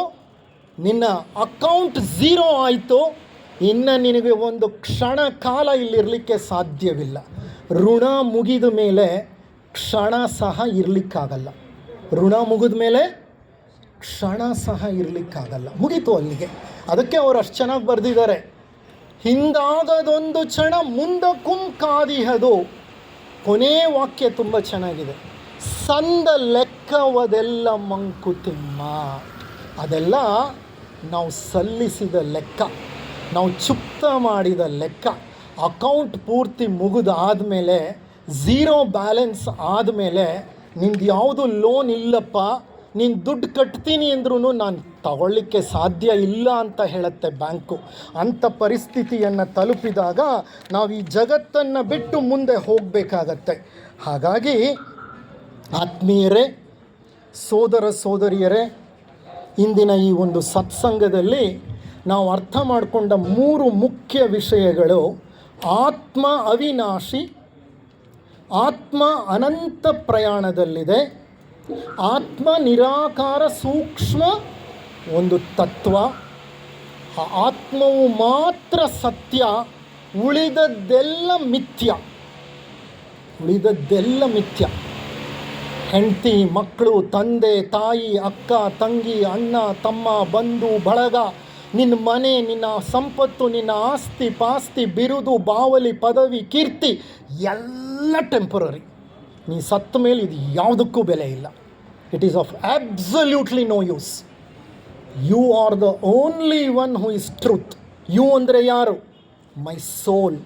ನಿನ್ನ ಅಕೌಂಟ್ 0 ಆಯಿತು. ಇನ್ನು ನಿನಗೆ ಒಂದು ಕ್ಷಣ ಕಾಲ ಇಲ್ಲಿರಲಿಕ್ಕೆ ಸಾಧ್ಯವಿಲ್ಲ. ಋಣ ಮುಗಿದ ಮೇಲೆ ಕ್ಷಣ ಸಹ ಇರಲಿಕ್ಕಾಗಲ್ಲ. ಋಣ ಮುಗಿದ ಮೇಲೆ ಕ್ಷಣ ಸಹ ಇರಲಿಕ್ಕಾಗಲ್ಲ. ಮುಗೀತು ಅಲ್ಲಿಗೆ. ಅದಕ್ಕೆ ಅವರು ಅಷ್ಟು ಚೆನ್ನಾಗಿ ಬರೆದಿದ್ದಾರೆ, ಹಿಂದಾಗದೊಂದು ಕ್ಷಣ ಮುಂದಕ್ಕುಂ ಕಾದಿಹದು. ಕೊನೆ ವಾಕ್ಯ ತುಂಬ ಚೆನ್ನಾಗಿದೆ, ಸಂದ ಲೆಕ್ಕವದೆಲ್ಲ ಮಂಕುತಿಮ್ಮ. ಅದೆಲ್ಲ ನಾವು ಸಲ್ಲಿಸಿದ ಲೆಕ್ಕ, ನಾವು ಚುಪ್ತ ಮಾಡಿದ ಲೆಕ್ಕ. ಅಕೌಂಟ್ ಪೂರ್ತಿ ಮುಗಿದಾದಮೇಲೆ, 0 ಬ್ಯಾಲೆನ್ಸ್ ಆದಮೇಲೆ, ನಿಂದು ಯಾವುದು ಲೋನ್ ಇಲ್ಲಪ್ಪ, ನೀನು ದುಡ್ಡು ಕಟ್ತೀನಿ ಅಂದ್ರೂ ನಾನು ತಗೊಳ್ಳಿಕ್ಕೆ ಸಾಧ್ಯ ಇಲ್ಲ ಅಂತ ಹೇಳುತ್ತೆ ಬ್ಯಾಂಕು. ಅಂಥ ಪರಿಸ್ಥಿತಿಯನ್ನು ತಲುಪಿದಾಗ ನಾವು ಈ ಜಗತ್ತನ್ನು ಬಿಟ್ಟು ಮುಂದೆ ಹೋಗಬೇಕಾಗತ್ತೆ. ಹಾಗಾಗಿ ಆತ್ಮೀಯರೇ, ಸೋದರ ಸೋದರಿಯರೇ, ಇಂದಿನ ಈ ಒಂದು ಸತ್ಸಂಗದಲ್ಲಿ ನಾವು ಅರ್ಥ ಮಾಡಿಕೊಂಡ 3 ಮುಖ್ಯ ವಿಷಯಗಳು: ಆತ್ಮ ಅವಿನಾಶಿ, ಆತ್ಮ ಅನಂತ ಪ್ರಯಾಣದಲ್ಲಿದೆ, ಆತ್ಮ ನಿರಾಕಾರ ಸೂಕ್ಷ್ಮ ಒಂದು ತತ್ವ, ಆ ಆತ್ಮವು ಮಾತ್ರ ಸತ್ಯ, ಉಳಿದದ್ದೆಲ್ಲ ಮಿಥ್ಯ. ಉಳಿದದ್ದೆಲ್ಲ ಮಿಥ್ಯ. ಹೆಂಡತಿ, ಮಕ್ಕಳು, ತಂದೆ, ತಾಯಿ, ಅಕ್ಕ, ತಂಗಿ, ಅಣ್ಣ, ತಮ್ಮ, ಬಂಧು, ಬಳಗ, ನಿನ್ನ ಮನೆ, ನಿನ್ನ ಸಂಪತ್ತು, ನಿನ್ನ ಆಸ್ತಿ ಪಾಸ್ತಿ, ಬಿರುದು, ಬಾವಲಿ, ಪದವಿ, ಕೀರ್ತಿ ಎಲ್ಲ ಟೆಂಪರರಿ. ನೀ ಸತ್ತ ಮೇಲೆ ಇದು ಯಾವುದಕ್ಕೂ ಬೆಲೆ ಇಲ್ಲ. It is of absolutely no use. You are the only one who is truth. You ಅಂದರೆ ಯಾರು? My soul.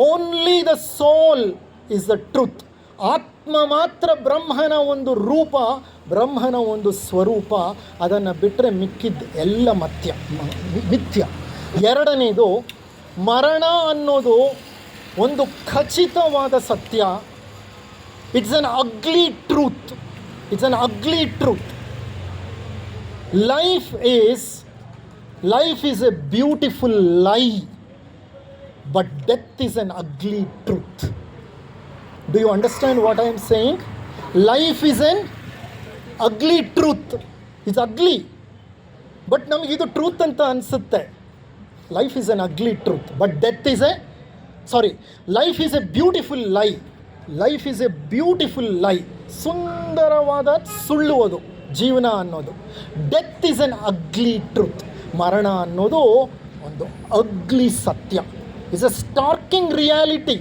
Only the soul is the truth. ಆತ್ಮ ಮಾತ್ರ ಬ್ರಹ್ಮನ ಒಂದು ರೂಪ, ಬ್ರಹ್ಮನ ಒಂದು ಸ್ವರೂಪ. ಅದನ್ನು ಬಿಟ್ಟರೆ ಮಿಕ್ಕಿದ್ದು ಎಲ್ಲ ಮಿಥ್ಯ. ಎರಡನೇದು, ಮರಣ ಅನ್ನೋದು ಒಂದು ಖಚಿತವಾದ ಸತ್ಯ. It's an ugly truth. Life is a beautiful lie, but death is an ugly truth. Do you understand what I am saying? Life is an ugly truth. It's ugly, but ನಮಗೆ ಇದು ಟ್ರೂತ್ ಅಂತ ಅನಿಸುತ್ತೆ. Life is an ugly truth, but life is a beautiful lie. Life is a beautiful lie. ಸುಂದರವಾದ ಸುಳ್ಳು ಅದು ಜೀವನ ಅನ್ನೋದು. Death is an ugly truth. ಮರಣ ಅನ್ನೋದು ಒಂದು ಅಗ್ಲಿ ಸತ್ಯ. Is a stark reality.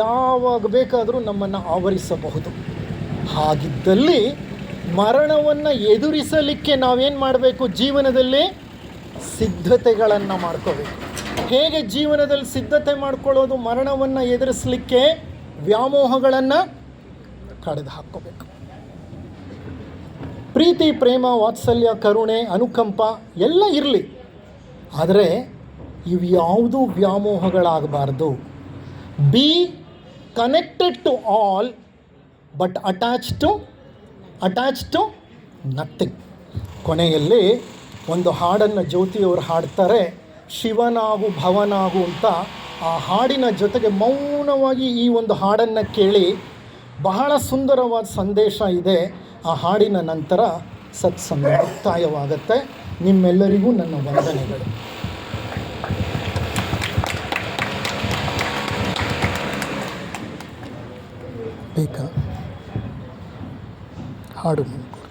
ಯಾವಾಗ ಬೇಕಾದರೂ ನಮ್ಮನ್ನು ಆವರಿಸಬಹುದು. ಹಾಗಿದ್ದಲ್ಲಿ ಮರಣವನ್ನು ಎದುರಿಸಲಿಕ್ಕೆ ನಾವೇನು ಮಾಡಬೇಕು? ಜೀವನದಲ್ಲಿ ಸಿದ್ಧತೆಗಳನ್ನು ಮಾಡ್ಕೋಬೇಕು. ಹೇಗೆ ಜೀವನದಲ್ಲಿ ಸಿದ್ಧತೆ ಮಾಡ್ಕೊಳ್ಳೋದು? ಮರಣವನ್ನು ಎದುರಿಸಲಿಕ್ಕೆ ವ್ಯಾಮೋಹಗಳನ್ನು ಕಳೆದು ಹಾಕ್ಕೋಬೇಕು. ಪ್ರೀತಿ, ಪ್ರೇಮ, ವಾತ್ಸಲ್ಯ, ಕರುಣೆ, ಅನುಕಂಪ ಎಲ್ಲ ಇರಲಿ, ಆದರೆ ಇವು ಯಾವುದೂ ವ್ಯಾಮೋಹಗಳಾಗಬಾರ್ದು. Be connected to all but attach to nothing. ಕೊನೆಯಲ್ಲಿ ಒಂದು ಹಾಡನ್ನು ಜ್ಯೋತಿಯವರು ಹಾಡ್ತಾರೆ, ಶಿವನಾಗು ಭವನಾಗು ಅಂತ. ಆ ಹಾಡಿನ ಜೊತೆಗೆ ಮೌನವಾಗಿ ಈ ಒಂದು ಹಾಡನ್ನು ಕೇಳಿ. ಬಹಳ ಸುಂದರವಾದ ಸಂದೇಶ ಇದೆ. ಆ ಹಾಡಿನ ನಂತರ ಸತ್ಸಂಗ ಮುಕ್ತಾಯವಾಗುತ್ತೆ. ನಿಮ್ಮೆಲ್ಲರಿಗೂ ನನ್ನ ವಂದನೆಗಳು. ಬೇಕಾ ಹಾಡು ಮುಂದೆ